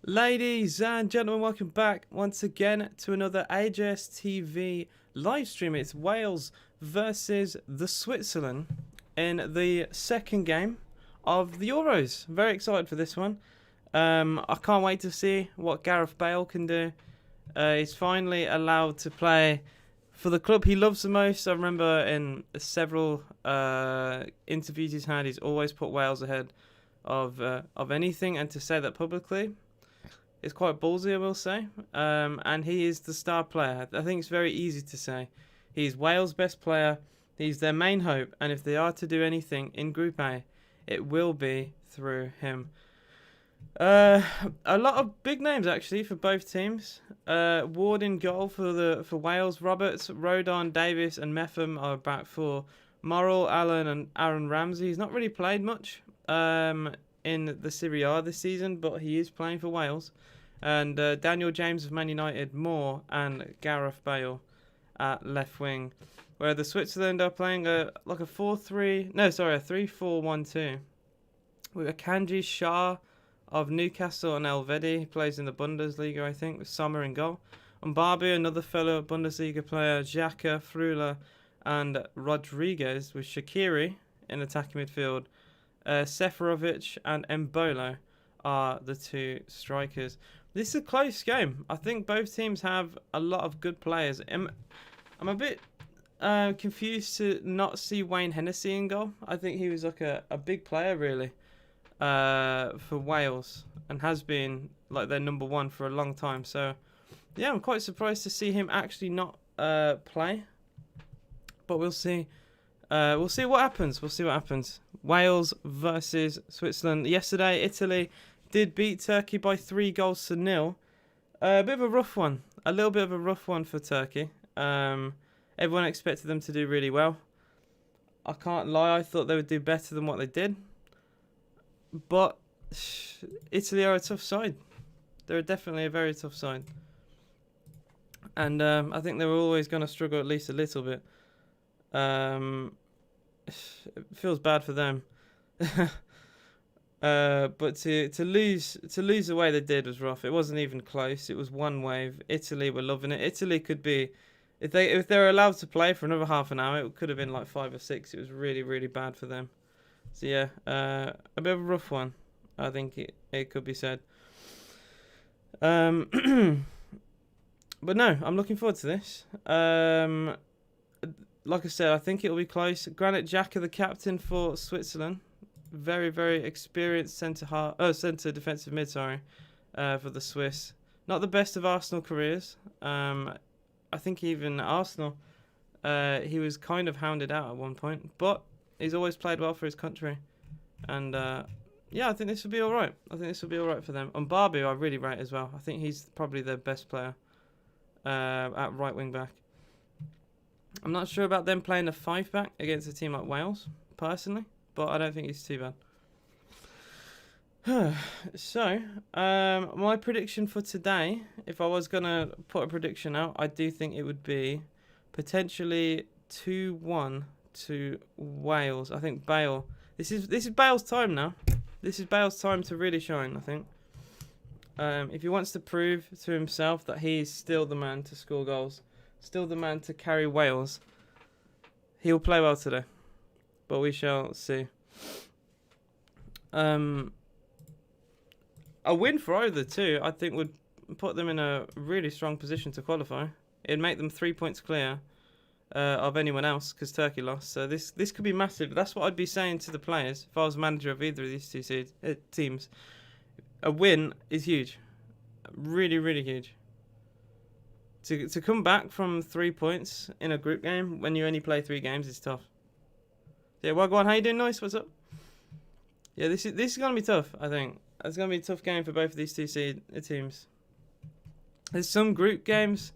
Ladies and gentlemen, welcome back once again to another AJS TV live stream. It's Wales versus the Switzerland in the second game of the Euros. Very excited for this one. I can't wait to see what Gareth Bale can do. He's finally allowed to play for the club he loves the most. I remember in several interviews he's had, he's always put Wales ahead of anything, and to say that publicly, it's quite ballsy, I will say. And he is the star player. I think it's very easy to say. He's Wales' best player. He's their main hope. And if they are to do anything in Group A, it will be through him. A lot of big names, actually, for both teams. Ward in goal for Wales. Roberts, Rodon, Davis and Metham are back for Morrell, Allen and Aaron Ramsey. He's not really played much in the Serie A this season, but he is playing for Wales. And Daniel James of Man United, Moore and Gareth Bale at left wing. Where the Switzerland are playing a 3-4-1-2. With Akanji, Shah of Newcastle and Elvedi. He plays in the Bundesliga, I think, with Sommer in goal. And Barbie, another fellow Bundesliga player, Xhaka, Frula and Rodriguez, with Shaqiri in attacking midfield. Seferovic and Mbolo are the two strikers. This is a close game. I think both teams have a lot of good players. I'm a bit confused to not see Wayne Hennessy in goal. I think he was like a big player, really, for Wales, and has been like their number one for a long time. So, yeah, I'm quite surprised to see him actually not play. But we'll see. We'll see what happens. Wales versus Switzerland. Yesterday, Italy did beat Turkey by 3-0. A bit of a rough one. A little bit of a rough one for Turkey. Everyone expected them to do really well. I can't lie, I thought they would do better than what they did. But Italy are a tough side. They're definitely a very tough side. And I think they were always going to struggle at least a little bit. It feels bad for them. But to lose the way they did was rough. It wasn't even close. It was one wave. Italy were loving it. Italy could be, if they were allowed to play for another half an hour, it could have been like 5 or 6. It was really, really bad for them. So yeah, a bit of a rough one, I think it could be said. But no, I'm looking forward to this. Like I said, I think it'll be close. Granit Xhaka, the captain for Switzerland, very, very experienced centre defensive mid. For the Swiss. Not the best of Arsenal careers. I think even Arsenal, he was kind of hounded out at one point, but he's always played well for his country, and yeah, I think this will be all right. For them. And Barbie, I really rate as well. I think he's probably their best player at right wing back. I'm not sure about them playing a 5-back against a team like Wales, personally, but I don't think it's too bad. So, my prediction for today, if I was going to put a prediction out, I do think it would be potentially 2-1 to Wales. I think Bale, this is Bale's time now. This is Bale's time to really shine, I think. If he wants to prove to himself that he's still the man to score goals, still the man to carry Wales, he'll play well today. But we shall see. A win for either two, I think, would put them in a really strong position to qualify. It'd make them 3 points clear of anyone else, because Turkey lost. So this could be massive. That's what I'd be saying to the players if I was manager of either of these two teams. A win is huge. Really, really huge. To come back from 3 points in a group game when you only play 3 games is tough. Yeah, Wagwan, how you doing, Noise? What's up? Yeah, this is gonna be tough. I think it's gonna be a tough game for both of these two teams. There's some group games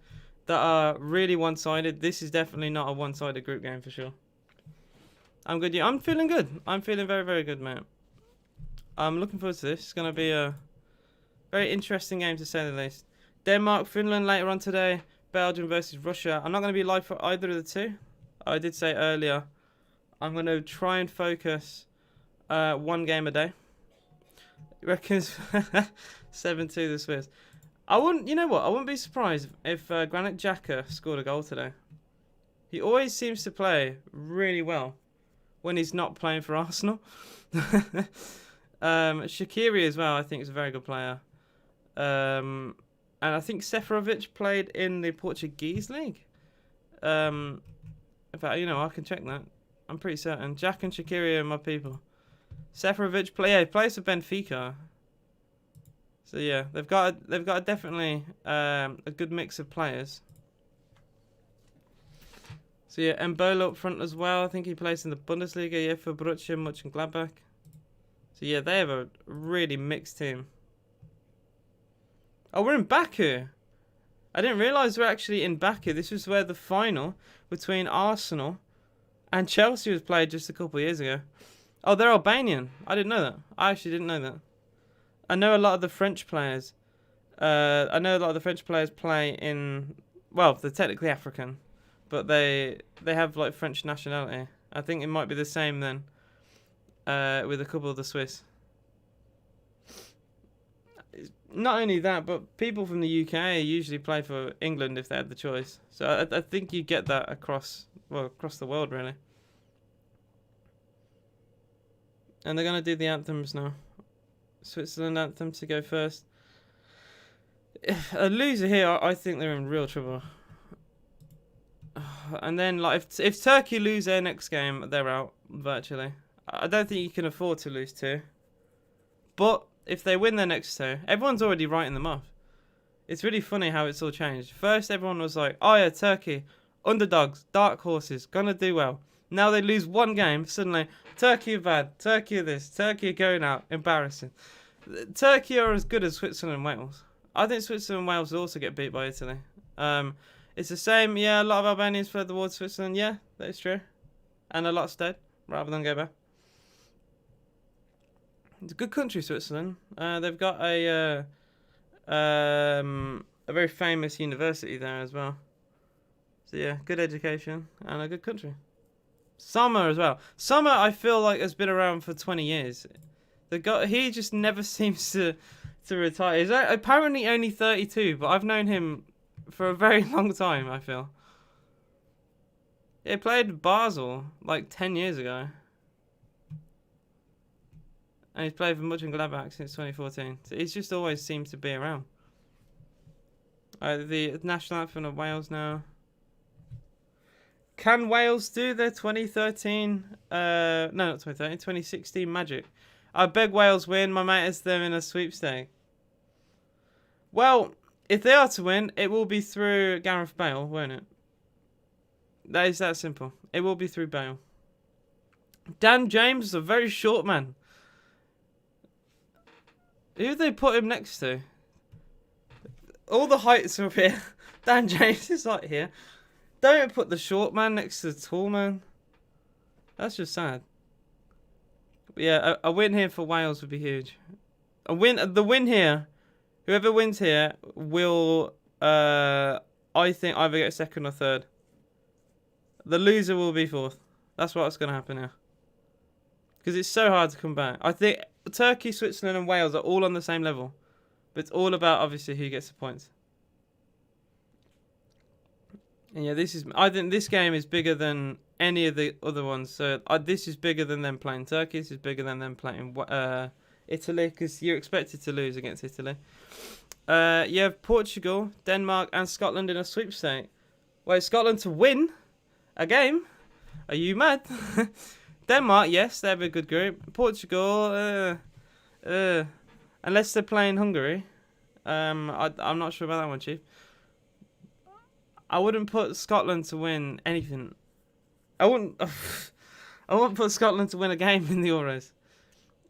that are really one-sided. This is definitely not a one-sided group game for sure. I'm good. Yeah, I'm feeling good. I'm feeling very, very good, mate. I'm looking forward to this. It's gonna be a very interesting game to say the least. Denmark, Finland later on today. Belgium versus Russia. I'm not going to be live for either of the two. I did say earlier, I'm going to try and focus one game a day. Reckons 7-2 the Swiss. I wouldn't. You know what? I wouldn't be surprised if Granit Xhaka scored a goal today. He always seems to play really well when he's not playing for Arsenal. Shaqiri as well, I think, is a very good player. And I think Seferovic played in the Portuguese league. In fact, I can check that. I'm pretty certain. Jack and Shaqiri are my people. Seferovic plays for Benfica. So yeah, they've got definitely a good mix of players. So yeah, Mbolo up front as well. I think he plays in the Bundesliga, for Borussia Mönchengladbach. So yeah, they have a really mixed team. Oh, we're in Baku. I didn't realise we're actually in Baku. This was where the final between Arsenal and Chelsea was played just a couple of years ago. Oh, they're Albanian. I didn't know that. I actually didn't know that. I know a lot of the French players. Play in... Well, they're technically African. But they have like French nationality. I think it might be the same then with a couple of the Swiss. Not only that, but people from the UK usually play for England if they had the choice. So I think you get that across the world really. And they're gonna do the anthems now. Switzerland anthem to go first. A loser here, I think they're in real trouble. And then, like, if Turkey lose their next game, they're out, virtually. I don't think you can afford to lose two. But if they win their next two, everyone's already writing them off. It's really funny how it's all changed. First, everyone was like, oh yeah, Turkey, underdogs, dark horses, gonna do well. Now they lose one game, suddenly, Turkey are bad, Turkey are this, Turkey are going out, embarrassing. Turkey are as good as Switzerland and Wales. I think Switzerland and Wales will also get beat by Italy. It's the same, yeah, a lot of Albanians fled the war to Switzerland, yeah, that is true. And a lot stayed, rather than go back. It's a good country, Switzerland. They've got a very famous university there as well. So yeah, good education and a good country. Summer as well. Summer, I feel like, has been around for 20 years. He just never seems to retire. He's apparently only 32, but I've known him for a very long time, I feel. He played Basel like 10 years ago. And he's played for Mönchengladbach since 2014. So he's just always seems to be around. The national anthem of Wales now. Can Wales do their 2013... no, not 2013, 2016 magic? I beg Wales win. My mate has them in a sweepstake. Well, if they are to win, it will be through Gareth Bale, won't it? That is that simple. It will be through Bale. Dan James is a very short man. Who did they put him next to? All the heights are up here. Dan James is like here. Don't put the short man next to the tall man. That's just sad. But yeah, a win here for Wales would be huge. The win here, whoever wins here will, I think, either get second or third. The loser will be fourth. That's what's going to happen here. Because it's so hard to come back. I think Turkey, Switzerland and Wales are all on the same level. But it's all about, obviously, who gets the points. And yeah, I think this game is bigger than any of the other ones. So this is bigger than them playing Turkey. This is bigger than them playing Italy. Because you're expected to lose against Italy. You have Portugal, Denmark and Scotland in a sweepstake. Wait, Scotland to win a game? Are you mad? Denmark, yes, they have a good group. Portugal, unless they're playing Hungary. I'm not sure about that one, Chief. I wouldn't put Scotland to win anything. I wouldn't put Scotland to win a game in the Euros.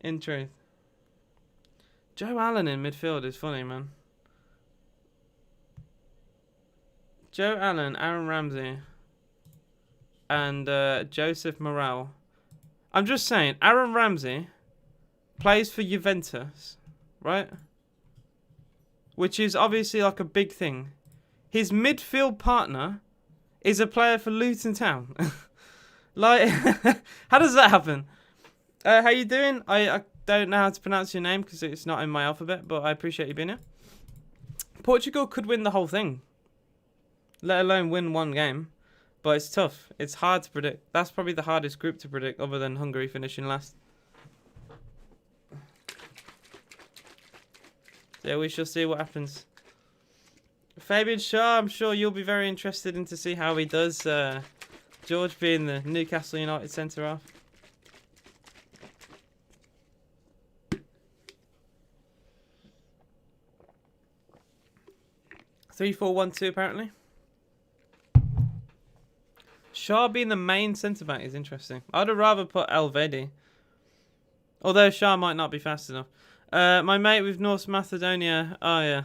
In truth. Joe Allen in midfield is funny, man. Joe Allen, Aaron Ramsey, and Joseph Morel. I'm just saying, Aaron Ramsey plays for Juventus, right? Which is obviously like a big thing. His midfield partner is a player for Luton Town. Like, how does that happen? How you doing? I don't know how to pronounce your name because it's not in my alphabet, but I appreciate you being here. Portugal could win the whole thing, let alone win one game. But it's tough. It's hard to predict. That's probably the hardest group to predict other than Hungary finishing last. Yeah, we shall see what happens. Fabian Shaw, I'm sure you'll be very interested in to see how he does. George being the Newcastle United centre-half. Three, 4, 1, 2 apparently. Shaw being the main centre-back is interesting. I'd have rather put Elvedi. Although Shaw might not be fast enough. My mate with North Macedonia. Oh, yeah.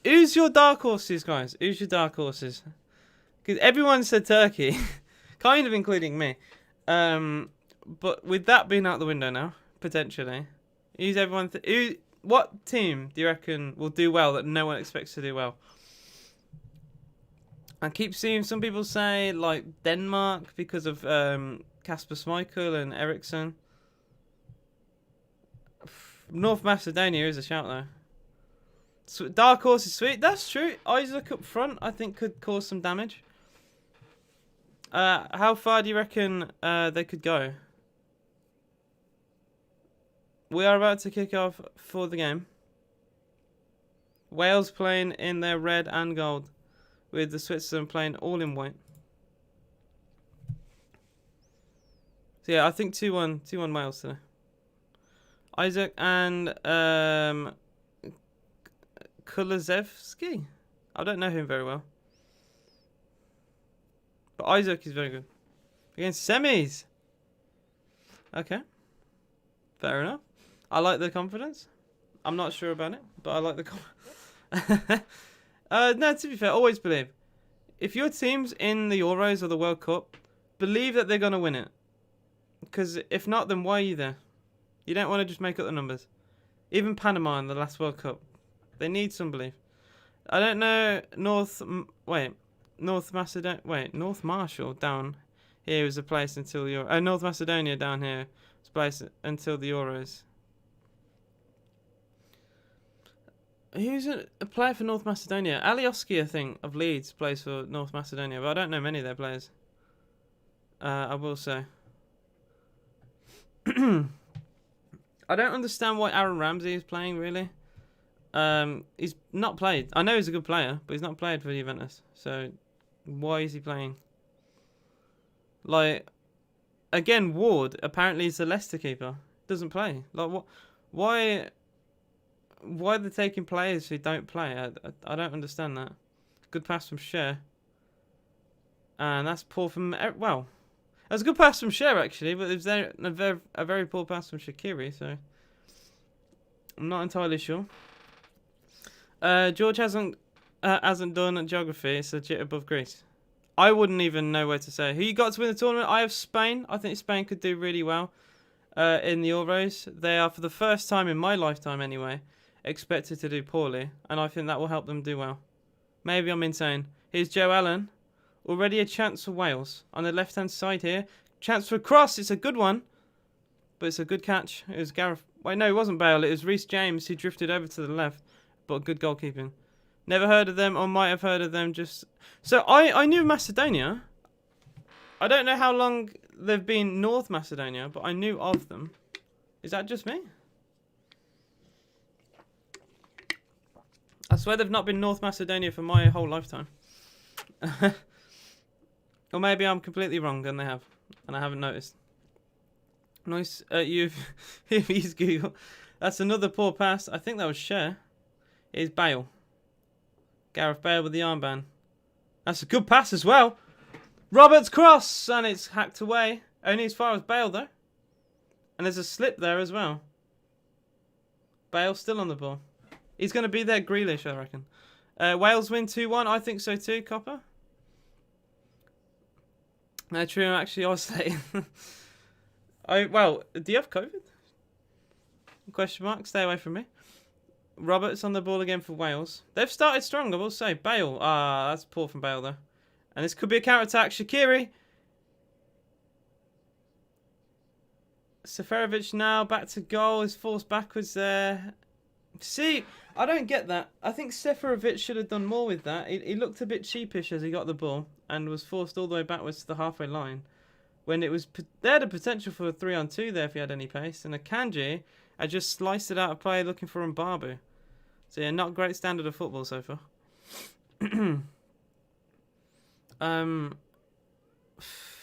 Who's your dark horses, guys? Who's your dark horses? Because everyone said Turkey. Kind of including me. But with that being out the window now, potentially. Who's everyone... what team do you reckon will do well that no one expects to do well? I keep seeing some people say, like, Denmark because of Kasper Schmeichel and Eriksson. North Macedonia is a shout, though. Dark horse is sweet. That's true. Isaac up front, I think, could cause some damage. How far do you reckon they could go? We are about to kick off for the game. Wales playing in their red and gold, with the Switzerland playing all in white. So yeah, I think 2-1 Wales today. Isaac and Kulazevsky. I don't know him very well, but Isaac is very good against semis. Okay, fair enough. I like the confidence. I'm not sure about it, but I like the confidence. No, to be fair, always believe. If your team's in the Euros or the World Cup, believe that they're going to win it. Because if not, then why are you there? You don't want to just make up the numbers. Even Panama in the last World Cup. They need some belief. I don't know, North Marshall down here is a place until the Euros. North Macedonia down here is a place until the Euros. Who's a player for North Macedonia? Alioski, I think, of Leeds, plays for North Macedonia, but I don't know many of their players. I will say. I don't understand why Aaron Ramsey is playing, really. He's not played. I know he's a good player, but he's not played for Juventus. So, why is he playing? Like, again, Ward, apparently is the Leicester keeper. Doesn't play. Like, what? Why are they taking players who don't play? I don't understand that. Good pass from Cher. And that's poor from... Well, that was a good pass from Cher, actually, but it was a very poor pass from Shaqiri, so... I'm not entirely sure. George hasn't done geography. It's legit above Greece. I wouldn't even know where to say. Who you got to win the tournament? I have Spain. I think Spain could do really well in the Euros. They are, for the first time in my lifetime anyway, expected to do poorly, and I think that will help them do well. Maybe I'm insane. Here's Joe Allen. Already a chance for Wales. On the left-hand side here. Chance for a cross. It's a good one. But it's a good catch. It was Gareth... Wait, no, it wasn't Bale. It was Reece James who drifted over to the left. But good goalkeeping. Never heard of them, or might have heard of them just... So, I knew Macedonia. I don't know how long they've been North Macedonia, but I knew of them. Is that just me? I swear they've not been North Macedonia for my whole lifetime. Or maybe I'm completely wrong and they have. And I haven't noticed. Nice. You've used Google. That's another poor pass. I think that was Cher. It's Bale. Gareth Bale with the armband. That's a good pass as well. Roberts cross. And it's hacked away. Only as far as Bale though. And there's a slip there as well. Bale still on the ball. He's going to be there, Grealish, I reckon. Wales win 2-1. I think so too, Copper. No, true, I'm actually oscillating. Well, do you have COVID? Question mark. Stay away from me. Roberts on the ball again for Wales. They've started strong, I will say. Bale. That's poor from Bale, though. And this could be a counter-attack. Shaqiri. Seferovic now back to goal. Is forced backwards there. See, I don't get that. I think Seferovic should have done more with that. He looked a bit cheapish as he got the ball and was forced all the way backwards to the halfway line. When it was, they had a potential for a 3-on-2 there if he had any pace. And Akanji had just sliced it out of play looking for Mbabu. So yeah, not great standard of football so far.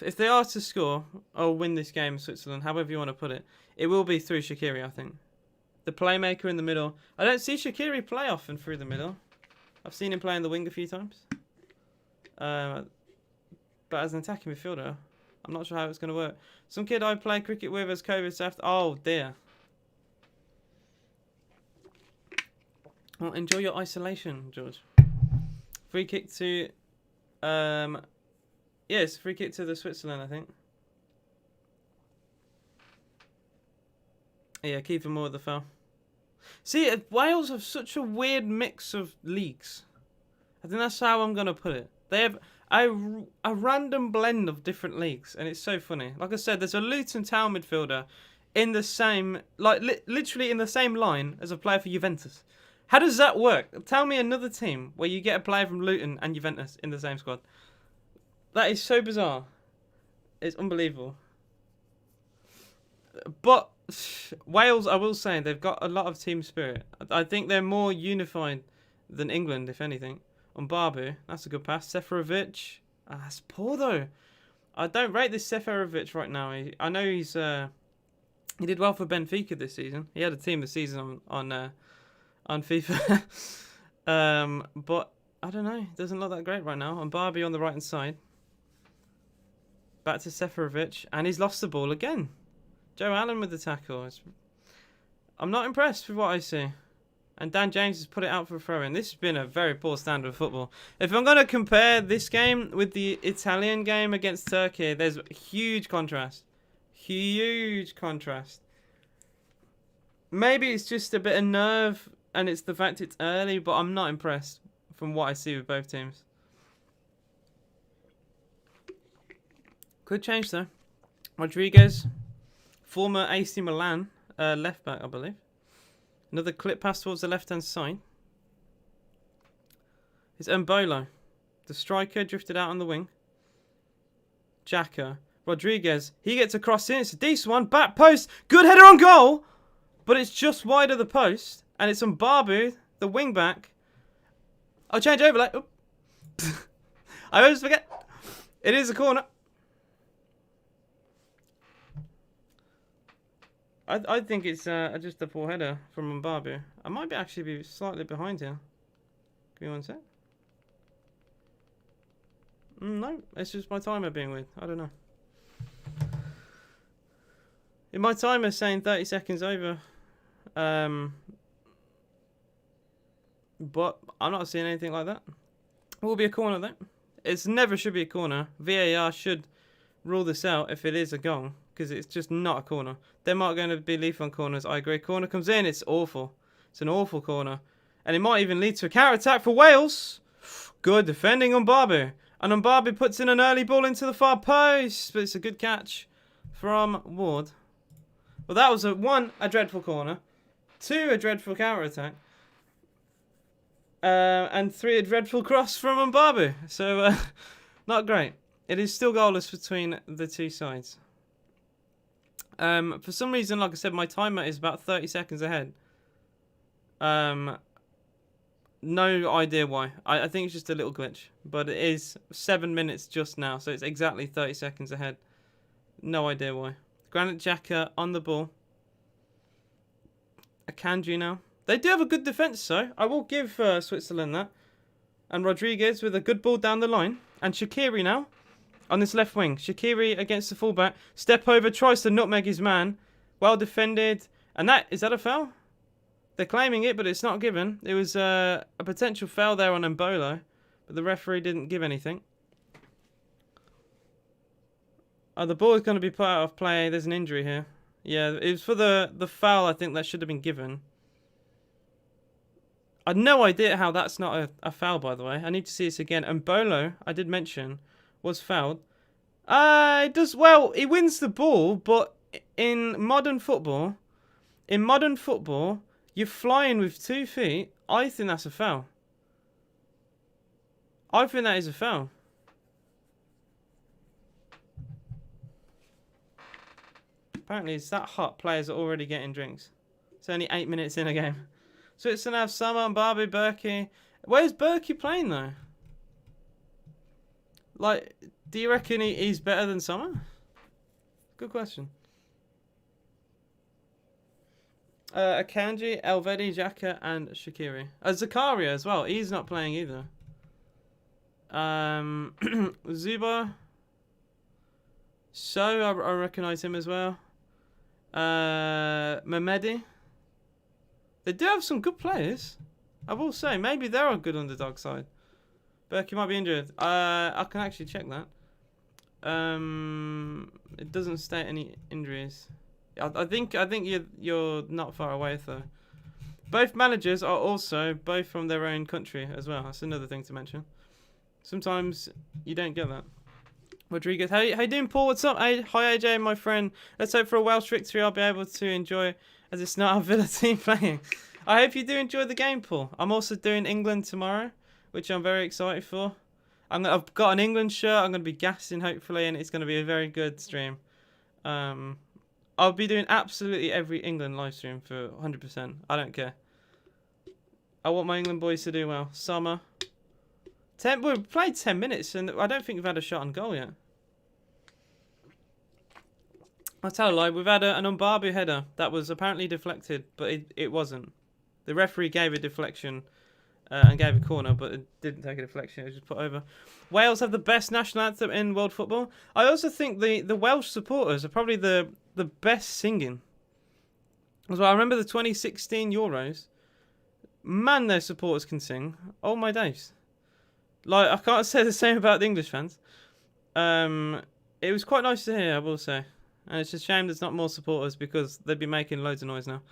If they are to score or win this game, Switzerland, however you want to put it, it will be through Shaqiri, I think. The playmaker in the middle. I don't see Shaqiri play often through the middle. I've seen him play in the wing a few times. But as an attacking midfielder, I'm not sure how it's going to work. Some kid I play cricket with as COVID after. Oh, dear. Well, enjoy your isolation, George. Free kick to... yes, free kick to the Switzerland, I think. Yeah, keep more of the foul. See, Wales have such a weird mix of leagues. I think that's how I'm going to put it. They have a random blend of different leagues, and it's so funny. Like I said, there's a Luton Town midfielder in the same, like literally in the same line as a player for Juventus. How does that work? Tell me another team where you get a player from Luton and Juventus in the same squad. That is so bizarre. It's unbelievable. But Wales, I will say, they've got a lot of team spirit. I think they're more unified than England, if anything. On Barbu, that's a good pass. Seferovic, that's poor though. I don't rate this Seferovic right now. I know he did well for Benfica this season. He had a team this season on FIFA. But I don't know. It doesn't look that great right now. On Barbu on the right hand side. Back to Seferovic, and he's lost the ball again. Joe Allen with the tackle. I'm not impressed with what I see. And Dan James has put it out for a throw-in. This has been a very poor standard of football. If I'm going to compare this game with the Italian game against Turkey, there's a huge contrast. Huge contrast. Maybe it's just a bit of nerve, and it's the fact it's early, but I'm not impressed from what I see with both teams. Could change though. Rodriguez, former AC Milan left back, I believe. Another clip pass towards the left hand side. It's Mbolo. The striker drifted out on the wing. Xhaka. Rodriguez. He gets a cross in. It's a decent one. Back post. Good header on goal. But it's just wide of the post. And it's Mbabu, the wing back. I'll change overlay. Oop. I always forget. It is a corner. I think it's just a poor header from Mbabu. I might actually be slightly behind here. Give me one sec. No, it's just my timer being weird. I don't know. In my timer saying 30 seconds over. But I'm not seeing anything like that. It will be a corner though. It never should be a corner. VAR should rule this out if it is a goal. Because it's just not a corner. Denmark are going to be lethal on corners. I agree. Corner comes in. It's awful. It's an awful corner. And it might even lead to a counter-attack for Wales. Good defending on Mbabu. And Mbabu puts in an early ball into the far post. But it's a good catch from Ward. Well, that was a dreadful corner. 2, a dreadful counter-attack. And 3, a dreadful cross from Mbabu. So, not great. It is still goalless between the two sides. For some reason, like I said, my timer is about 30 seconds ahead. No idea why. I think it's just a little glitch. But it is 7 minutes just now, so it's exactly 30 seconds ahead. No idea why. Granit Xhaka on the ball. Akanji now. They do have a good defence, though. I will give Switzerland that. And Rodriguez with a good ball down the line. And Shaqiri now. On this left wing, Shaqiri against the fullback. Step over, tries to nutmeg his man. Well defended. And is that a foul? They're claiming it, but it's not given. It was a potential foul there on Mbolo. But the referee didn't give anything. Oh, the ball is going to be put out of play. There's an injury here. Yeah, it was for the foul, I think, that should have been given. I had no idea how that's not a foul, by the way. I need to see this again. Mbolo, I did mention, was fouled. He wins the ball, but in modern football, you're flying with 2 feet. I think that's a foul. I think that is a foul. Apparently, it's that hot. Players are already getting drinks. It's only 8 minutes in a game. Switzerland have Summer and Barbie, Berkey. Where's Berkey playing though? Like, do you reckon he's better than Summer? Good question. Akanji, Elvedi, Xhaka, and Shaqiri. Zakaria as well. He's not playing either. Zuba. So I recognise him as well. Mehmedi. They do have some good players. I will say, maybe they're a good underdog side. Berkey might be injured. I can actually check that. It doesn't state any injuries. I think you're not far away though. Both managers are also both from their own country as well. That's another thing to mention. Sometimes you don't get that. Rodriguez, how you doing, Paul? What's up? Hi AJ, my friend. Let's hope for a Welsh victory. I'll be able to enjoy as it's not our Villa team playing. I hope you do enjoy the game, Paul. I'm also doing England tomorrow, which I'm very excited for. I've got an England shirt. I'm going to be gassing hopefully, and it's going to be a very good stream. I'll be doing absolutely every England live stream for 100%. I don't care. I want my England boys to do well. Summer. We've played 10 minutes, and I don't think we've had a shot on goal yet. I'll tell a lie. We've had an Mbabu header that was apparently deflected, but it wasn't. The referee gave a deflection and gave a corner, but it didn't take a deflection. It was just put over. Wales have the best national anthem in world football. I also think the Welsh supporters are probably the best singing. As well, I remember the 2016 Euros. Man, their supporters can sing. Oh my days. Like, I can't say the same about the English fans. It was quite nice to hear, I will say. And it's a shame there's not more supporters because they'd be making loads of noise now.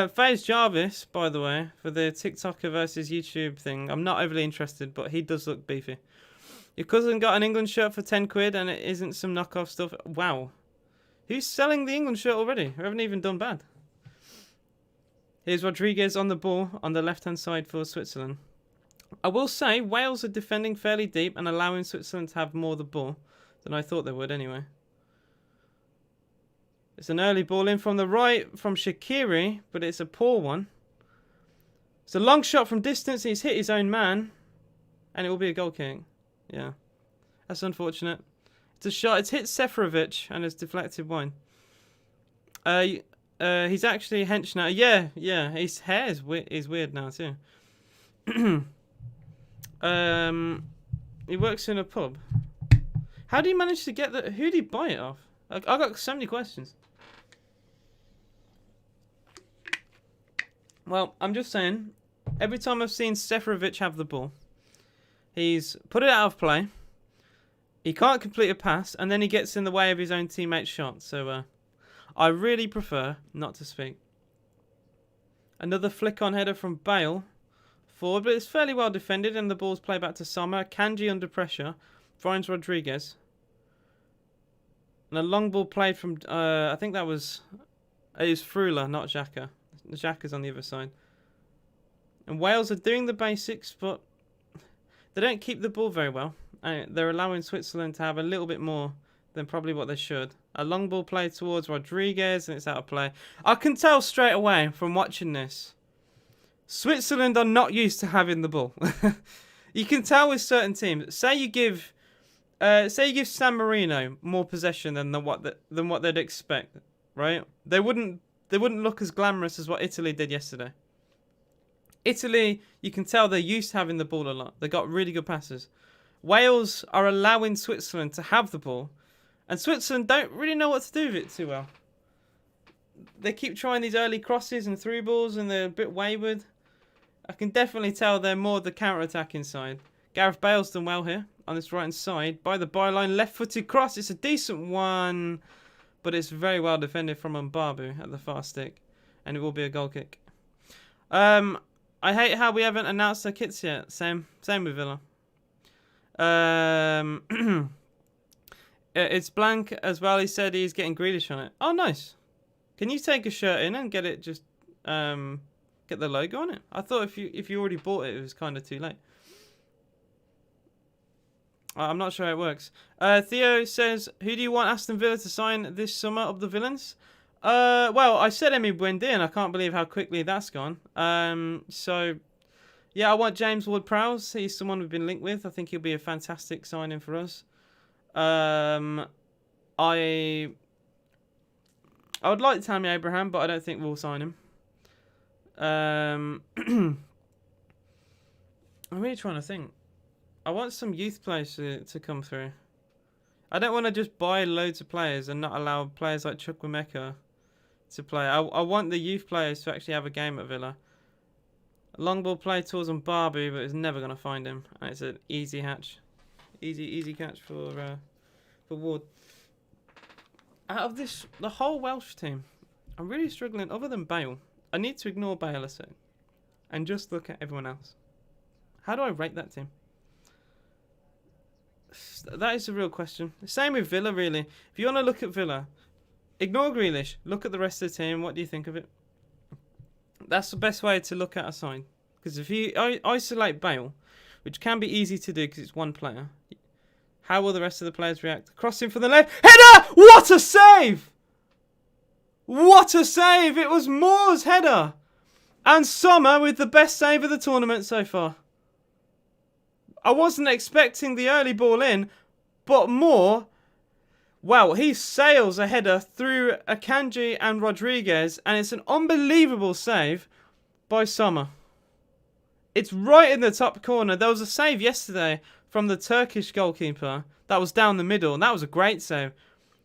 FaZe Jarvis, by the way, for the TikToker versus YouTube thing. I'm not overly interested, but he does look beefy. Your cousin got an England shirt for 10 quid and it isn't some knockoff stuff. Wow. Who's selling the England shirt already? We haven't even done bad. Here's Rodriguez on the ball on the left-hand side for Switzerland. I will say, Wales are defending fairly deep and allowing Switzerland to have more of the ball than I thought they would anyway. It's an early ball in from the right from Shaqiri, but it's a poor one. It's a long shot from distance. He's hit his own man, and it will be a goal kick. Yeah, that's unfortunate. It's a shot. It's hit Seferovic and it's deflected wide. He's actually hench now. Yeah. His hair is weird now too. He works in a pub. How do you manage to get that? Who did he buy it off? I got so many questions. Well, I'm just saying, every time I've seen Seferovic have the ball, he's put it out of play, he can't complete a pass, and then he gets in the way of his own teammate's shot. So, I really prefer not to speak. Another flick-on header from Bale. Forward, but it's fairly well defended, and the ball's played back to Sommer. Kanji under pressure. Finds Rodriguez. And a long ball played from, I think that was, it was Frula, not Xhaka. Xhaka's on the other side. And Wales are doing the basics, but they don't keep the ball very well. They're allowing Switzerland to have a little bit more than probably what they should. A long ball played towards Rodriguez, and it's out of play. I can tell straight away from watching this, Switzerland are not used to having the ball. You can tell with certain teams. Say you give San Marino more possession than what they'd expect, right? They wouldn't look as glamorous as what Italy did yesterday. Italy, you can tell they're used to having the ball a lot. They got really good passes. Wales are allowing Switzerland to have the ball, and Switzerland don't really know what to do with it too well. They keep trying these early crosses and through balls, and they're a bit wayward. I can definitely tell they're more the counter-attacking side. Gareth Bale's done well here on this right-hand side. By the byline, left-footed cross. It's a decent one, but it's very well defended from Mbabu at the far stick, and it will be a goal kick. I hate how we haven't announced their kits yet. Same with Villa. It's blank as well. He said he's getting Grealish on it. Oh, nice. Can you take a shirt in and get it just get the logo on it? I thought if you already bought it, it was kind of too late. I'm not sure how it works. Theo says, who do you want Aston Villa to sign this summer of the villains? Well, I said Emi Buendia, and I can't believe how quickly that's gone. So, yeah, I want James Ward-Prowse. He's someone we've been linked with. I think he'll be a fantastic signing for us. I would like Tammy Abraham, but I don't think we'll sign him. I'm really trying to think. I want some youth players to come through. I don't want to just buy loads of players and not allow players like Chukwuemeka to play. I want the youth players to actually have a game at Villa. Long ball play towards on Barbie, but it's never going to find him. And it's an easy hatch. Easy catch for Ward. Out of the whole Welsh team, I'm really struggling. Other than Bale, I need to ignore Bale a second and just look at everyone else. How do I rate that team? That is a real question. Same with Villa, really. If you want to look at Villa, ignore Grealish. Look at the rest of the team. What do you think of it? That's the best way to look at a side. Because if you isolate Bale, which can be easy to do because it's one player, how will the rest of the players react? Crossing for the left. Header! What a save! What a save! It was Moore's header. And Sommer with the best save of the tournament so far. I wasn't expecting the early ball in, but Moore, wow, he sails a header through Akanji and Rodriguez, and it's an unbelievable save by Sommer. It's right in the top corner. There was a save yesterday from the Turkish goalkeeper that was down the middle, and that was a great save.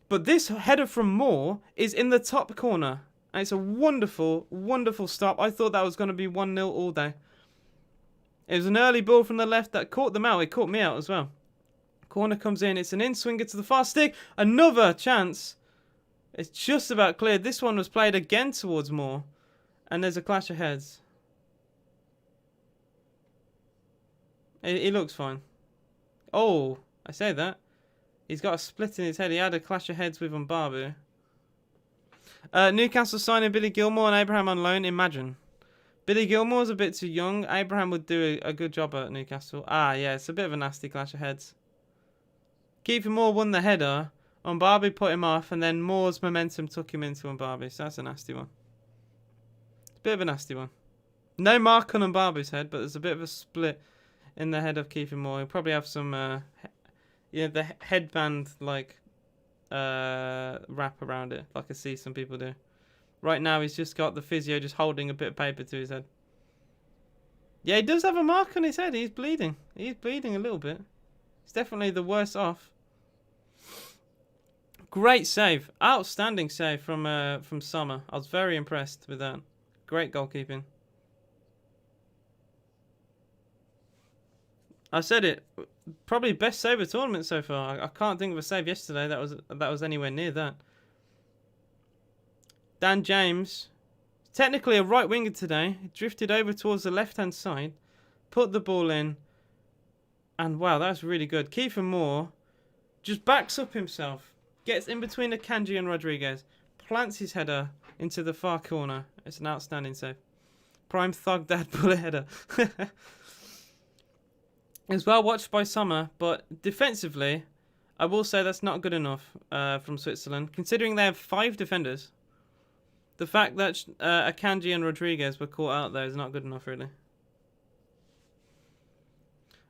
But this header from Moore is in the top corner, and it's a wonderful, wonderful stop. I thought that was going to be 1-0 all day. It was an early ball from the left that caught them out. It caught me out as well. Corner comes in. It's an in-swinger to the far stick. Another chance. It's just about cleared. This one was played again towards Moore. And there's a clash of heads. He looks fine. Oh, I say that. He's got a split in his head. He had a clash of heads with Mbabu. Newcastle signing Billy Gilmore and Abraham on loan. Imagine. Billy Gilmore's a bit too young. Abraham would do a good job at Newcastle. Ah, yeah, it's a bit of a nasty clash of heads. Kiefer Moore won the header. Mbabu put him off, and then Moore's momentum took him into Mbabu. So that's a nasty one. It's a bit of a nasty one. No mark on Mbabu's head, but there's a bit of a split in the head of Kiefer Moore. He'll probably have some, the headband, like, wrap around it, like I see some people do. Right now, he's just got the physio just holding a bit of paper to his head. Yeah, he does have a mark on his head. He's bleeding. He's bleeding a little bit. He's definitely the worse off. Great save. Outstanding save from Sommer. I was very impressed with that. Great goalkeeping. I said it. Probably best save of the tournament so far. I can't think of a save yesterday that was anywhere near that. Dan James, technically a right winger today, drifted over towards the left-hand side, put the ball in, and wow, that's really good. Kiefer Moore just backs up himself, gets in between Akanji and Rodriguez, plants his header into the far corner. It's an outstanding save. Prime thug dad bullet header. It was well watched by Sommer, but defensively, I will say that's not good enough from Switzerland, considering they have 5 defenders. The fact that Akanji and Rodriguez were caught out there is not good enough, really.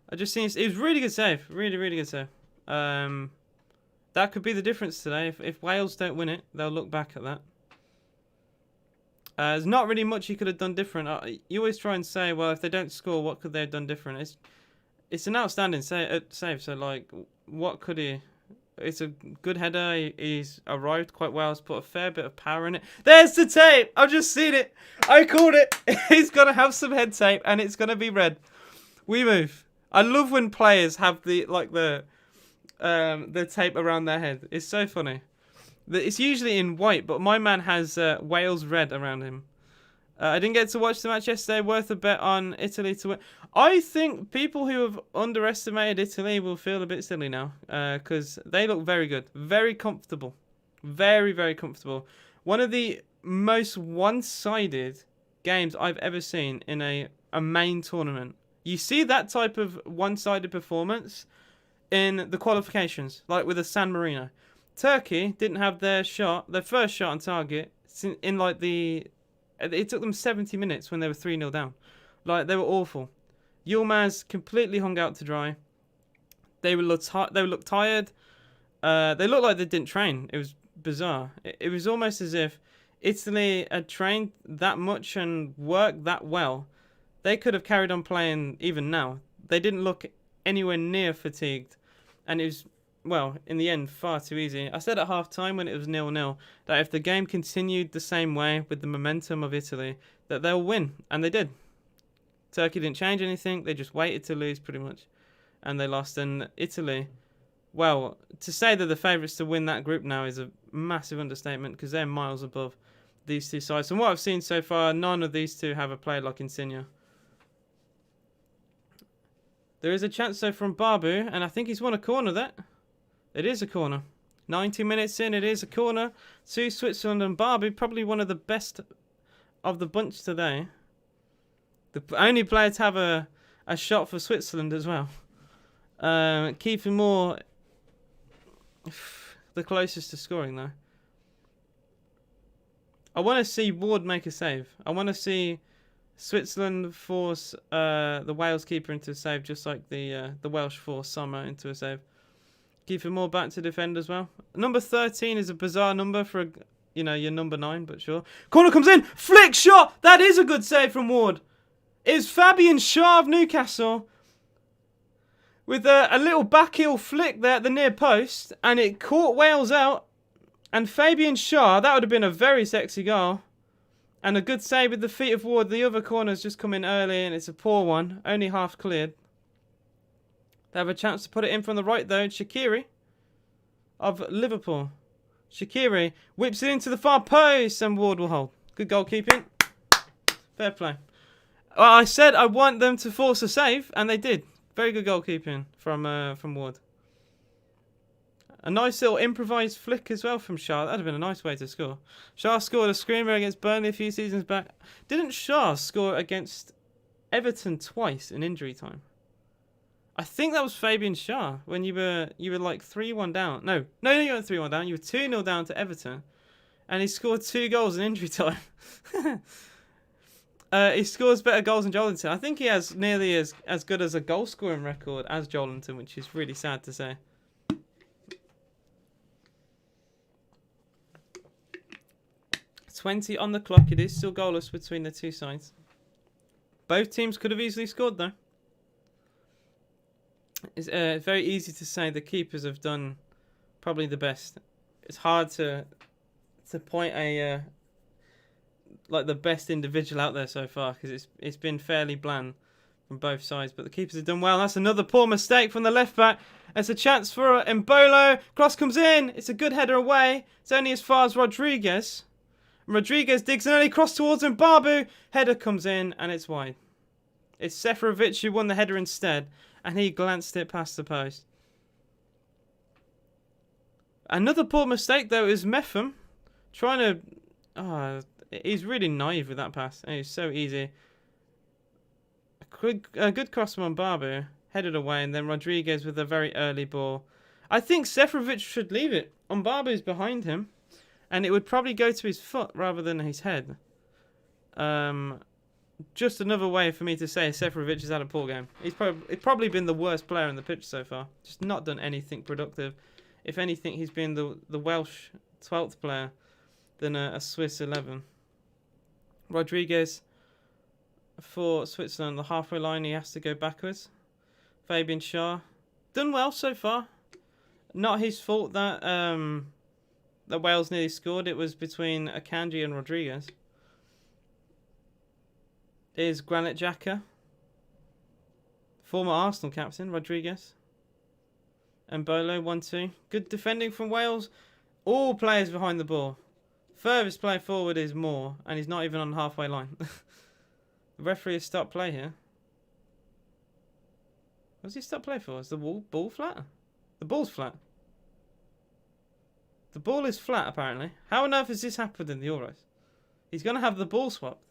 I just think it was really good save. Really, really good save. That could be the difference today. If Wales don't win it, they'll look back at that. There's not really much he could have done different. You always try and say, well, if they don't score, what could they have done different? It's an outstanding save. So, like, what could he... It's a good header. He's arrived quite well. He's put a fair bit of power in it. There's the tape. I've just seen it. I called it. He's going to have some head tape, and it's going to be red. We move. I love when players have the tape around their head. It's so funny. It's usually in white, but my man has Wales red around him. I didn't get to watch the match yesterday. Worth a bet on Italy to win. I think people who have underestimated Italy will feel a bit silly now because they look very good. Very comfortable. Very, very comfortable. One of the most one-sided games I've ever seen in a main tournament. You see that type of one-sided performance in the qualifications, like with the San Marino. Turkey didn't have their first shot on target in like it took them 70 minutes when they were 3-0 down. Like, they were awful. Yilmaz completely hung out to dry. They looked tired. They looked like they didn't train. It was bizarre. It was almost as if Italy had trained that much and worked that well. They could have carried on playing even now. They didn't look anywhere near fatigued. And it was, well, in the end, far too easy. I said at half-time when it was 0-0 that if the game continued the same way with the momentum of Italy, that they'll win. And they did. Turkey didn't change anything. They just waited to lose pretty much. And they lost. And Italy, well, to say they're the favourites to win that group now is a massive understatement because they're miles above these two sides. From what I've seen so far, none of these two have a player like Insigne. There is a chance though from Babu, and I think he's won a corner there. It is a corner. 90 minutes in, it is a corner to Switzerland, and Babu, probably one of the best of the bunch today. The only player to have a shot for Switzerland as well. Kiefer Moore, the closest to scoring though. I want to see Ward make a save. I want to see Switzerland force the Wales keeper into a save, just like the Welsh force Sommer into a save. Kiefer Moore back to defend as well. Number 13 is a bizarre number for, your number 9, but sure. Corner comes in. Flick shot. That is a good save from Ward. It's Fabian Schär of Newcastle with a little backheel flick there at the near post, and it caught Wales out. And Fabian Schär, that would have been a very sexy goal. And a good save with the feet of Ward. The other corner's just come in early, and it's a poor one. Only half cleared. They have a chance to put it in from the right, though. Shaqiri of Liverpool. Shaqiri whips it into the far post, and Ward will hold. Good goalkeeping. Fair play. Well, I said I want them to force a save, and they did. Very good goalkeeping from Ward. A nice little improvised flick as well from Schär. That would have been a nice way to score. Schär scored a screamer against Burnley a few seasons back. Didn't Schär score against Everton twice in injury time? I think that was Fabian Schär when you were like 3-1 down. No, you weren't 3-1 down. You were 2-0 down to Everton, and he scored 2 goals in injury time. He scores better goals than Joelinton. I think he has nearly as good as a goal scoring record as Joelinton, which is really sad to say. .20 on the clock. It is still goalless between the two sides. Both teams could have easily scored though. It's very easy to say the keepers have done probably the best. It's hard to point like the best individual out there so far because it's been fairly bland from both sides. But the keepers have done well. That's another poor mistake from the left back. It's a chance for Mbolo. Cross comes in. It's a good header away. It's only as far as Rodriguez. Rodriguez digs an early cross towards him. Babu. Header comes in and it's wide. It's Seferovic who won the header instead, and he glanced it past the post. Another poor mistake though is Metham trying to. He's really naive with that pass. It's so easy. A good cross from Babu, headed away, and then Rodriguez with a very early ball. I think Seferovic should leave it. Babu's behind him, and it would probably go to his foot rather than his head. Just another way for me to say Seferovic has had a poor game. He's probably been the worst player on the pitch so far. Just not done anything productive. If anything, he's been the Welsh 12th player than a Swiss 11. Rodriguez for Switzerland, the halfway line, he has to go backwards. Fabian Schär, done well so far. Not his fault that that Wales nearly scored. It was between Akanji and Rodriguez. Is Granit Xhaka, former Arsenal captain, Rodriguez. And Mbolo, 1-2. Good defending from Wales. All players behind the ball. Furthest play forward is Moore, and he's not even on the halfway line. The referee has stopped play here. What's he stopped play for? Is the ball flat? The ball's flat. The ball is flat, apparently. How on earth has this happened in the Euros? He's going to have the ball swapped.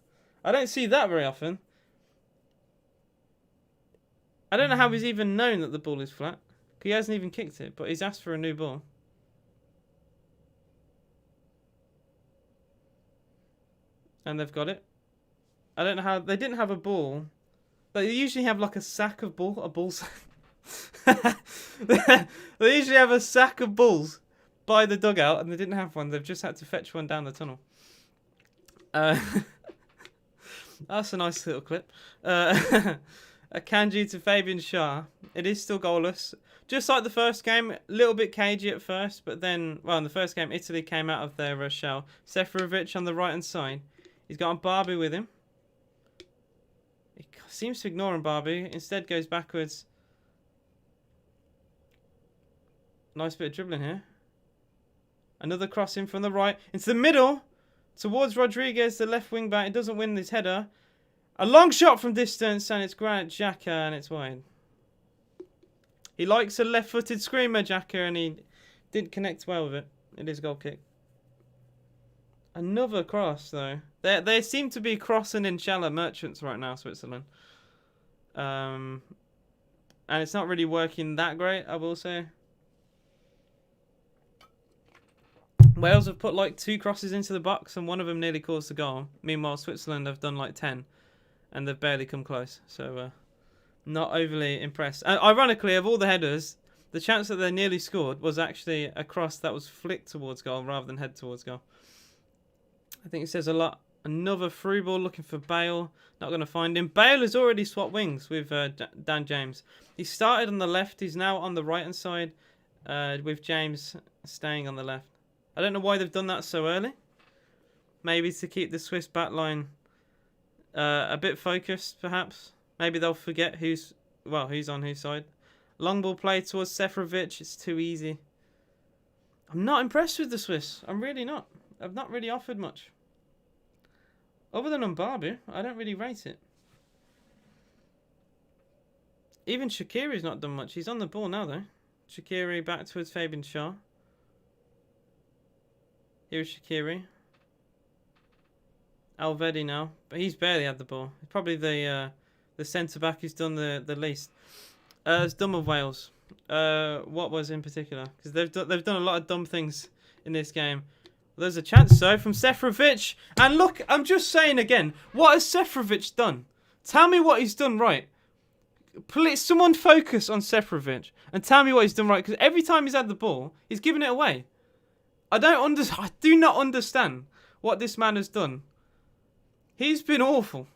I don't see that very often. I don't know how he's even known that the ball is flat. He hasn't even kicked it, but he's asked for a new ball. And they've got it. I don't know how... They didn't have a ball. They usually have like a sack of ball. A ball sack. They usually have a sack of balls by the dugout, and they didn't have one. They've just had to fetch one down the tunnel. That's a nice little clip. A Kanji to Fabian Schär. It is still goalless. Just like the first game, a little bit cagey at first, but then, well, in the first game, Italy came out of their shell. Seferovic on the right-hand side. He's got Barbie with him. He seems to ignore Barbie. Instead goes backwards. Nice bit of dribbling here. Another crossing from the right into the middle. Towards Rodriguez, the left wing back. It doesn't win this header. A long shot from distance, and it's Granit Xhaka, and it's wide. He likes a left-footed screamer, Xhaka, and he didn't connect well with it. It is a goal kick. Another cross, though. They seem to be crossing in shallow merchants right now, Switzerland. And it's not really working that great, I will say. Wales have put like 2 crosses into the box, and one of them nearly caused the goal. Meanwhile, Switzerland have done like 10, and they've barely come close. So, not overly impressed. Ironically, of all the headers, the chance that they nearly scored was actually a cross that was flicked towards goal rather than head towards goal. I think it says a lot. Another through ball looking for Bale. Not going to find him. Bale has already swapped wings with Dan James. He started on the left. He's now on the right-hand side with James staying on the left. I don't know why they've done that so early. Maybe to keep the Swiss backline a bit focused, perhaps. Maybe they'll forget who's on whose side. Long ball play towards Seferovic. It's too easy. I'm not impressed with the Swiss. I'm really not. I've not really offered much. Other than Mbabu, I don't really rate it. Even Shaqiri's not done much. He's on the ball now, though. Shaqiri back towards Fabian Schär. Here's Shaqiri. Alvedi now. But he's barely had the ball. He's probably the centre-back who's done the least. It's done with Wales. What was in particular? Because they've done a lot of dumb things in this game. There's a chance, though, from Seferovic. And look, I'm just saying again, what has Seferovic done? Tell me what he's done right. Please, someone focus on Seferovic and tell me what he's done right. Because every time he's had the ball, he's giving it away. I do not understand what this man has done. He's been awful.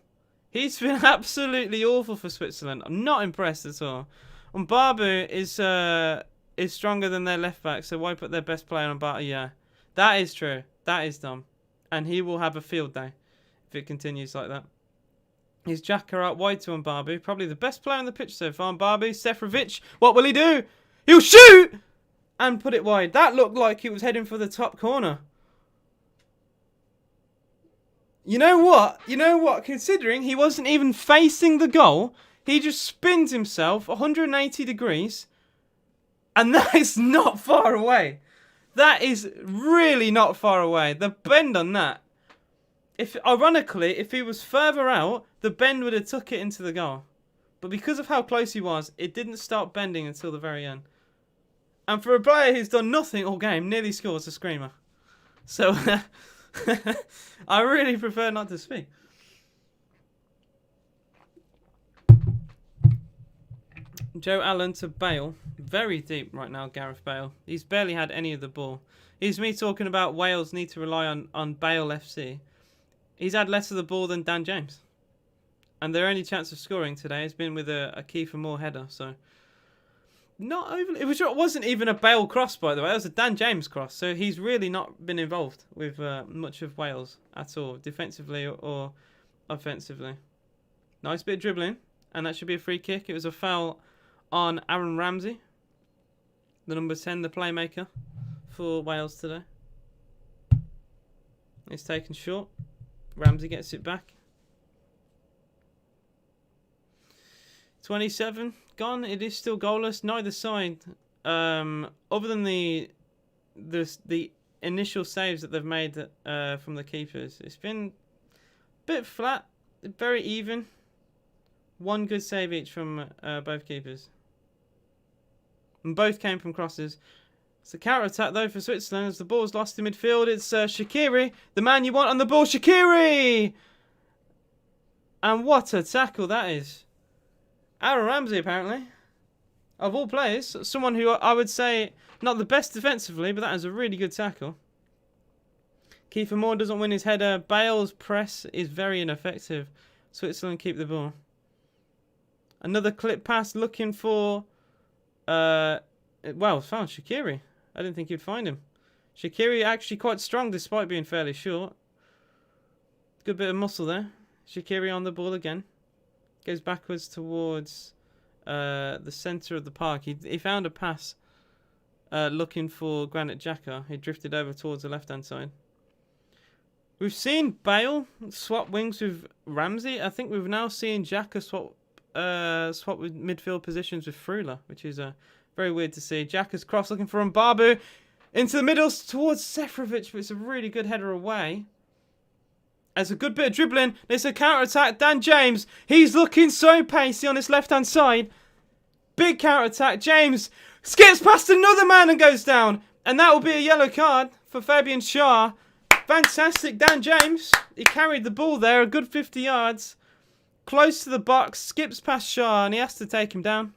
He's been absolutely awful for Switzerland. I'm not impressed at all. And Mbabu is stronger than their left back, so why put their best player on Mbabu? Yeah. That is true. That is dumb. And he will have a field day if it continues like that. He's Xhaka out wide to Mbabu. Probably the best player on the pitch so far. Mbabu, Seferovic. What will he do? He'll shoot! And put it wide. That looked like he was heading for the top corner. You know what? You know what? Considering he wasn't even facing the goal, he just spins himself 180 degrees. And that is not far away. That is really not far away. The bend on that. Ironically, if he was further out, the bend would have took it into the goal. But because of how close he was, it didn't start bending until the very end. And for a player who's done nothing all game, nearly scores a screamer. So, I really prefer not to speak. Joe Allen to Bale. Very deep right now, Gareth Bale. He's barely had any of the ball. Here's me talking about Wales need to rely on Bale FC. He's had less of the ball than Dan James. And their only chance of scoring today has been with a Kiefer Moore header. So, not overly... It wasn't even a Bale cross, by the way. It was a Dan James cross. So, he's really not been involved with much of Wales at all. Defensively or offensively. Nice bit of dribbling. And that should be a free kick. It was a foul on Aaron Ramsey. The number 10, the playmaker for Wales today. It's taken short. Ramsey gets it back. 27 gone. It is still goalless. Neither side, other than the initial saves that they've made from the keepers, it's been a bit flat, very even. One good save each from both keepers, and both came from crosses. It's a counter attack though for Switzerland as the ball's lost in midfield. It's Shaqiri, the man you want on the ball, Shaqiri, and what a tackle that is. Aaron Ramsey, apparently, of all players, someone who I would say not the best defensively, but that is a really good tackle. Kiefer Moore doesn't win his header. Bale's press is very ineffective. Switzerland keep the ball. Another clip pass looking for, found Shaqiri. I didn't think you'd find him. Shaqiri actually quite strong despite being fairly short. Good bit of muscle there. Shaqiri on the ball again. Goes backwards towards the centre of the park. He found a pass looking for Granit Xhaka. He drifted over towards the left-hand side. We've seen Bale swap wings with Ramsey. I think we've now seen Xhaka swap with midfield positions with Frula, which is very weird to see. Xhaka's cross looking for Mbabu. Into the middle towards Seferovic, but it's a really good header away. There's a good bit of dribbling. There's a counter-attack. Dan James, he's looking so pacey on his left-hand side. Big counter-attack. James skips past another man and goes down. And that will be a yellow card for Fabian Schär. Fantastic, Dan James. He carried the ball there a good 50 yards. Close to the box, skips past Schär, and he has to take him down.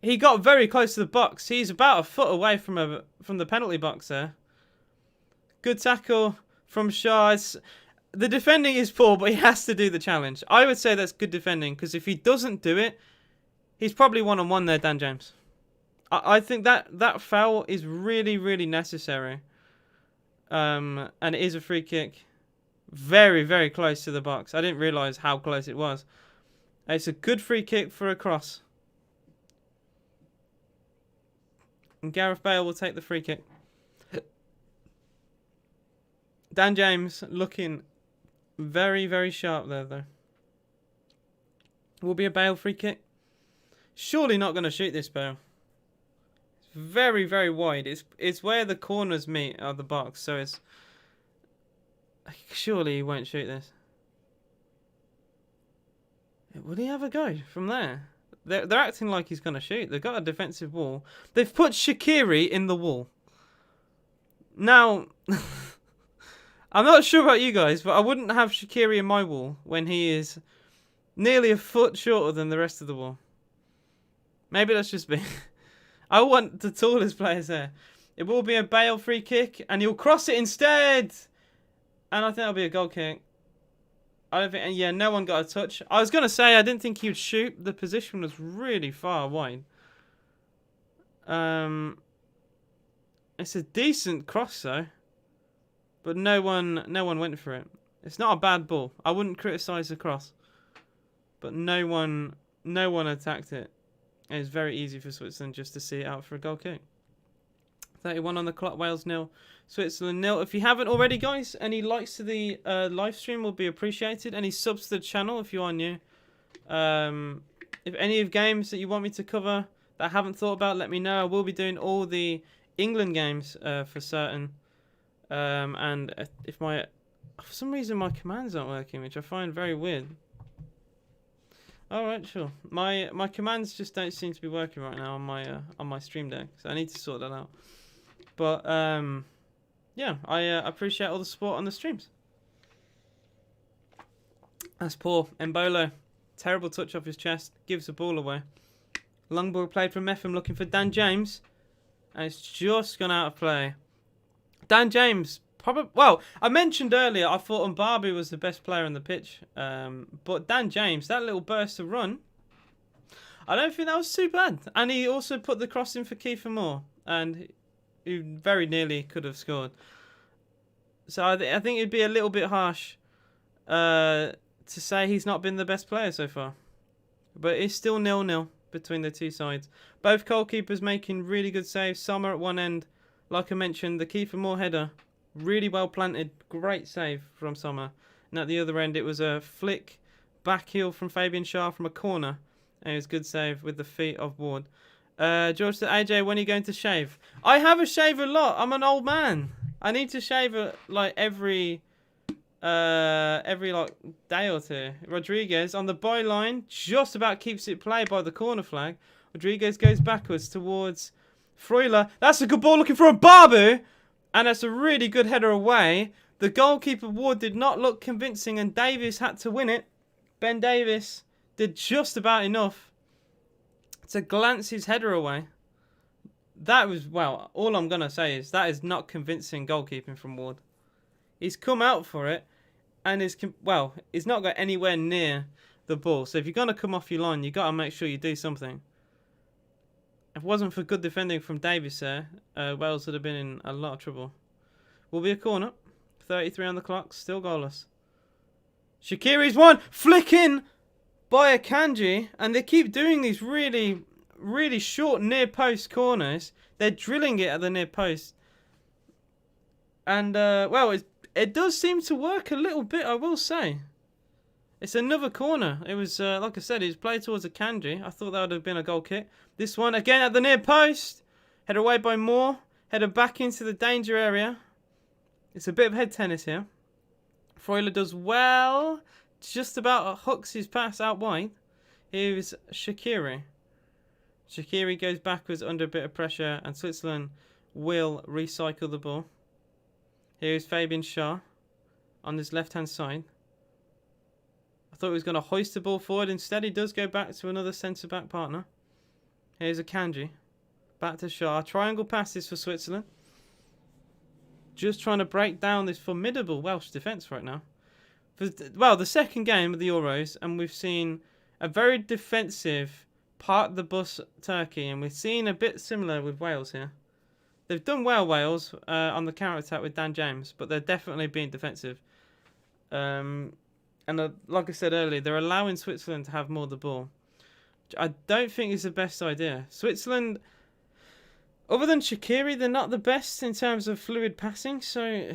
He got very close to the box. He's about a foot away from the penalty box there. Good tackle from Schär. The defending is poor, but he has to do the challenge. I would say that's good defending, because if he doesn't do it, he's probably one-on-one there, Dan James. I think that foul is really, really necessary. And it is a free kick. Very, very close to the box. I didn't realise how close it was. It's a good free kick for a cross. And Gareth Bale will take the free kick. Dan James looking very, very sharp there, though. Will be a Bale free kick. Surely not going to shoot this, Bale. It's very, very wide. It's where the corners meet of the box, so it's... Surely he won't shoot this. Will he have a go from there? They're acting like he's going to shoot. They've got a defensive wall. They've put Shaqiri in the wall. Now, I'm not sure about you guys, but I wouldn't have Shaqiri in my wall when he is nearly a foot shorter than the rest of the wall. Maybe that's just me. I want the tallest players there. It will be a Bale free kick, and he'll cross it instead. And I think that'll be a goal kick. I don't think, yeah, no one got a touch. I was going to say I didn't think he would shoot. The position was really far wide. It's a decent cross though, but no one went for it. It's not a bad ball. I wouldn't criticise the cross, but no one attacked it. And it's very easy for Switzerland just to see it out for a goal kick. 31 on the clock. Wales 0, Switzerland 0. If you haven't already, guys, any likes to the live stream will be appreciated. Any subs to the channel if you are new. If any of games that you want me to cover that I haven't thought about, let me know. I will be doing all the England games for certain. And if for some reason my commands aren't working, which I find very weird. All right, sure. My commands just don't seem to be working right now on my stream deck, so I need to sort that out. But yeah, I appreciate all the support on the streams. That's poor. Embolo, terrible touch off his chest, gives the ball away. Long ball played from Meffam looking for Dan James, and it's just gone out of play. Dan James, probably. Well, I mentioned earlier I thought Mbabu was the best player on the pitch, but Dan James, that little burst of run, I don't think that was too bad. And he also put the cross in for Kiefer Moore, and he very nearly could have scored. So I think it'd be a little bit harsh to say he's not been the best player so far. But it's still 0-0 between the two sides. Both goalkeepers making really good saves. Sommer at one end, like I mentioned, the Kiefer Moore header Really well planted. Great save from Sommer. And at the other end, it was a flick back heel from Fabian Schär from a corner. And it was a good save with the feet of Ward. George said, AJ, when are you going to shave? I have a shave a lot. I'm an old man. I need to shave like every like day or two. Rodriguez on the byline just about keeps it played by the corner flag. Rodriguez goes backwards towards Freuler. That's a good ball looking for a Babu. And that's a really good header away. The goalkeeper Ward did not look convincing and Davies had to win it. Ben Davies did just about enough to glance his header away. That was, well, all I'm going to say is that is not convincing goalkeeping from Ward. He's come out for it and he's not got anywhere near the ball. So if you're going to come off your line, you've got to make sure you do something. If it wasn't for good defending from Davies there, Wales would have been in a lot of trouble. Will be a corner. 33 on the clock, still goalless. Shaqiri's one, flick in by Akanji, and they keep doing these really, really short near post corners. They're drilling it at the near post. And, well, it does seem to work a little bit, I will say. It's another corner. It was, like I said, it was played towards Akanji. I thought that would have been a goal kick. This one, again, at the near post. Head away by Moore. Header back into the danger area. It's a bit of head tennis here. Freuler does well. Just about hooks his pass out wide. Here's Shaqiri. Shaqiri goes backwards under a bit of pressure. And Switzerland will recycle the ball. Here's Fabian Schär on his left-hand side. I thought he was going to hoist the ball forward. Instead, he does go back to another centre-back partner. Here's Akanji. Back to Schär. Triangle passes for Switzerland. Just trying to break down this formidable Welsh defence right now. Well, the second game of the Euros, and we've seen a very defensive park the bus Turkey, and we've seen a bit similar with Wales here. They've done well, Wales, on the counter-attack with Dan James, but they're definitely being defensive. And like I said earlier, they're allowing Switzerland to have more of the ball. Which I don't think is the best idea. Switzerland, other than Shaqiri, they're not the best in terms of fluid passing. So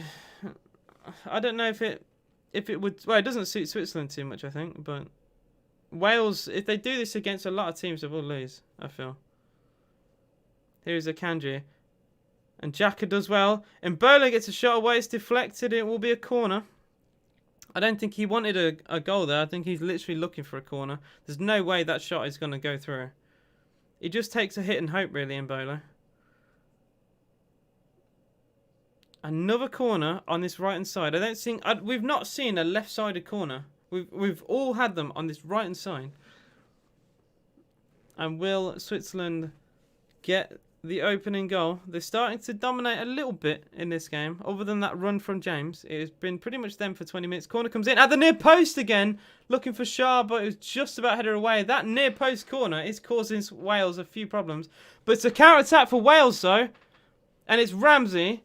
I don't know if it would. Well, it doesn't suit Switzerland too much, I think. But Wales, if they do this against a lot of teams, they will lose, I feel. Here's Akanji. And Xhaka does well. And Mbola gets a shot away. It's deflected. It will be a corner. I don't think he wanted a goal there. I think he's literally looking for a corner. There's no way that shot is going to go through. He just takes a hit and hope, really, Mbola. Another corner on this right-hand side. We've not seen a left-sided corner. We've all had them on this right-hand side. And will Switzerland get the opening goal? They're starting to dominate a little bit in this game. Other than that run from James, it has been pretty much them for 20 minutes. Corner comes in at the near post again, looking for Schär, but it was just about headed away. That near post corner is causing Wales a few problems, but it's a counter attack for Wales though, and it's Ramsey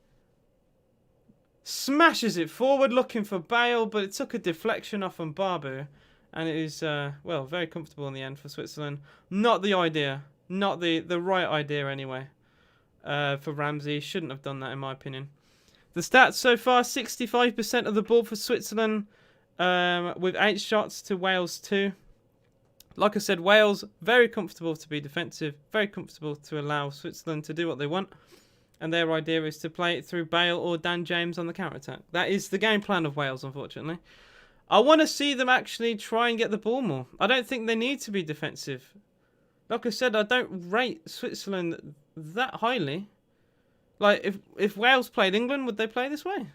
smashes it forward, looking for Bale, but it took a deflection off on Babu, and it is well, very comfortable in the end for Switzerland. Not the idea. Not the right idea anyway for Ramsey. Shouldn't have done that in my opinion. The stats so far, 65% of the ball for Switzerland with 8 shots to Wales 2. Like I said, Wales very comfortable to be defensive, very comfortable to allow Switzerland to do what they want. And their idea is to play it through Bale or Dan James on the counter-attack. That is the game plan of Wales, unfortunately. I want to see them actually try and get the ball more. I don't think they need to be defensive. Like I said, I don't rate Switzerland that highly. Like, if Wales played England, would they play this way?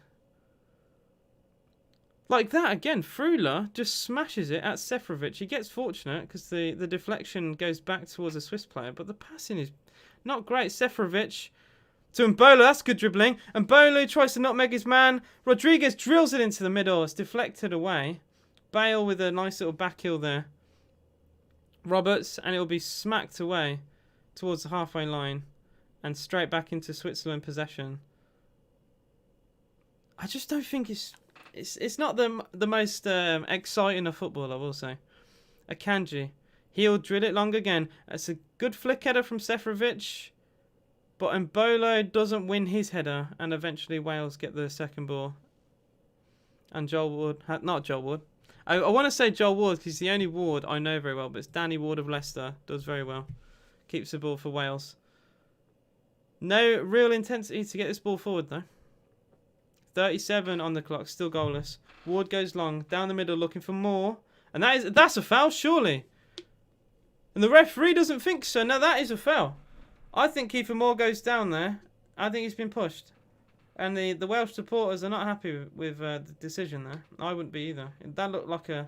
Like that, again, Freuler just smashes it at Seferovic. He gets fortunate because the deflection goes back towards a Swiss player, but the passing is not great. Seferovic to Mbola, that's good dribbling. Mbola tries to nutmeg his man. Rodriguez drills it into the middle. It's deflected away. Bale with a nice little back heel there. Roberts, and it will be smacked away towards the halfway line and straight back into Switzerland possession. I just don't think it's not the most exciting of football, I will say. Akanji, he'll drill it long again. It's a good flick header from Seferovic. But Mbolo doesn't win his header, and eventually Wales get the second ball. And Joel Ward, not Joel Ward. I want to say Joel Ward because he's the only Ward I know very well, but it's Danny Ward of Leicester. Does very well. Keeps the ball for Wales. No real intensity to get this ball forward though. 37 on the clock, still goalless. Ward goes long, down the middle looking for more. And that's a foul, surely. And the referee doesn't think so. No, that is a foul. I think Kiefer Moore goes down there. I think he's been pushed. And the Welsh supporters are not happy with the decision there. I wouldn't be either. That looked like a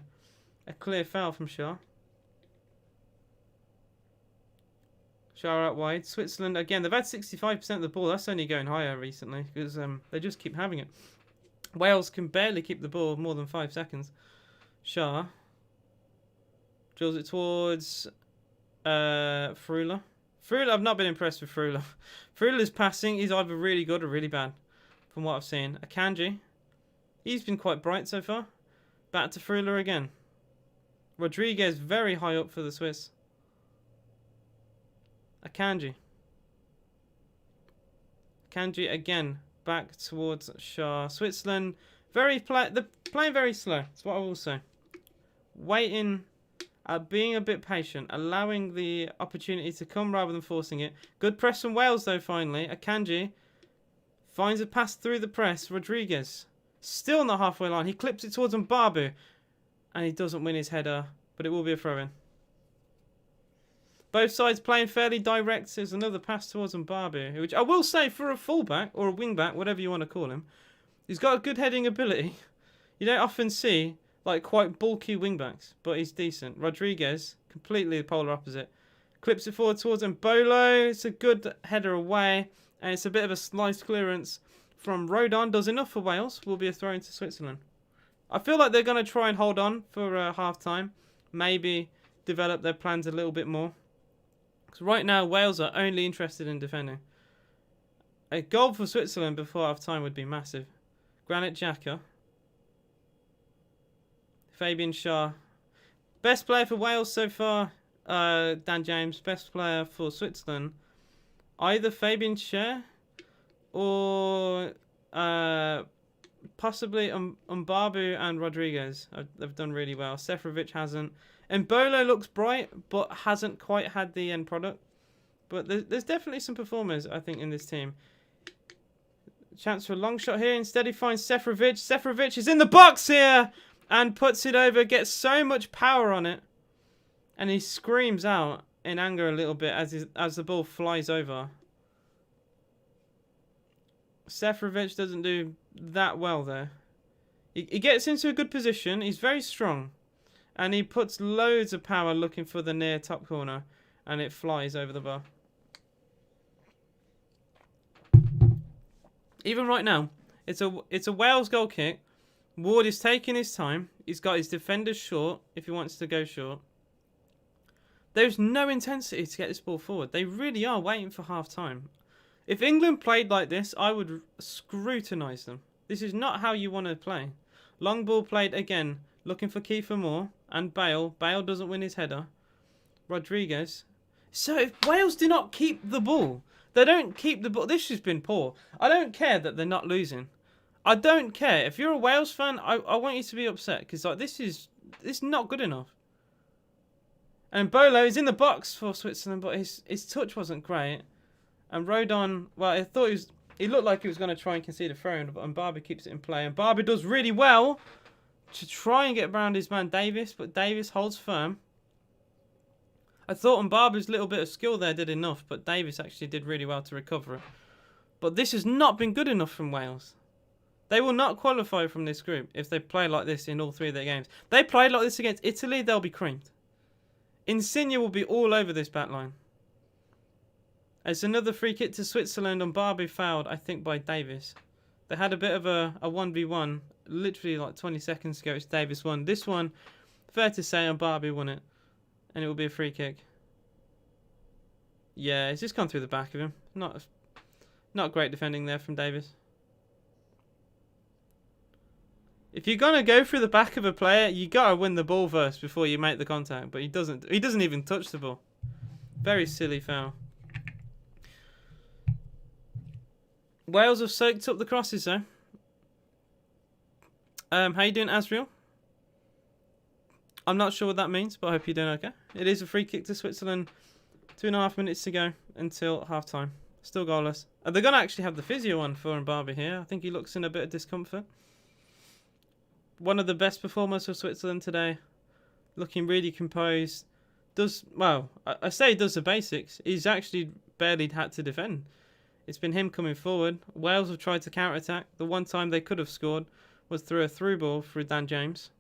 clear foul from Shah. Shah out wide. Switzerland, again, they've had 65% of the ball. That's only going higher recently because they just keep having it. Wales can barely keep the ball more than 5 seconds. Shah drills it towards Frula. Frula, I've not been impressed with Frula. Frula's passing is either really good or really bad, from what I've seen. Akanji, he's been quite bright so far. Back to Frula again. Rodriguez very high up for the Swiss. Akanji. Akanji again, back towards Shah. Switzerland, they're playing very slow. That's what I will say. Waiting. Being a bit patient, allowing the opportunity to come rather than forcing it. Good press from Wales though, finally. Akanji finds a pass through the press. Rodriguez, still on the halfway line. He clips it towards Mbabu. And he doesn't win his header, but it will be a throw-in. Both sides playing fairly direct. There's another pass towards Mbabu, which I will say for a fullback, or a wingback, whatever you want to call him, he's got a good heading ability. You don't often see like quite bulky wingbacks, but he's decent. Rodriguez, completely the polar opposite. Clips it forward towards Mbolo. It's a good header away, and it's a bit of a slice clearance from Rodon. Does enough for Wales. Will be a throw into Switzerland. I feel like they're going to try and hold on for half time. Maybe develop their plans a little bit more. Because right now, Wales are only interested in defending. A goal for Switzerland before half time would be massive. Granit Xhaka. Fabian Schär. Best player for Wales so far, Dan James. Best player for Switzerland, either Fabian Schär or possibly Mbabu and Rodriguez. They've done really well. Seferovic hasn't. Mbolo looks bright, but hasn't quite had the end product. But there's definitely some performers, I think, in this team. Chance for a long shot here. Instead, he finds Seferovic. Seferovic is in the box here and puts it over. Gets so much power on it. And he screams out in anger a little bit as the ball flies over. Seferovic doesn't do that well there. He gets into a good position. He's very strong. And he puts loads of power looking for the near top corner. And it flies over the bar. Even right now, it's a Wales goal kick. Ward is taking his time. He's got his defenders short if he wants to go short. There's no intensity to get this ball forward. They really are waiting for half time. If England played like this, I would scrutinise them. This is not how you want to play. Long ball played again, looking for Kiefer Moore and Bale. Bale doesn't win his header. Rodriguez. So if Wales do not keep the ball, they don't keep the ball. This has been poor. I don't care that they're not losing. I don't care. If you're a Wales fan, I want you to be upset because like this is not good enough. And Bolo is in the box for Switzerland, but his touch wasn't great. And Rodon, well, I thought he looked like he was going to try and concede a throw, but Mbabu keeps it in play. And Mbabu does really well to try and get around his man Davis, but Davis holds firm. I thought Mbabu's little bit of skill there did enough, but Davis actually did really well to recover it. But this has not been good enough from Wales. They will not qualify from this group if they play like this in all three of their games. They played like this against Italy, they'll be creamed. Insigne will be all over this back line. It's another free kick to Switzerland and Mbabu fouled, I think, by Davis. They had a bit of a 1v1, literally like 20 seconds ago. It's Davis won. This one, fair to say, Mbabu won it. And it will be a free kick. Yeah, it's just gone through the back of him. Not great defending there from Davis. If you're gonna go through the back of a player, you gotta win the ball first before you make the contact. But he doesn't. He doesn't even touch the ball. Very silly foul. Wales have soaked up the crosses though. How you doing, Asriel? I'm not sure what that means, but I hope you're doing okay. It is a free kick to Switzerland. 2.5 minutes to go until half time. Still goalless. They're going to actually have the physio on for Mbappe here. I think he looks in a bit of discomfort. One of the best performers for Switzerland today. Looking really composed. I say he does the basics. He's actually barely had to defend. It's been him coming forward. Wales have tried to counter-attack. The one time they could have scored was through a through ball through Dan James.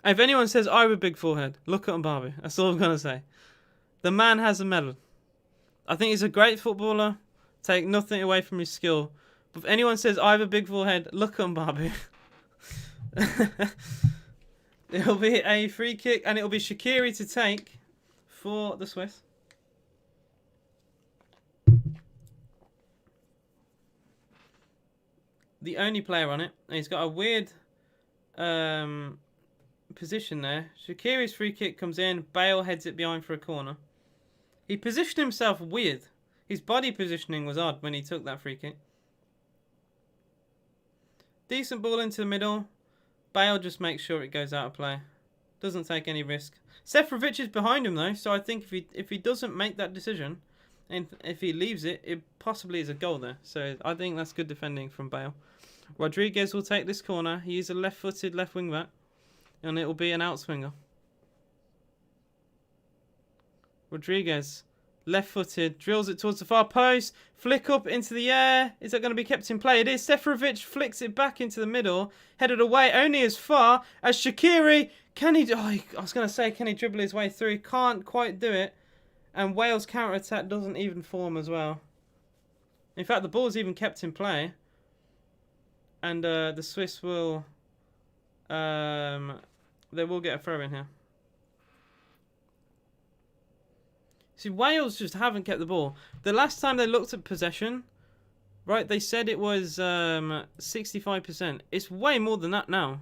If anyone says I have a big forehead, look at Mbappe. That's all I'm going to say. The man has a medal. I think he's a great footballer. Take nothing away from his skill. But if anyone says I have a big forehead, look at Mbappe. It'll be a free kick and it'll be Shaqiri to take for the Swiss. The only player on it. And he's got a weird position there. Shaqiri's free kick comes in. Bale heads it behind for a corner. He positioned himself weird. His body positioning was odd when he took that free kick. Decent ball into the middle. Bale just makes sure it goes out of play. Doesn't take any risk. Seferovic is behind him though, so I think if he doesn't make that decision, and if he leaves it, it possibly is a goal there. So I think that's good defending from Bale. Rodriguez will take this corner. He is a left-footed left wing back, and it will be an outswinger. Rodriguez, left-footed, drills it towards the far post, flick up into the air. Is that going to be kept in play? It is. Seferovic flicks it back into the middle, headed away only as far as Shaqiri. Can he? I was going to say, can he dribble his way through? He can't quite do it. And Wales' counter-attack doesn't even form as well. In fact, the ball's even kept in play. And the Swiss will... they will get a throw in here. See, Wales just haven't kept the ball. The last time they looked at possession, right, they said it was 65%. It's way more than that now.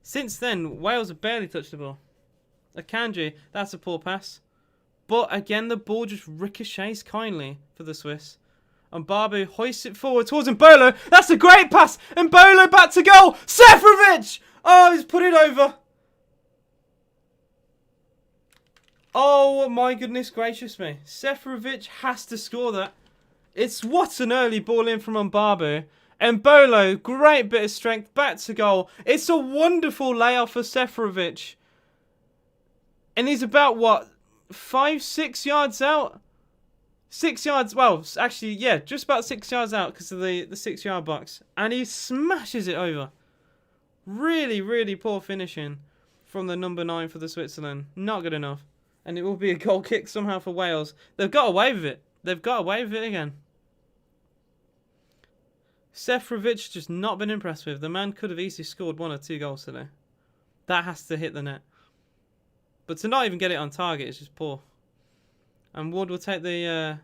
Since then, Wales have barely touched the ball. Akanji, that's a poor pass. But again, the ball just ricochets kindly for the Swiss. And Mbappe hoists it forward towards Mbolo. That's a great pass. Mbolo back to goal. Seferovic! Oh, he's put it over. Oh my goodness gracious me. Seferovic has to score that. It's what an early ball in from Mbappe. Mbolo, great bit of strength, back to goal. It's a wonderful layoff for Seferovic. And he's about, what, 5-6 yards out? 6 yards, well, actually, yeah, just about 6 yards out because of the 6 yard box. And he smashes it over. Really, really poor finishing from the number 9 for the Switzerland. Not good enough. And it will be a goal kick somehow for Wales. They've got away with it. They've got away with it again. Seferovic just not been impressed with. The man could have easily scored 1 or 2 goals today. That has to hit the net. But to not even get it on target is just poor. And Wood will take the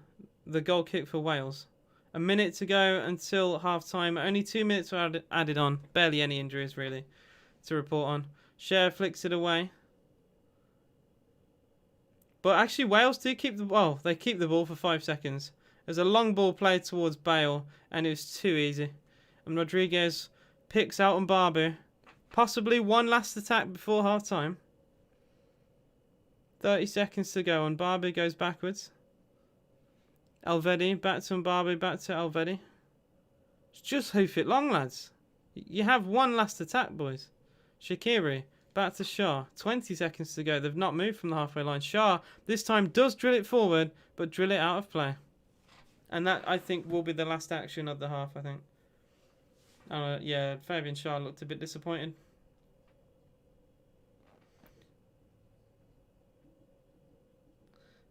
goal kick for Wales. A minute to go until half-time. Only 2 minutes were added on. Barely any injuries, really, to report on. Cher flicks it away. But actually, Wales do keep the... Well, they keep the ball for 5 seconds. There's a long ball played towards Bale, and it was too easy. And Rodriguez picks out Mbappe. Possibly one last attack before half-time. 30 seconds to go. Mbappe goes backwards. Elvedi, back to Mbappe, back to Elvedi. Just hoof it long, lads. You have one last attack, boys. Shaqiri, back to Shah. 20 seconds to go. They've not moved from the halfway line. Shah, this time, does drill it forward, but drill it out of play. And that, I think, will be the last action of the half, I think. Yeah, Fabian Shah looked a bit disappointed.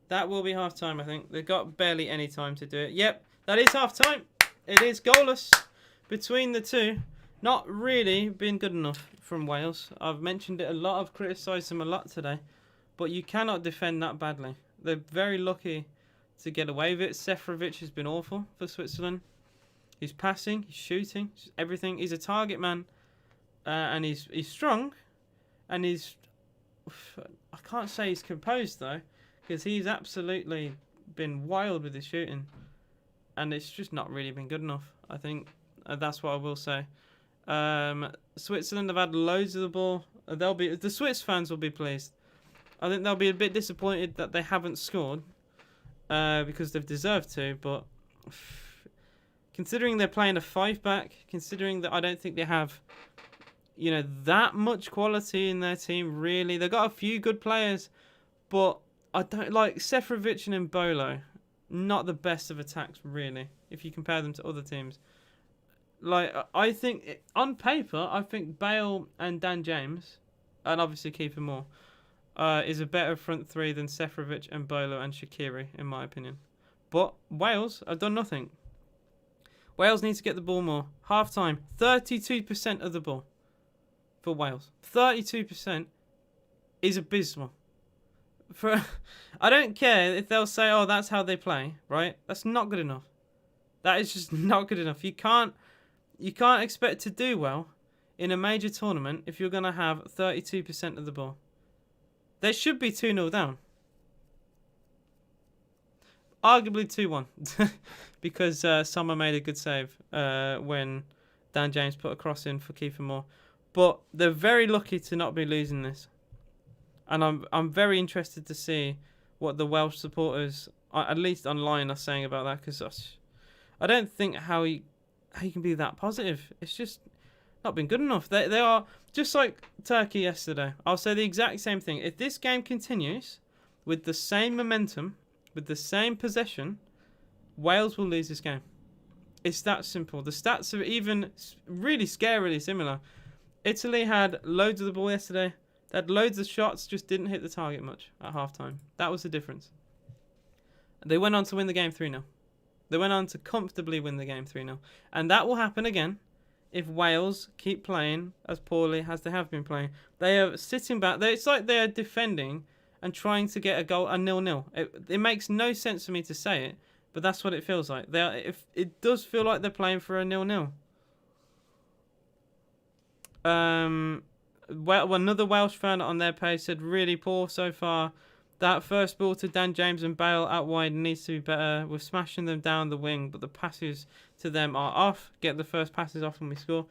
That will be half-time, I think. They've got barely any time to do it. Yep, that is half-time. It is goalless between the two. Not really been good enough from Wales. I've mentioned it a lot. I've criticised them a lot today. But you cannot defend that badly. They're very lucky to get away with it. Seferovic has been awful for Switzerland. He's passing, he's shooting, everything. He's a target man. And he's strong. And he's... I can't say he's composed, though. Because he's absolutely been wild with his shooting. and it's just not really been good enough. I think that's what I will say. Switzerland have had loads of the ball. The Swiss fans will be pleased. I think they'll be a bit disappointed that they haven't scored because they've deserved to. But considering they're playing a 5-back, considering that I don't think they have, that much quality in their team. Really, they've got a few good players, but I don't like Seferovic and Mbolo. Not the best of attacks, really, if you compare them to other teams. Like, I think, on paper, I think Bale and Dan James, and obviously Keeper Moore, is a better front three than Seferovic and Mbolo and Shaqiri, in my opinion. But Wales have done nothing. Wales need to get the ball more. Half-time, 32% of the ball for Wales. 32% is abysmal. I don't care if they'll say, oh, that's how they play, right? That's not good enough. That is just not good enough. You can't expect to do well in a major tournament if you're going to have 32% of the ball. They should be 2-0 down. Arguably 2-1. Because Sommer made a good save when Dan James put a cross in for Kiefer Moore. But they're very lucky to not be losing this. And I'm very interested to see what the Welsh supporters, at least online, are saying about that. Because I don't think how you can be that positive. It's just not been good enough. They are just like Turkey yesterday. I'll say the exact same thing. If this game continues with the same momentum, with the same possession, Wales will lose this game. It's that simple. The stats are even really scarily similar. Italy had loads of the ball yesterday. They had loads of shots, just didn't hit the target much at halftime. That was the difference. They went on to win the game 3-0. They went on to comfortably win the game 3-0. And that will happen again if Wales keep playing as poorly as they have been playing. They are sitting back. It's like they are defending and trying to get a goal, a 0-0. It makes no sense for me to say it, but that's what it feels like. It does feel like they're playing for a 0-0. Well, another Welsh fan on their page said, really poor so far. That first ball to Dan James and Bale out wide needs to be better. We're smashing them down the wing, but the passes to them are off. Get the first passes off when we score.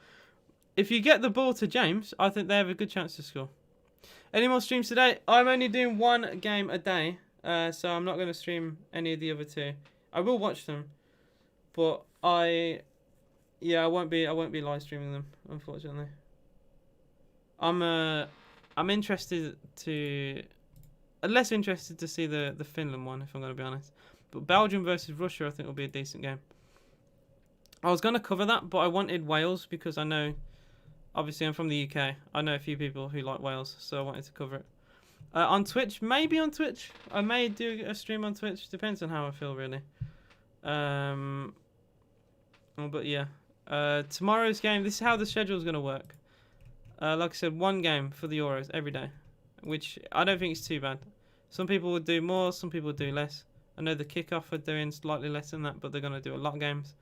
If you get the ball to James, I think they have a good chance to score. Any more streams today? I'm only doing one game a day, so I'm not going to stream any of the other two. I will watch them, but I won't be live streaming them, unfortunately. I'm interested to, less interested to see the Finland one, if I'm going to be honest. But Belgium versus Russia, I think will be a decent game. I was going to cover that, but I wanted Wales because I know, obviously I'm from the UK. I know a few people who like Wales, so I wanted to cover it. On Twitch, maybe on Twitch. I may do a stream on Twitch. Depends on how I feel, really. But yeah. Tomorrow's game, this is how the schedule is going to work. Like I said, one game for the Euros every day, which I don't think is too bad. Some people would do more, some people would do less. I know the kickoff are doing slightly less than that, but they're going to do a lot of games.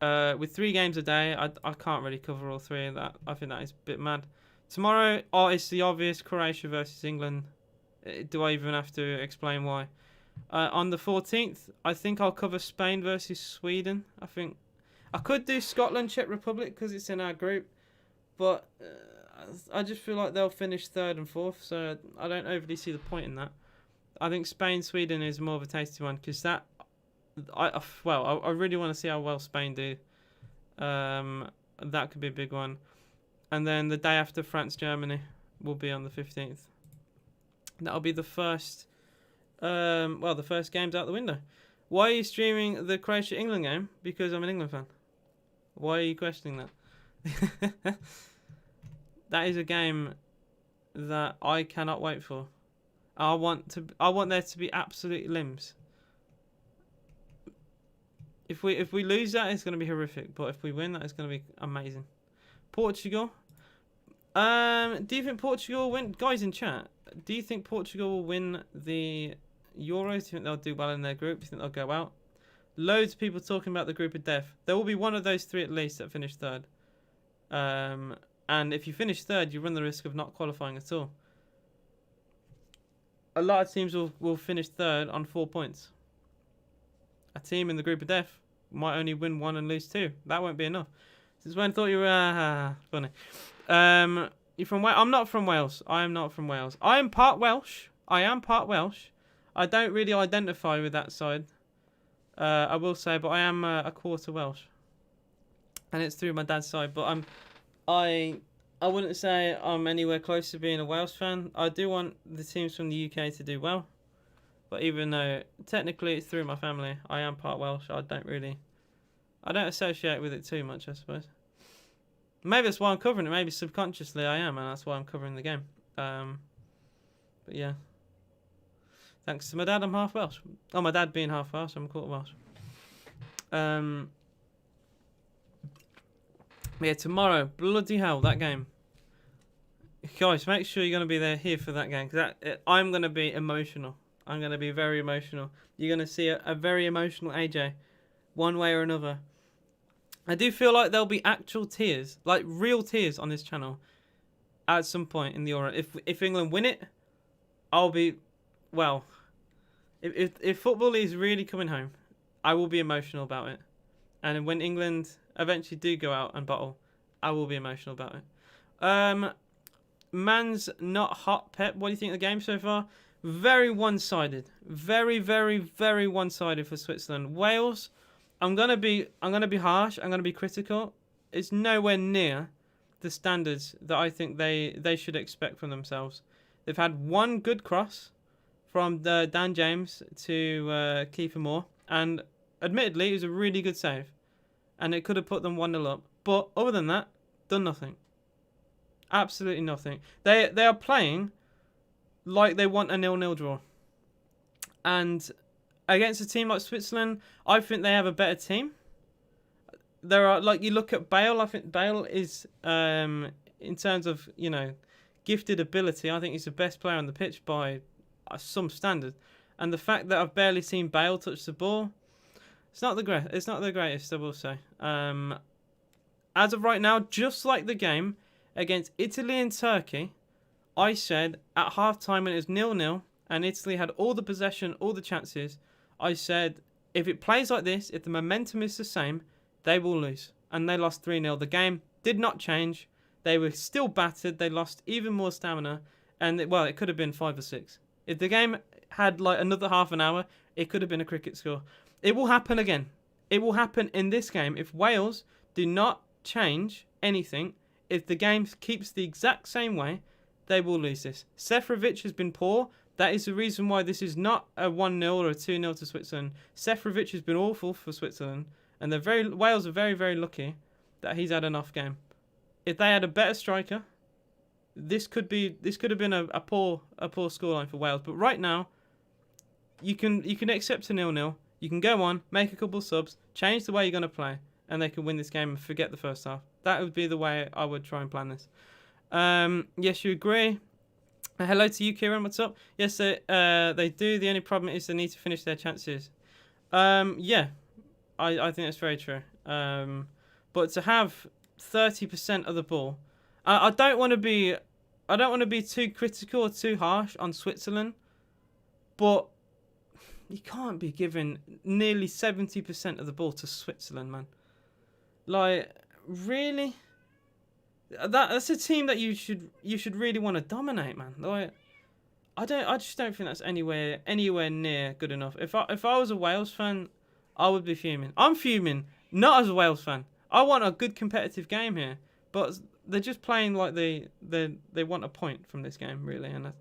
With 3 games a day, I can't really cover all 3 of that. I think that is a bit mad. Tomorrow, it's the obvious Croatia versus England. Do I even have to explain why? On the 14th, I think I'll cover Spain versus Sweden. I think I could do Scotland, Czech Republic because it's in our group. But I just feel like they'll finish 3rd and 4th, so I don't overly see the point in that. I think Spain-Sweden is more of a tasty one because that, I really want to see how well Spain do. That could be a big one. And then the day after France-Germany will be on the 15th. That'll be the first, the first game's out the window. Why are you streaming the Croatia-England game? Because I'm an England fan. Why are you questioning that? That is a game that I cannot wait for. I want there to be absolute limbs. If we lose that, it's going to be horrific. But if we win, that is going to be amazing. Portugal. Do you think Portugal will win? Guys in chat, do you think Portugal will win the Euros? Do you think they'll do well in their group? Do you think they'll go out? Loads of people talking about the group of death. There will be one of those 3 at least that finish 3rd. And if you finish 3rd, you run the risk of not qualifying at all. A lot of teams will finish 3rd on 4 points. a team in the group of death might only win 1 and lose 2. That won't be enough. Since when I thought you were funny. You're from Wales? I'm not from Wales. I am not from Wales. I am part Welsh. I don't really identify with that side. I will say, but I am a quarter Welsh, and it's through my dad's side. But I wouldn't say I'm anywhere close to being a Wales fan. I do want the teams from the UK to do well, but even though technically it's through my family, I am part Welsh. I don't associate with it too much, I suppose. Maybe that's why I'm covering it. Maybe subconsciously I am, and that's why I'm covering the game. But yeah. Thanks to my dad, I'm half Welsh. Oh, my dad being half Welsh, I'm a quarter Welsh. Yeah, tomorrow, bloody hell, that game. Guys, make sure you're going to be here for that game. Because I'm going to be emotional. I'm going to be very emotional. You're going to see a very emotional AJ. One way or another. I do feel like there'll be actual tears. Like, real tears on this channel. At some point in the Euro. If England win it, I'll be... Well... If football is really coming home, I will be emotional about it. And when England eventually do go out and bottle, I will be emotional about it. Man's not hot, Pep. What do you think of the game so far? Very one-sided. Very, very, very one-sided for Switzerland. Wales, I'm gonna be harsh. I'm gonna be critical. It's nowhere near the standards that I think they should expect from themselves. They've had one good cross from Dan James to Kiefer Moore, and admittedly it was a really good save, and it could have put them 1-0 up. But other than that, done nothing. Absolutely nothing. They are playing like they want a 0-0 draw, and against a team like Switzerland, I think they have a better team. There are, like, you look at Bale. I think Bale is in terms of gifted ability. I think he's the best player on the pitch by some standard, and the fact that I've barely seen Bale touch the ball, it's not the greatest, I will say. As of right now, just like the game against Italy and Turkey, I said at half-time when it was 0-0 and Italy had all the possession, all the chances, I said if it plays like this, if the momentum is the same, they will lose. And they lost 3-0. The game did not change. They were still battered. They lost even more stamina, and it could have been 5 or 6. If the game had like another half an hour, it could have been a cricket score. It will happen again. It will happen in this game. If Wales do not change anything, if the game keeps the exact same way, they will lose this. Seferovic has been poor. That is the reason why this is not a 1-0 or a 2-0 to Switzerland. Seferovic has been awful for Switzerland, and Wales are very, very lucky that he's had an off game. If they had a better striker, this could have been a poor scoreline for Wales. But right now, you can accept a 0-0. You can go on, make a couple of subs, change the way you're going to play, and they can win this game and forget the first half. That would be the way I would try and plan this. Yes, you agree. Hello to you, Kieran. What's up? Yes, they do. The only problem is they need to finish their chances. Yeah, I think that's very true. But to have 30% of the ball, I don't want to be too critical or too harsh on Switzerland, but you can't be giving nearly 70% of the ball to Switzerland, man. Like, really? That's a team that you should really want to dominate, man. Like, I just don't think that's anywhere near good enough. If I was a Wales fan, I would be fuming. I'm fuming, not as a Wales fan. I want a good competitive game here, but they're just playing like they want a point from this game, really, and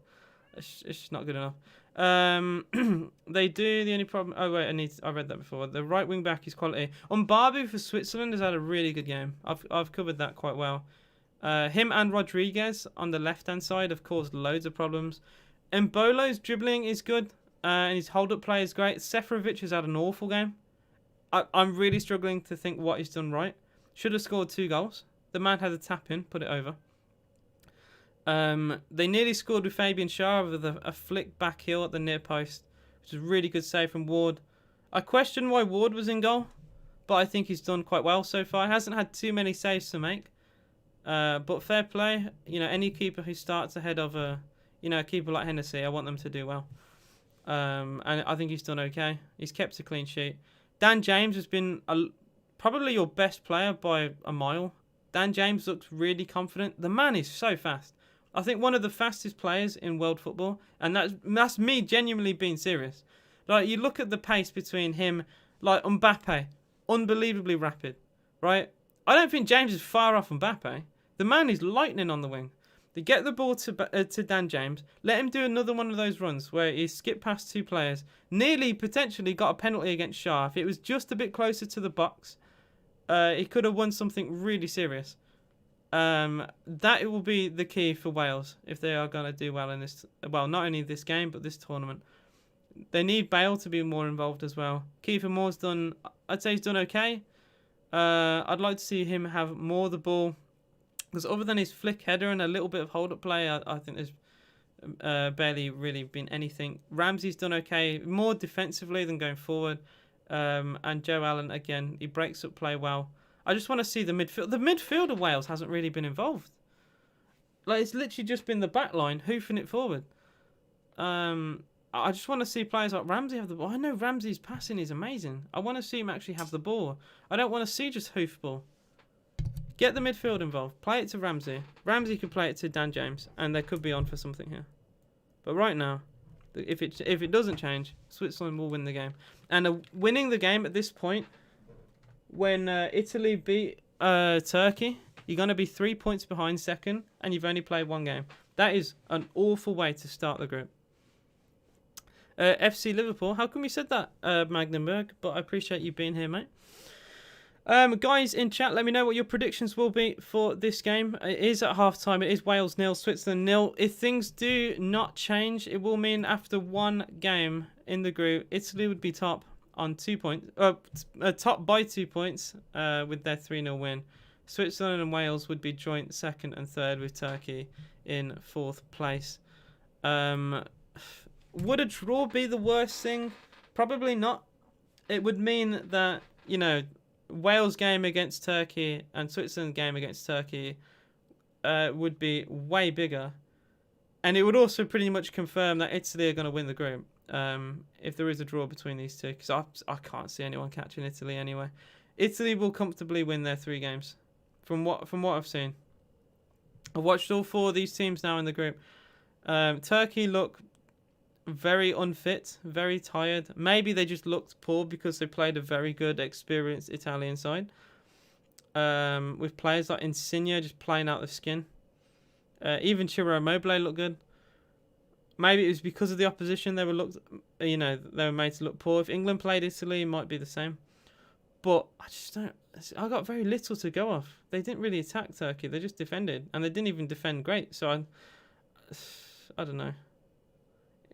it's just not good enough. They do. The only problem. Oh wait, I read that before. The right wing back is quality. Barbu for Switzerland has had a really good game. I've covered that quite well. Him and Rodriguez on the left hand side have caused loads of problems. Mbolo's dribbling is good, and his hold up play is great. Seferovic has had an awful game. I'm really struggling to think what he's done right. Should have scored 2 goals. The man had a tap in, put it over. They nearly scored with Fabian Schär with a flick back heel at the near post, which is a really good save from Ward. I question why Ward was in goal, but I think he's done quite well so far. He hasn't had too many saves to make, but fair play. Any keeper who starts ahead of a keeper like Hennessy, I want them to do well. And I think he's done okay. He's kept a clean sheet. Dan James has been probably your best player by a mile. Dan James looks really confident. The man is so fast. I think one of the fastest players in world football, and that's me genuinely being serious. Like, you look at the pace between him, like Mbappe, unbelievably rapid, right? I don't think James is far off Mbappe. The man is lightning on the wing. They get the ball to Dan James, let him do another one of those runs where he skipped past two players, nearly potentially got a penalty against Shah. If it was just a bit closer to the box, he could have won something really serious. That will be the key for Wales if they are going to do well in this. Well, not only this game but this tournament. They need Bale to be more involved as well. Kiefer Moore's done. I'd say he's done okay. I'd like to see him have more of the ball, because other than his flick header and a little bit of hold-up play, I think there's barely really been anything. Ramsey's done okay, more defensively than going forward. And Joe Allen, again, he breaks up play well. I just want to see the midfield. The midfield of Wales hasn't really been involved. Like, it's literally just been the back line hoofing it forward. I just want to see players like Ramsey have the ball. I know Ramsey's passing is amazing. I want to see him actually have the ball. I don't want to see just hoof ball. Get the midfield involved. Play it to Ramsey. Ramsey could play it to Dan James, and they could be on for something here. But right now, if it doesn't change, Switzerland will win the game. And winning the game at this point, when Italy beat Turkey, you're going to be 3 points behind second, and you've only played one game. That is an awful way to start the group. FC Liverpool, how come you said that, Magdenberg? But I appreciate you being here, mate. Guys in chat, let me know what your predictions will be for this game. It is at half-time. It is Wales 0, Switzerland 0. If things do not change, it will mean after one game in the group, Italy would be top on 2 points. Top by 2 points with their 3-0 win. Switzerland and Wales would be joint second and third, with Turkey in fourth place. Would a draw be the worst thing? Probably not. It would mean that, you know, Wales game against Turkey and Switzerland game against Turkey would be way bigger. And it would also pretty much confirm that Italy are going to win the group if there is a draw between these two. Because I can't see anyone catching Italy anyway. Italy will comfortably win their 3 games from what I've seen. I've watched all 4 of these teams now in the group. Turkey look very unfit, very tired. Maybe they just looked poor because they played a very good, experienced Italian side. With players like Insigne just playing out the skin. Even Ciro Immobile looked good. Maybe it was because of the opposition they were made to look poor. If England played Italy, it might be the same. But I got very little to go off. They didn't really attack Turkey. They just defended, and they didn't even defend great. So I don't know.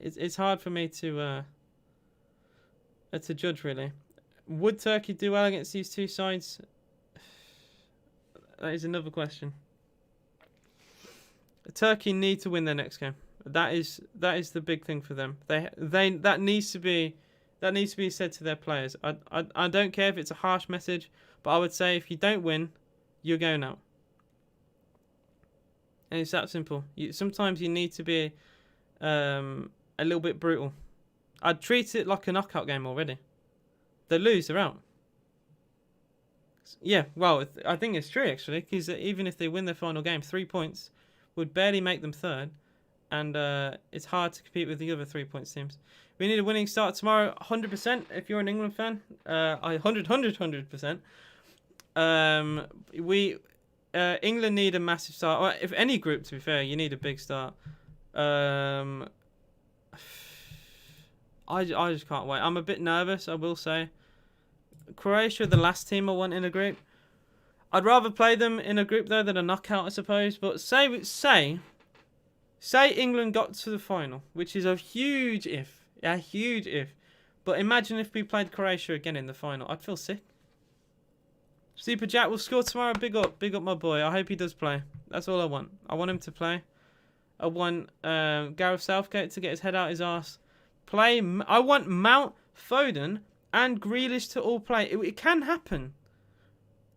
It's hard for me to judge, really. Would Turkey do well against these two sides? That is another question. Turkey need to win their next game. That is the big thing for them. That needs to be said to their players. I don't care if it's a harsh message, but I would say if you don't win, you're going out. And it's that simple. Sometimes you need to be a little bit brutal. I'd treat it like a knockout game already. They lose, they're out. Yeah, well, I think it's true, actually, because even if they win their final game, 3 points would barely make them third, and it's hard to compete with the other 3 points teams. We need a winning start tomorrow, 100%, if you're an England fan. 100%. England need a massive start. Well, if any group, to be fair, you need a big start. I just can't wait. I'm a bit nervous, I will say. Croatia are the last team I want in a group. I'd rather play them in a group though than a knockout, I suppose. But say England got to the final, which is a huge if. But imagine if we played Croatia again in the final. I'd feel sick. Super Jack will score tomorrow. Big up my boy. I hope he does play. That's all I want. I want him to play. I want Gareth Southgate to get his head out his arse. Play. I want Mount, Foden, and Grealish to all play. It can happen,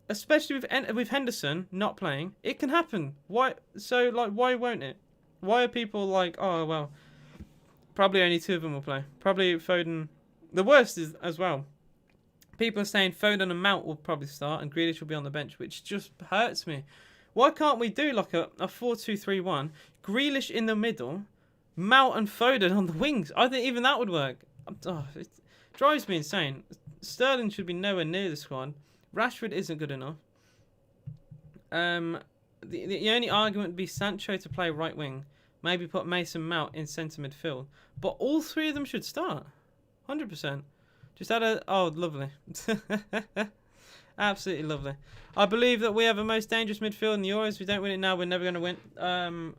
especially with Henderson not playing. It can happen. Why? So why won't it? Why are people like, oh well? Probably only 2 of them will play. Probably Foden. The worst is as well. People are saying Foden and Mount will probably start and Grealish will be on the bench, which just hurts me. Why can't we do like a 4-2-3-1? Grealish in the middle, Mount and Foden on the wings. I think even that would work. Oh, it drives me insane. Sterling should be nowhere near the squad. Rashford isn't good enough. The only argument would be Sancho to play right wing. Maybe put Mason Mount in centre midfield. But all three of them should start. 100%. Just add a... Oh, lovely. Absolutely lovely. I believe that we have the most dangerous midfield in the Euros. If we don't win it now, we're never going to win.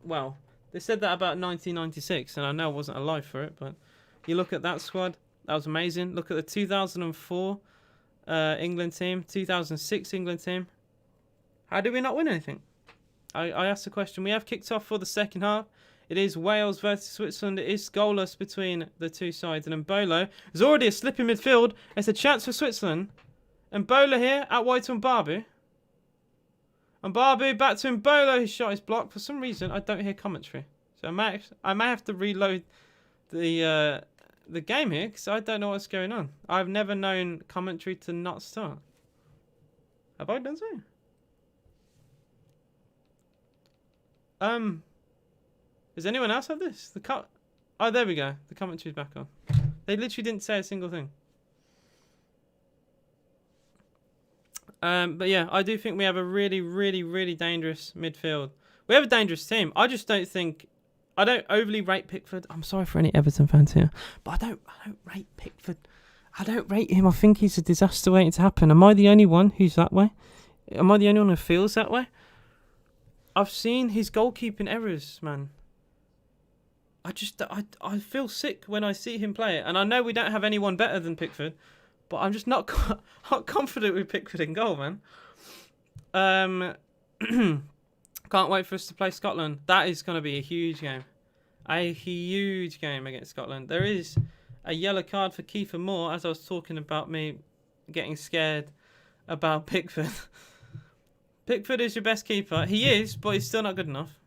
Well, they said that about 1996, and I know I wasn't alive for it, but you look at that squad, that was amazing. Look at the 2004 England team, 2006 England team. How did we not win anything? I asked the question. We have kicked off for the second half. It is Wales versus Switzerland. It is goalless between the two sides. And Mbolo is already a slip in midfield. It's a chance for Switzerland. Mbolo here at White on Barbu. And Barbu back to Mbolo. His shot is blocked. For some reason, I don't hear commentary. So I may have to reload the game here because I don't know what's going on. I've never known commentary to not start. Have I done so? Does anyone else have this? Oh, there we go. The commentary's back on. They literally didn't say a single thing. But yeah, I do think we have a really, really, really dangerous midfield. We have a dangerous team. I just don't think... I don't overly rate Pickford. I'm sorry for any Everton fans here. But I don't rate Pickford. I don't rate him. I think he's a disaster waiting to happen. Am I the only one who's that way? Am I the only one who feels that way? I've seen his goalkeeping errors, man. I feel sick when I see him play it. And I know we don't have anyone better than Pickford. But I'm just not confident with Pickford in goal, man. Can't wait for us to play Scotland. That is going to be a huge game. A huge game against Scotland. There is a yellow card for Kiefer Moore, as I was talking about me getting scared about Pickford. Pickford is your best keeper. He is, but he's still not good enough.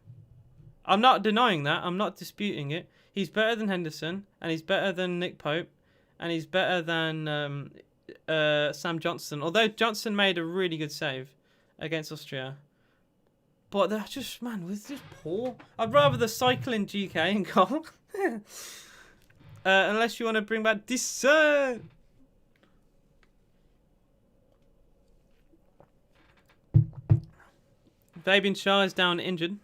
I'm not denying that. I'm not disputing it. He's better than Henderson, and he's better than Nick Pope, and he's better than Sam Johnson. Although Johnson made a really good save against Austria. But they're just, man, was just poor. I'd rather the cycling GK in goal. Unless you want to bring back Discern. Fabian Schär is down injured.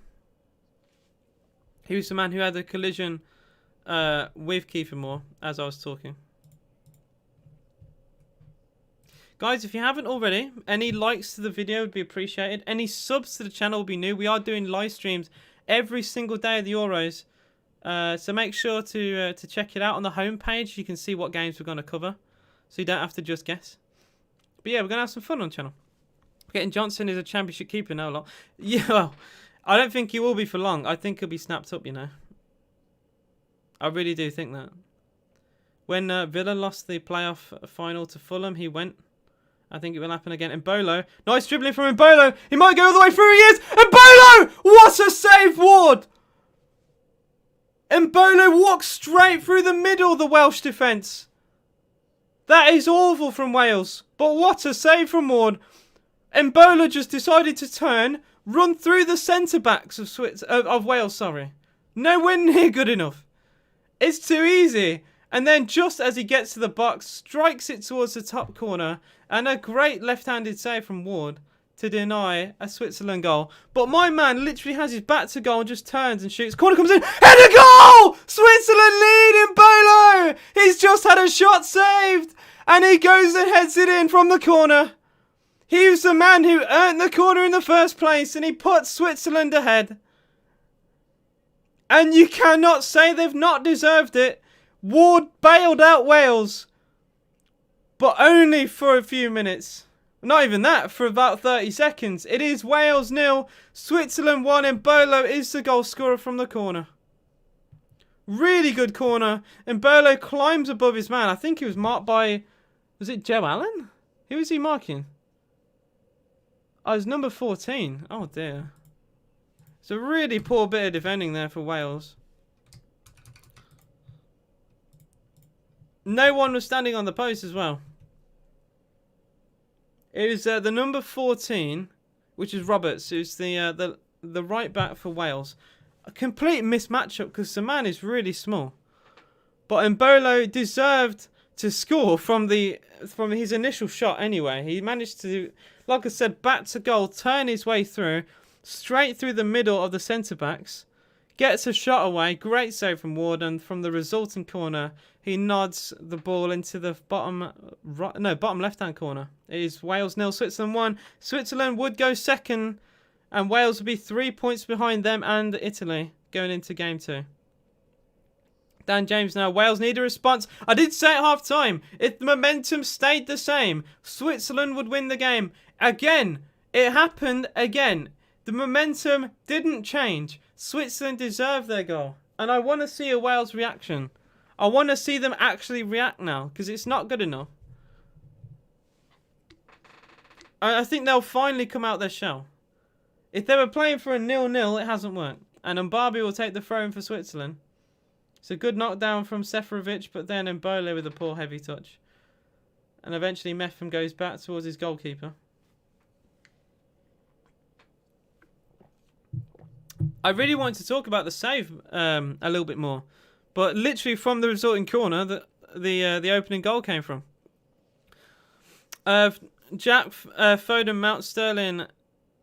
He was the man who had a collision with Kiefer Moore as I was talking. Guys, if you haven't already, any likes to the video would be appreciated. Any subs to the channel will be new. We are doing live streams every single day of the Euros. So make sure to check it out on the homepage. You can see what games we're going to cover. So you don't have to just guess. But yeah, we're going to have some fun on the channel. Getting Johnson is a championship keeper now, lot. Yeah, well, I don't think he will be for long. I think he'll be snapped up, you know. I really do think that. When Villa lost the playoff final to Fulham, he went. I think it will happen again. Mbolo. Nice dribbling from Mbolo. He might go all the way through. He is. Mbolo! What a save, Ward! Mbolo walks straight through the middle of the Welsh defence. That is awful from Wales. But what a save from Ward. Mbolo just decided to turn, run through the centre-backs of Wales, sorry. Nowhere near good enough. It's too easy. And then just as he gets to the box, strikes it towards the top corner. And a great left-handed save from Ward to deny a Switzerland goal. But my man literally has his back to goal and just turns and shoots. Corner comes in. Header goal! Switzerland lead in Mbolo! He's just had a shot saved. And he goes and heads it in from the corner. He was the man who earned the corner in the first place. And he put Switzerland ahead. And you cannot say they've not deserved it. Ward bailed out Wales. But only for a few minutes. Not even that, for about 30 seconds. It is Wales 0, Switzerland 1, and Mbolo is the goal scorer from the corner. Really good corner. And Mbolo climbs above his man. I think he was marked by... Was it Joe Allen? Who was he marking? Oh, it was number 14. Oh, dear. It's a really poor bit of defending there for Wales. No one was standing on the post as well. It is the number 14, which is Roberts, who's the right back for Wales. A complete mismatchup because the man is really small. But Mbolo deserved to score from his initial shot anyway. He managed to, like I said, bat to goal, turn his way through, straight through the middle of the centre-backs. Gets a shot away. Great save from Warden. From the resulting corner, he nods the ball into the bottom left-hand corner. It is Wales 0, Switzerland 1. Switzerland would go second, and Wales would be 3 points behind them and Italy going into game 2. Dan James now. Wales need a response. I did say at half time, if the momentum stayed the same, Switzerland would win the game. Again, it happened again. The momentum didn't change. Switzerland deserved their goal. And I want to see a Wales reaction. I want to see them actually react now, because it's not good enough. I think they'll finally come out their shell. If they were playing for a 0-0, it hasn't worked. And Mbappe will take the throw in for Switzerland. It's a good knockdown from Seferovic, but then Mbolo with a poor heavy touch. And eventually Metham goes back towards his goalkeeper. I really want to talk about the save a little bit more. But literally from the resulting corner that the opening goal came from. Jack, Foden, Mount Sterling,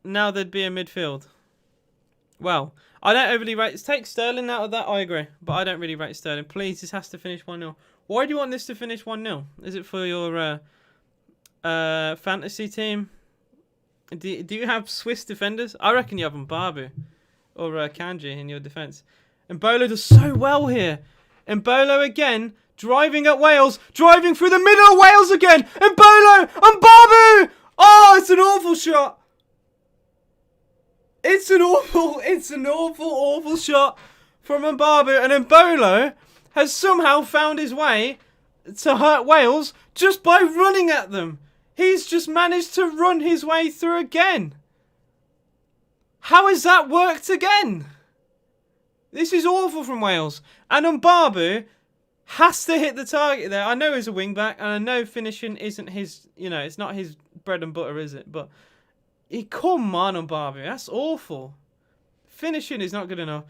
now there'd be a midfield. Well, I don't overly rate... Take Sterling out of that, I agree. But I don't really rate Sterling. Please, this has to finish 1-0. Why do you want this to finish 1-0? Is it for your fantasy team? Do you have Swiss defenders? I reckon you have Mbabu or Kanji in your defence. Mbolo does so well here. Mbolo again, driving at Wales. Driving through the middle of Wales again. Mbolo! Mbabu! Oh, it's an awful shot. It's an awful shot from Mbabu. And Mbolo has somehow found his way to hurt Wales just by running at them. He's just managed to run his way through again. How has that worked again? This is awful from Wales. And Mbabu has to hit the target there. I know he's a wing-back, and I know finishing isn't his, it's not his bread and butter, is it? But come on, Mbabu. That's awful. Finishing is not good enough.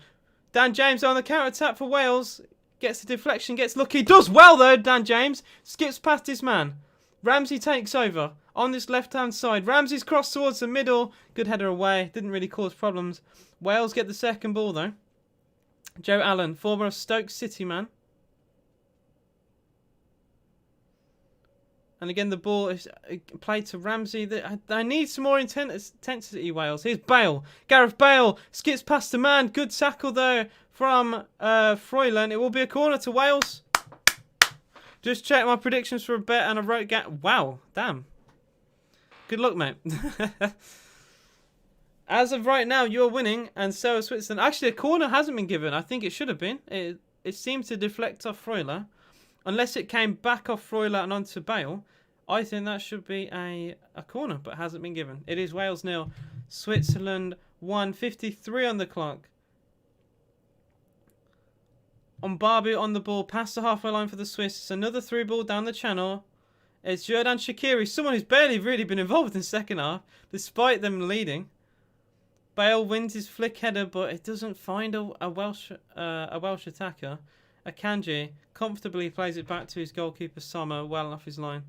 Dan James on the counter-attack for Wales. Gets the deflection, gets lucky. Does well, though, Dan James. Skips past his man. Ramsey takes over on this left-hand side. Ramsey's crossed towards the middle. Good header away. Didn't really cause problems. Wales get the second ball, though. Joe Allen, former Stoke City man. And again, the ball is played to Ramsey. They need some more intensity, Wales. Here's Bale. Gareth Bale skips past the man. Good tackle, though, from Froylan. It will be a corner to Wales. Just check my predictions for a bet and I wrote... Wow, damn. Good luck, mate. As of right now, you're winning, and so is Switzerland. Actually, a corner hasn't been given. I think it should have been. It seemed to deflect off Freuler. Unless it came back off Freuler and onto Bale. I think that should be a corner, but hasn't been given. It is Wales 0, Switzerland 1, 53 on the clock. Mbabu on the ball, past the halfway line for the Swiss. It's another through ball down the channel. It's Jordan Shaqiri, someone who's barely really been involved in the second half, despite them leading. Bale wins his flick header, but it doesn't find a Welsh attacker. Akanji comfortably plays it back to his goalkeeper Sommer, well off his line.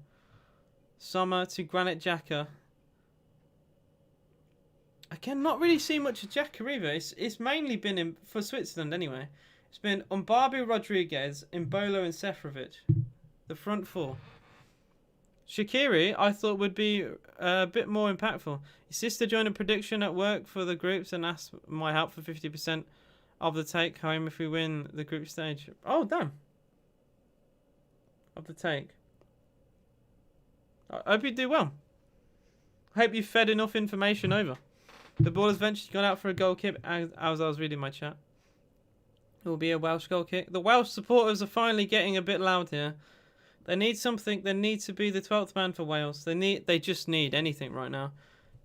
Sommer to Granit Xhaka. Again, not really seen much of Xhaka either. It's mainly been for Switzerland anyway. It's been Mbabu, Rodriguez, Mbolo and Seferovic. The front four. Shaqiri, I thought, would be a bit more impactful. His sister joined a prediction at work for the groups and asked my help for 50% of the take home if we win the group stage. Oh, damn. Of the take. I hope you do well. I hope you fed enough information over. The ball has eventually gone out for a goal kick as I was reading my chat. It will be a Welsh goal kick. The Welsh supporters are finally getting a bit loud here. They need something. They need to be the 12th man for Wales. They just need anything right now.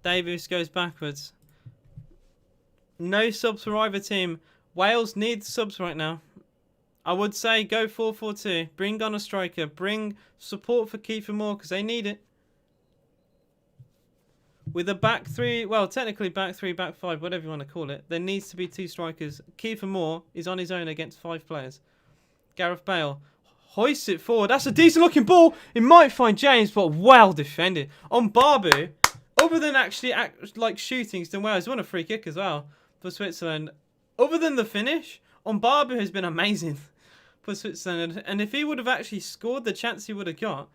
Davies goes backwards. No subs for either team. Wales need subs right now. I would say go 4-4-2. Bring on a striker. Bring support for Kiefer Moore because they need it. With a back three, well, technically back three, back five, whatever you want to call it, there needs to be 2 strikers. Kiefer Moore is on his own against 5 players. Gareth Bale hoists it forward. That's a decent looking ball. It might find James, but well defended. On Barbu, other than actually shooting, he's done well. He's won a free kick as well for Switzerland. Other than the finish, on Barbu has been amazing for Switzerland. And if he would have actually scored the chance he would have got,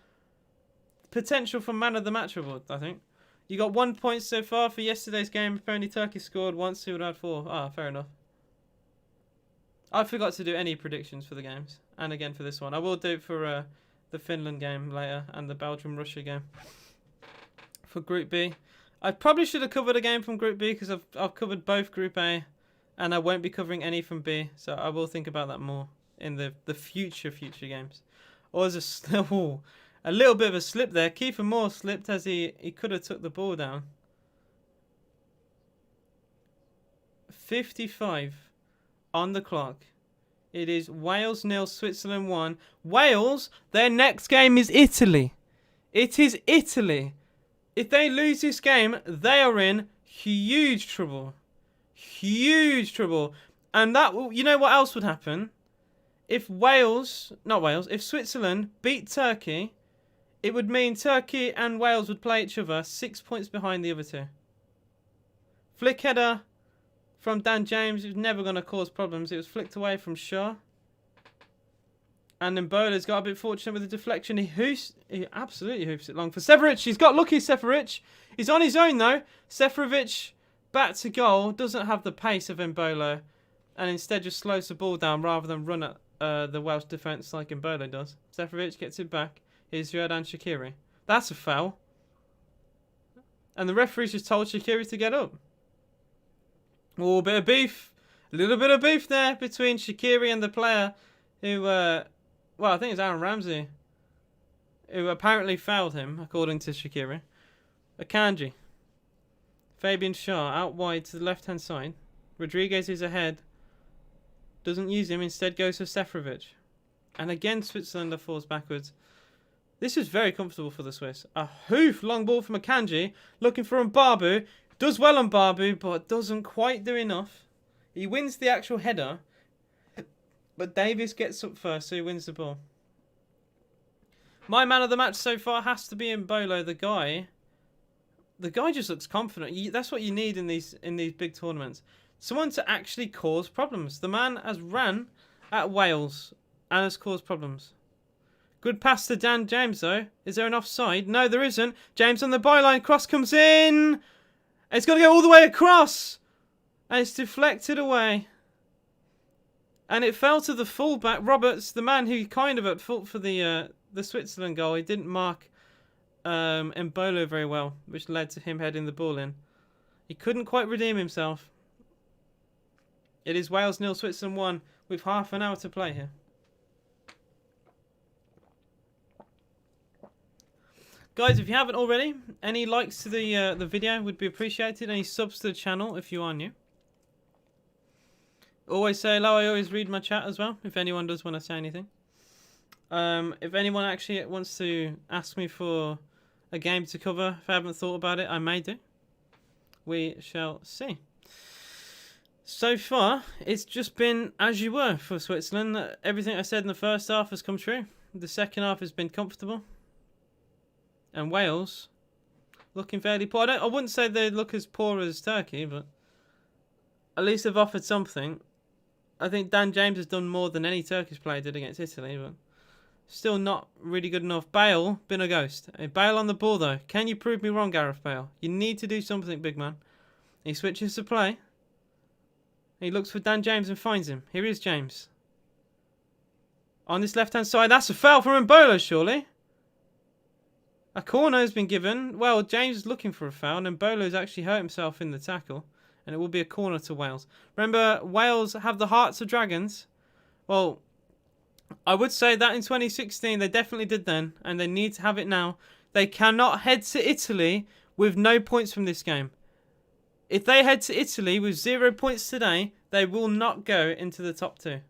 potential for man of the match award, I think. You got 1 point so far for yesterday's game. If only Turkey scored once, he would have had 4. Ah, fair enough. I forgot to do any predictions for the games. And again for this one. I will do it for the Finland game later and the Belgium-Russia game. For Group B. I probably should have covered a game from Group B because I've covered both Group A. And I won't be covering any from B. So I will think about that more in the future games. Or there's a little bit of a slip there. Kiefer Moore slipped as he could have took the ball down. 55 on the clock. It is Wales 0, Switzerland 1. Wales, their next game is Italy. It is Italy. If they lose this game, they are in huge trouble. Huge trouble. And that, you know what else would happen? If if Switzerland beat Turkey, it would mean Turkey and Wales would play each other 6 points behind the other 2. Flick header from Dan James. It was never going to cause problems. It was flicked away from Shaw. And then Bola's got a bit fortunate with the deflection. He absolutely hoops it long for Seferovic. He's got lucky, Seferovic. He's on his own, though. Seferovic back to goal. Doesn't have the pace of Embolo. And instead just slows the ball down rather than run at the Welsh defence like Embolo does. Seferovic gets it back. Here's Xherdan Shaqiri. That's a foul. And the referee's just told Shaqiri to get up. Oh, bit of beef. A little bit of beef there between Shaqiri and the player who, well, I think it's Aaron Ramsey, who apparently fouled him, according to Shaqiri. Akanji. Fabian Schär out wide to the left-hand side. Rodriguez is ahead. Doesn't use him, instead goes for Seferovic. And again, Switzerland falls backwards. This is very comfortable for the Swiss. A hoof long ball from Akanji. Looking for Mbabu. Does well on Mbabu, but doesn't quite do enough. He wins the actual header. But Davies gets up first, so he wins the ball. My man of the match so far has to be Embolo. The guy just looks confident. That's what you need in these big tournaments. Someone to actually cause problems. The man has ran at Wales and has caused problems. Good pass to Dan James, though. Is there an offside? No, there isn't. James on the byline. Cross comes in. It's got to go all the way across. And it's deflected away. And it fell to the fullback, Roberts, the man who kind of at fault for the Switzerland goal. He didn't mark Embolo very well, which led to him heading the ball in. He couldn't quite redeem himself. It is Wales 0, Switzerland 1 with half an hour to play here. Guys, if you haven't already, any likes to the video would be appreciated. Any subs to the channel if you are new. Always say hello. I always read my chat as well, if anyone does want to say anything. If anyone actually wants to ask me for a game to cover, if I haven't thought about it, I may do. We shall see. So far, it's just been as you were for Switzerland. Everything I said in the first half has come true. The second half has been comfortable. And Wales looking fairly poor. I wouldn't say they look as poor as Turkey, but at least they've offered something. I think Dan James has done more than any Turkish player did against Italy, but still not really good enough. Bale, been a ghost. Bale on the ball, though. Can you prove me wrong, Gareth Bale? You need to do something, big man. He switches to play. He looks for Dan James and finds him. Here is James. On this left-hand side, that's a foul from Embolo, surely. A corner has been given. Well, James is looking for a foul, and Embolo's actually hurt himself in the tackle. And it will be a corner to Wales. Remember, Wales have the hearts of dragons. Well, I would say that in 2016 they definitely did then. And they need to have it now. They cannot head to Italy with no points from this game. If they head to Italy with 0 points today, they will not go into the top 2.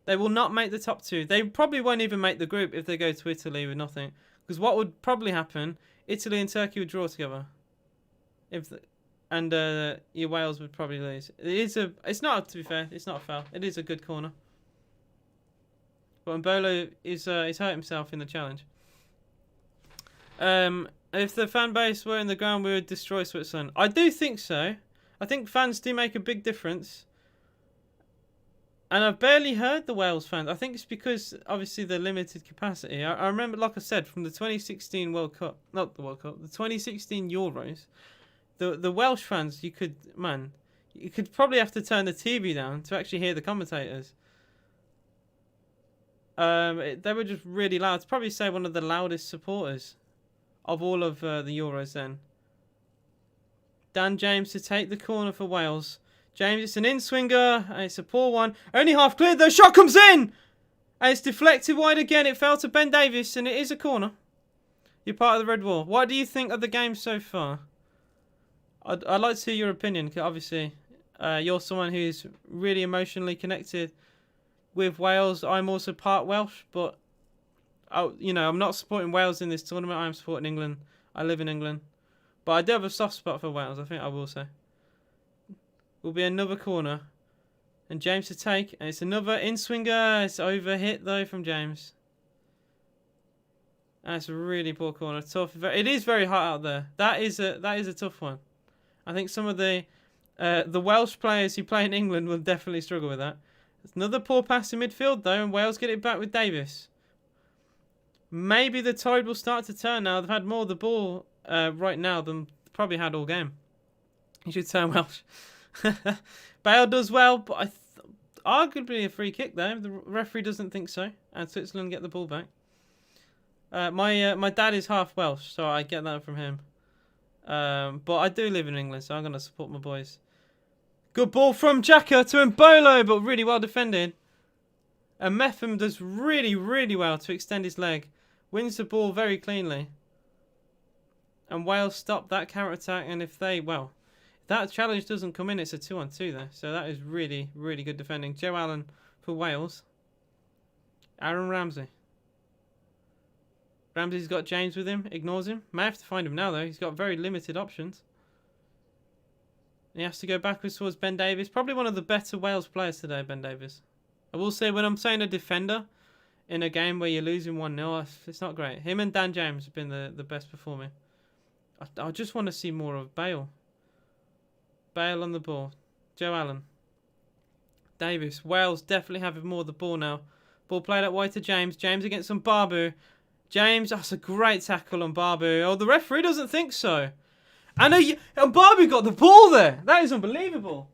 They will not make the top 2. They probably won't even make the group if they go to Italy with nothing. Because what would probably happen, Italy and Turkey would draw together. Your Wales would probably lose. It's not, to be fair, it's not a foul. It is a good corner. But Mbolo is hurt himself in the challenge. If the fan base were in the ground, we would destroy Switzerland. I do think so. I think fans do make a big difference. And I've barely heard the Wales fans. I think it's because, obviously, the limited capacity. I remember, like I said, from the 2016 World Cup. Not the World Cup. The 2016 Euros. The Welsh fans, you could probably have to turn the TV down to actually hear the commentators. They were just really loud. I'd probably say one of the loudest supporters of all of the Euros then. Dan James to take the corner for Wales. James, it's an in-swinger, and it's a poor one. Only half cleared, the shot comes in! And it's deflected wide again. It fell to Ben Davies, and it is a corner. You're part of the Red Wall. What do you think of the game so far? I'd like to hear your opinion, because obviously you're someone who's really emotionally connected with Wales. I'm also part Welsh, but I'm not supporting Wales in this tournament. I'm supporting England. I live in England. But I do have a soft spot for Wales, I think I will say. Will be another corner. And James to take. And it's another in-swinger. It's over-hit, though, from James. That's a really poor corner. Tough. It is very hot out there. That is a tough one. I think some of the Welsh players who play in England will definitely struggle with that. It's another poor pass in midfield, though, and Wales get it back with Davis. Maybe the tide will start to turn now. They've had more of the ball right now than probably had all game. You should turn Welsh. Bale does well, but arguably a free kick there. The referee doesn't think so, and Switzerland get the ball back. My dad is half Welsh, so I get that from him. But I do live in England, so I'm going to support my boys. Good ball from Xhaka to Mbolo, but really well defended. And Metham does really, really well to extend his leg. Wins the ball very cleanly. And Wales stop that counter-attack, and if that challenge doesn't come in, it's a 2-on-2 there. So that is really, really good defending. Joe Allen for Wales. Aaron Ramsey. Ramsey's got James with him. Ignores him. May have to find him now, though. He's got very limited options. And he has to go backwards towards Ben Davies. Probably one of the better Wales players today, Ben Davies. I will say, when I'm saying a defender in a game where you're losing 1-0, it's not great. Him and Dan James have been the best performing. I just want to see more of Bale. Bale on the ball. Joe Allen. Davis. Wales definitely having more of the ball now. Ball played out wide to James. James against Barbu. James, that's a great tackle on Barbu. Oh, the referee doesn't think so. And Barbu got the ball there. That is unbelievable.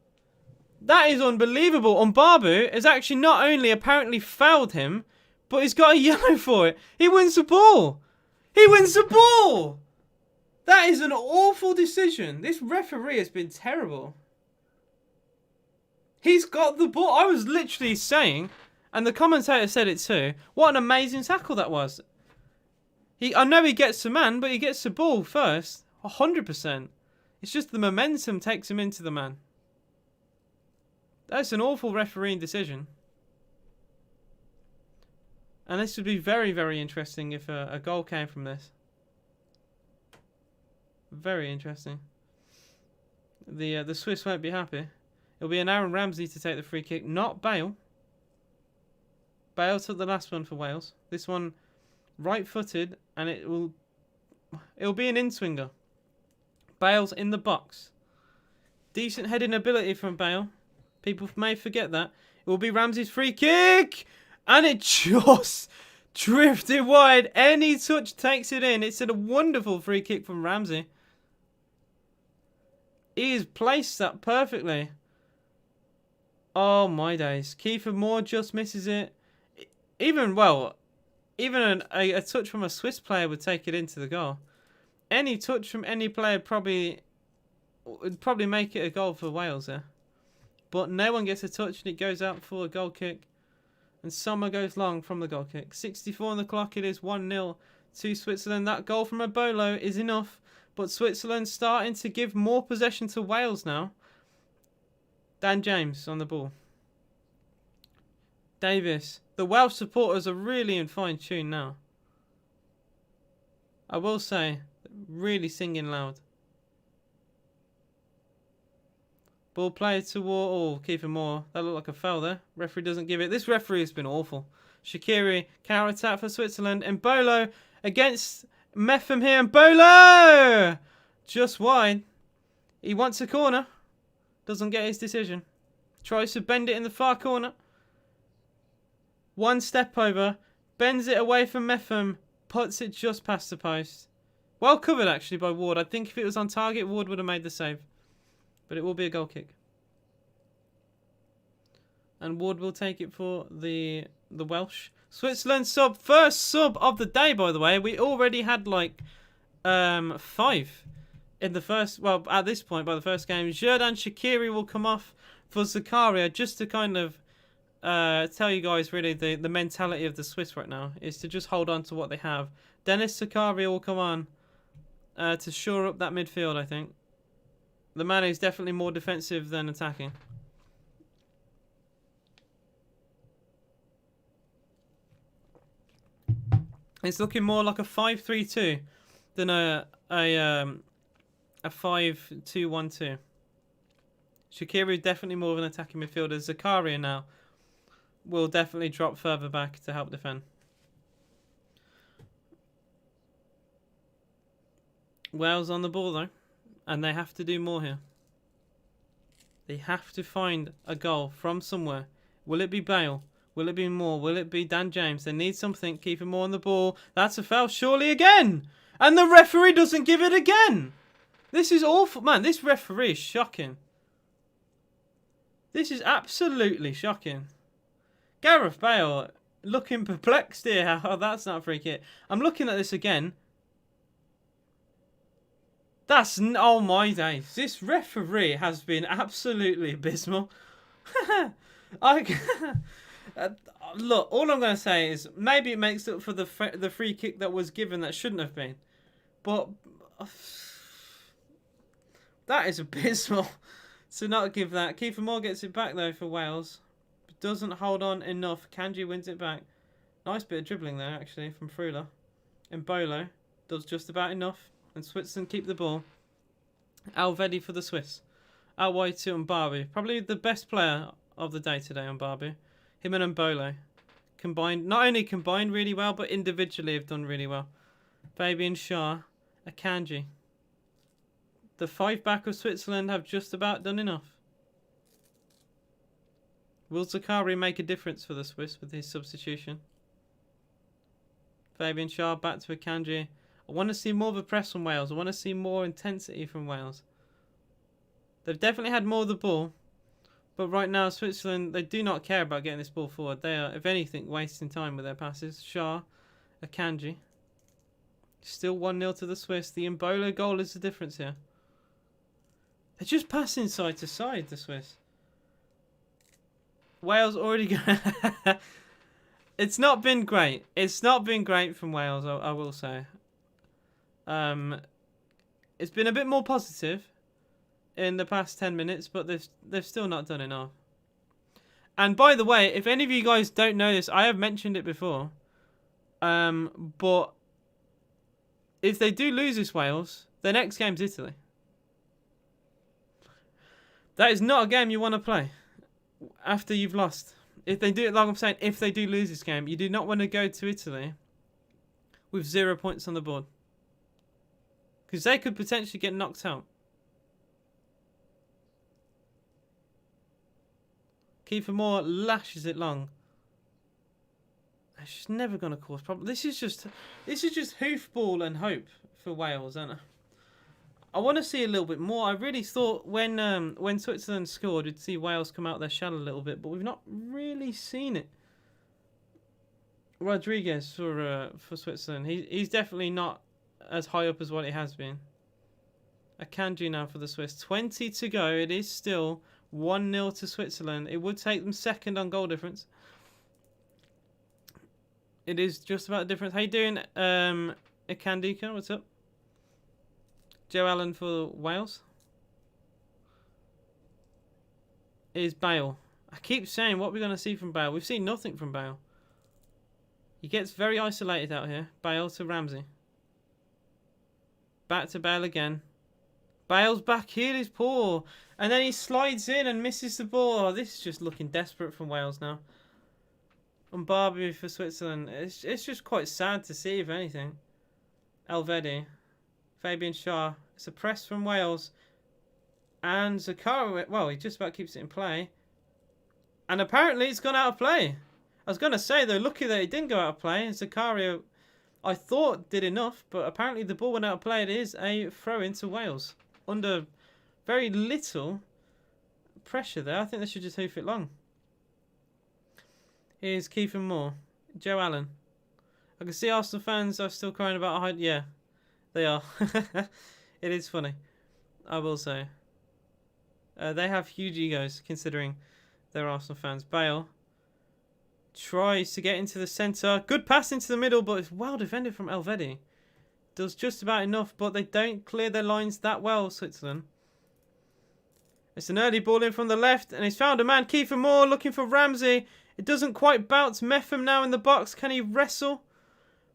That is unbelievable. Barbu has actually not only apparently fouled him, but he's got a yellow for it. He wins the ball. He wins the ball. That is an awful decision. This referee has been terrible. He's got the ball. I was literally saying, and the commentator said it too, what an amazing tackle that was. I know he gets the man, but he gets the ball first. 100%. It's just the momentum takes him into the man. That's an awful refereeing decision. And this would be very, very interesting if a goal came from this. Very interesting. The Swiss won't be happy. It'll be an Aaron Ramsey to take the free kick, not Bale. Bale took the last one for Wales. This one right-footed, and it'll be an in-swinger. Bale's in the box. Decent heading ability from Bale. People may forget that. It will be Ramsey's free kick, and it just drifted wide. Any touch takes it in. It's a wonderful free kick from Ramsey. He has placed that perfectly. Oh my days. Kiefer Moore just misses it. Even a touch from a Swiss player would take it into the goal. Any touch from any player would probably make it a goal for Wales there. But no one gets a touch, and it goes out for a goal kick. And Sommer goes long from the goal kick. 64 on the clock. It is 1-0 to Switzerland. That goal from Mbolo is enough. But Switzerland starting to give more possession to Wales now. Dan James on the ball. Davis. The Welsh supporters are really in fine tune now. I will say, really singing loud. Ball played toward... Oh, Kiefer Moore. That looked like a foul there. Referee doesn't give it. This referee has been awful. Shaqiri, counter-attack for Switzerland. And Bolo against Metham here. And Bolo! Just wide. He wants a corner. Doesn't get his decision. Tries to bend it in the far corner. One step over. Bends it away from Metham. Puts it just past the post. Well covered, actually, by Ward. I think if it was on target, Ward would have made the save. But it will be a goal kick. And Ward will take it for the Welsh. Switzerland sub. First sub of the day, by the way. We already had like 5 in the first... Well, at this point, by the first game. Xherdan Shaqiri will come off for Zakaria. Just to kind of tell you guys, really, the mentality of the Swiss right now is to just hold on to what they have. Dennis Zakaria will come on to shore up that midfield, I think. The man is definitely more defensive than attacking. It's looking more like a 5-3-2 than a 5-2-1-2. Shaqiri is definitely more of an attacking midfielder. Zakaria now will definitely drop further back to help defend. Wales on the ball though. And they have to do more here. They have to find a goal from somewhere. Will it be Bale? Will it be Moore? Will it be Dan James? They need something. Keep him more on the ball. That's a foul, surely again. And the referee doesn't give it again. This is awful. Man, this referee is shocking. This is absolutely shocking. Gareth Bale looking perplexed here. Oh, that's not a free kick. I'm looking at this again. That's... Oh my days. This referee has been absolutely abysmal. Look, all I'm going to say is maybe it makes up for the free kick that was given that shouldn't have been. But that is abysmal to not give that. Kiefer Moore gets it back though for Wales. Doesn't hold on enough. Kanji wins it back. Nice bit of dribbling there actually from Frula. And Bolo does just about enough. And Switzerland keep the ball. Alvedi for the Swiss. Out wide to Mbabu. Probably the best player of the day today on Mbabu. Him and Mbolo. Combined, not only combined really well, but individually have done really well. Fabian Schär. Akanji. The 5-back of Switzerland have just about done enough. Will Zakari make a difference for the Swiss with his substitution? Fabian Schär back to Akanji. I want to see more of a press from Wales. I want to see more intensity from Wales. They've definitely had more of the ball. But right now, Switzerland, they do not care about getting this ball forward. They are, if anything, wasting time with their passes. Schär, Akanji. Still 1-0 to the Swiss. The Mbola goal is the difference here. They're just passing side to side, the Swiss. Wales already got... It's not been great. It's not been great from Wales, I will say. It's been a bit more positive in the past 10 minutes, but they've still not done enough. And by the way, if any of you guys don't know this, I have mentioned it before. But if they do lose this Wales, their next game's Italy. That is not a game you want to play after you've lost. If they do, like I'm saying, if they do lose this game, you do not want to go to Italy with 0 points on the board. Because they could potentially get knocked out. Kiefer Moore lashes it long. It's just never going to cause problems. This is just hoofball and hope for Wales, isn't it? I want to see a little bit more. I really thought when Switzerland scored, we'd see Wales come out their shell a little bit, but we've not really seen it. Rodriguez for Switzerland. He's definitely not as high up as what it has been. Akanji now for the Swiss. 20 to go. It is still 1-0 to Switzerland. It would take them second on goal difference. It is just about a difference. How you doing, Akandika? What's up? Joe Allen for Wales. Is Bale. I keep saying what we're going to see from Bale. We've seen nothing from Bale. He gets very isolated out here. Bale to Ramsey. Back to Bale again. Bale's back heel is poor. And then he slides in and misses the ball. Oh, this is just looking desperate from Wales now. And Barbie for Switzerland. It's just quite sad to see, if anything. Elvedi. Fabian Schär. It's a press from Wales. And Zakaria, well, he just about keeps it in play. And apparently it's gone out of play. I was going to say, though, lucky that it didn't go out of play. And Zakaria, I thought, did enough. But apparently the ball went out of play. It is a throw into Wales. Under very little pressure there. I think they should just hoof it long. Here's Kiefer Moore. Joe Allen. I can see Arsenal fans are still crying about a height. Yeah, they are. It is funny, I will say. They have huge egos, considering they're Arsenal fans. Bale tries to get into the centre. Good pass into the middle, but it's well defended from Elvedi. Does just about enough, but they don't clear their lines that well, Switzerland. It's an early ball in from the left, and he's found a man. Kiefer Moore looking for Ramsey. It doesn't quite bounce. Meffam now in the box. Can he wrestle?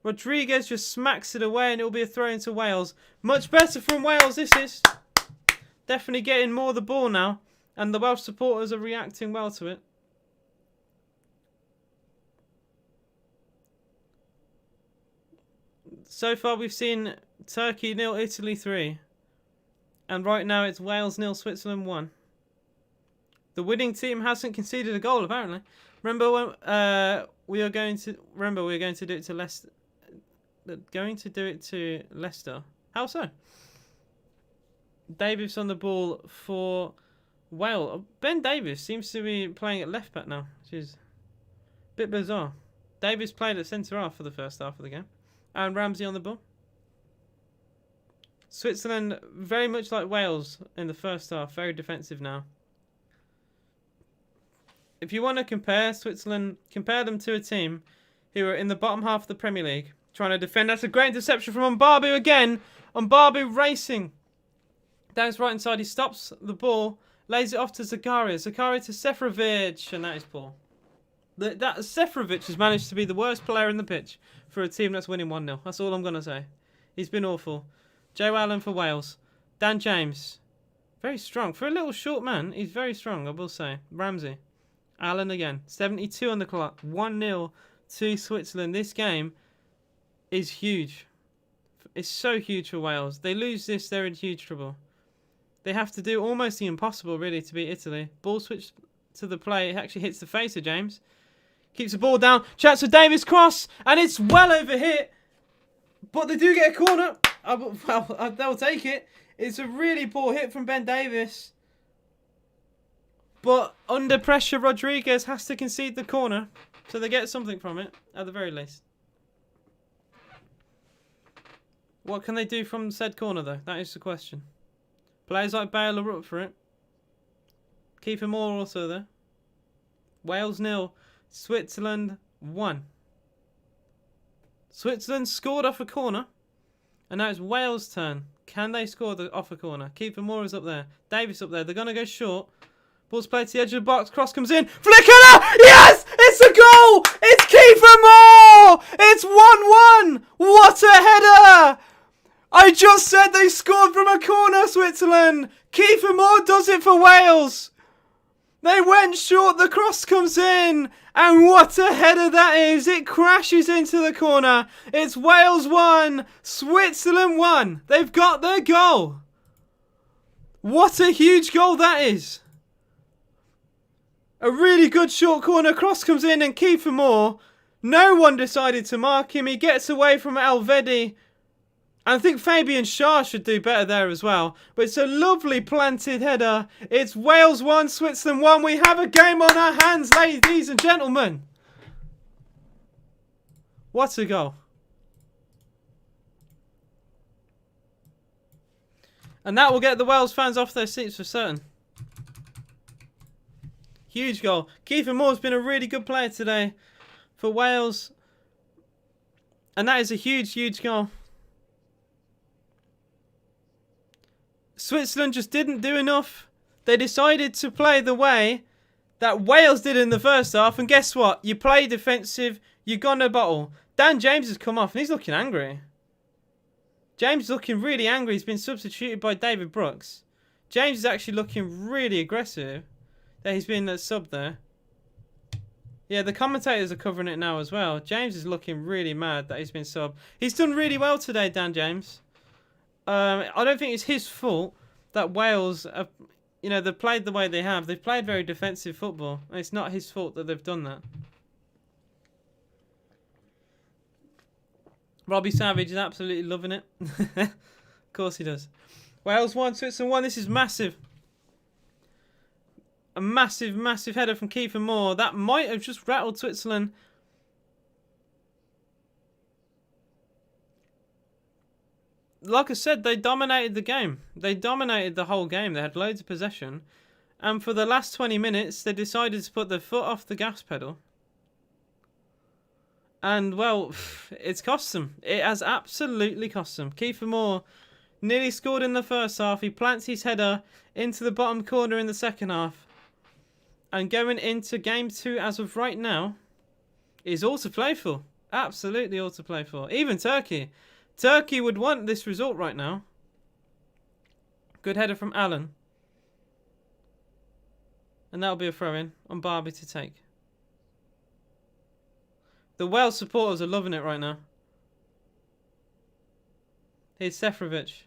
Rodriguez just smacks it away, and it will be a throw into Wales. Much better from Wales, this is. Definitely getting more of the ball now, and the Welsh supporters are reacting well to it. So far we've seen Turkey 0, Italy 3. And right now it's Wales 0, Switzerland 1. The winning team hasn't conceded a goal, apparently. Remember when we are going to do it to Leicester. Going to do it to Leicester. How so? Davis on the ball for Wales. Ben Davis seems to be playing at left back now, which is a bit bizarre. Davis played at centre half for the first half of the game. And Ramsey on the ball. Switzerland, very much like Wales in the first half, very defensive now. If you want to compare Switzerland, compare them to a team who are in the bottom half of the Premier League, trying to defend. That's a great interception from Mbabu again. Mbabu racing down his right hand side. He stops the ball, lays it off to Zakaria. Zakaria to Seferovic, and that is poor. That Seferovic has managed to be the worst player in the pitch for a team that's winning 1-0. That's all I'm going to say. He's been awful. Joe Allen for Wales. Dan James. Very strong. For a little short man, he's very strong, I will say. Ramsey. Allen again. 72 on the clock. 1-0 to Switzerland. This game is huge. It's so huge for Wales. They lose this, they're in huge trouble. They have to do almost the impossible, really, to beat Italy. Ball switch to the play. It actually hits the face of James. Keeps the ball down. Chance for Davis cross. And it's well over hit. But they do get a corner. They'll take it. It's a really poor hit from Ben Davis. But under pressure, Rodriguez has to concede the corner. So they get something from it, at the very least. What can they do from said corner, though? That is the question. Players like Bale are up for it. Kiefer Moore also there. Wales 0. Switzerland 1. Switzerland scored off a corner. And now it's Wales' turn. Can they score off a corner? Kiefer Moore is up there. Davis up there. They're going to go short. Ball's played to the edge of the box. Cross comes in. Flicker! Yes! It's a goal! It's Kiefer Moore! It's 1-1! What a header! I just said they scored from a corner, Switzerland! Kiefer Moore does it for Wales! They went short, the cross comes in, and what a header that is! It crashes into the corner. It's Wales 1, Switzerland 1. They've got their goal. What a huge goal that is! A really good short corner, cross comes in, and Kiefer Moore, no one decided to mark him. He gets away from Elvedi. I think Fabian Schär should do better there as well. But it's a lovely planted header. It's Wales 1, Switzerland 1. We have a game on our hands, ladies and gentlemen. What a goal. And that will get the Wales fans off their seats for certain. Huge goal. Kiefer Moore's been a really good player today for Wales. And that is a huge, huge goal. Switzerland just didn't do enough. They decided to play the way that Wales did in the first half. And guess what? You play defensive, you're gonna bottle. Dan James has come off and he's looking angry. James is looking really angry. He's been substituted by David Brooks. James is actually looking really aggressive that he's been subbed there. Yeah, the commentators are covering it now as well. James is looking really mad that he's been subbed. He's done really well today, Dan James. I don't think it's his fault that Wales, have, you know, they've played the way they have. They've played very defensive football. And it's not his fault that they've done that. Robbie Savage is absolutely loving it. Of course he does. Wales 1, Switzerland 1. This is massive. A massive, massive header from Kiefer Moore. That might have just rattled Switzerland. Like I said, they dominated the game. They dominated the whole game. They had loads of possession. And for the last 20 minutes, they decided to put their foot off the gas pedal. And, well, it's cost them. It has absolutely cost them. Kiefer Moore nearly scored in the first half. He plants his header into the bottom corner in the second half. And going into game 2 as of right now is all to play for. Absolutely all to play for. Even Turkey. Turkey would want this result right now. Good header from Allen. And that'll be a throw-in on Barbie to take. The Wales supporters are loving it right now. Here's Seferovic.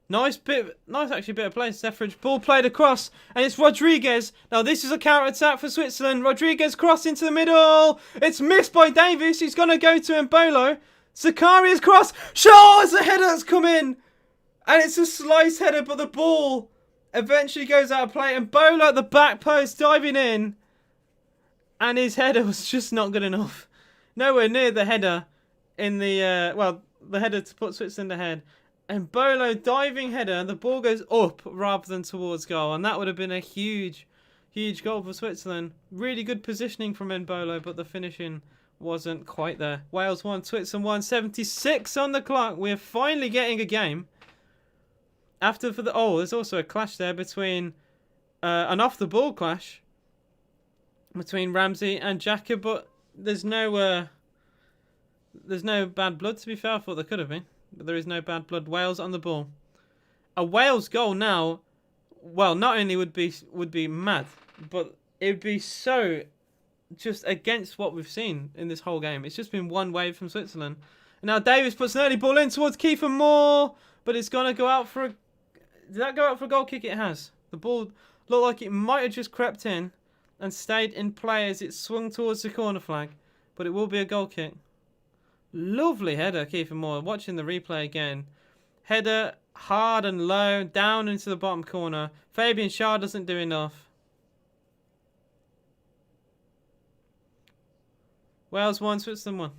Nice actually bit of play. Seferovic, ball played across, and it's Rodriguez. Now this is a counter-attack for Switzerland. Rodriguez cross into the middle. It's missed by Davis. He's going to go to Mbolo. Zakaria's cross. Shaw as the header that's come in. And it's a slice header, but the ball eventually goes out of play. And Mbolo at the back post diving in. And his header was just not good enough. Nowhere near the header in the, the header to put Switzerland ahead. And Bolo diving header, the ball goes up rather than towards goal. And that would have been a huge, huge goal for Switzerland. Really good positioning from Mbolo, but the finishing wasn't quite there. Wales 1, Switzerland 1, 76 on the clock. We're finally getting a game. There's also a clash there between, an off-the-ball clash between Ramsey and Xhaka, but there's no bad blood, to be fair. I thought there could have been. But there is no bad blood. Wales on the ball. A Wales goal now, well, not only would be mad, but it would be so just against what we've seen in this whole game. It's just been one way from Switzerland. And now Davis puts an early ball in towards Kiefer Moore, but it's going to go out for a... Did that go out for a goal kick? It has. The ball looked like it might have just crept in and stayed in play as it swung towards the corner flag, but it will be a goal kick. Lovely header, Kiefer Moore. Watching the replay again. Header hard and low, down into the bottom corner. Fabian Schär doesn't do enough. Wales 1, Switzerland 1.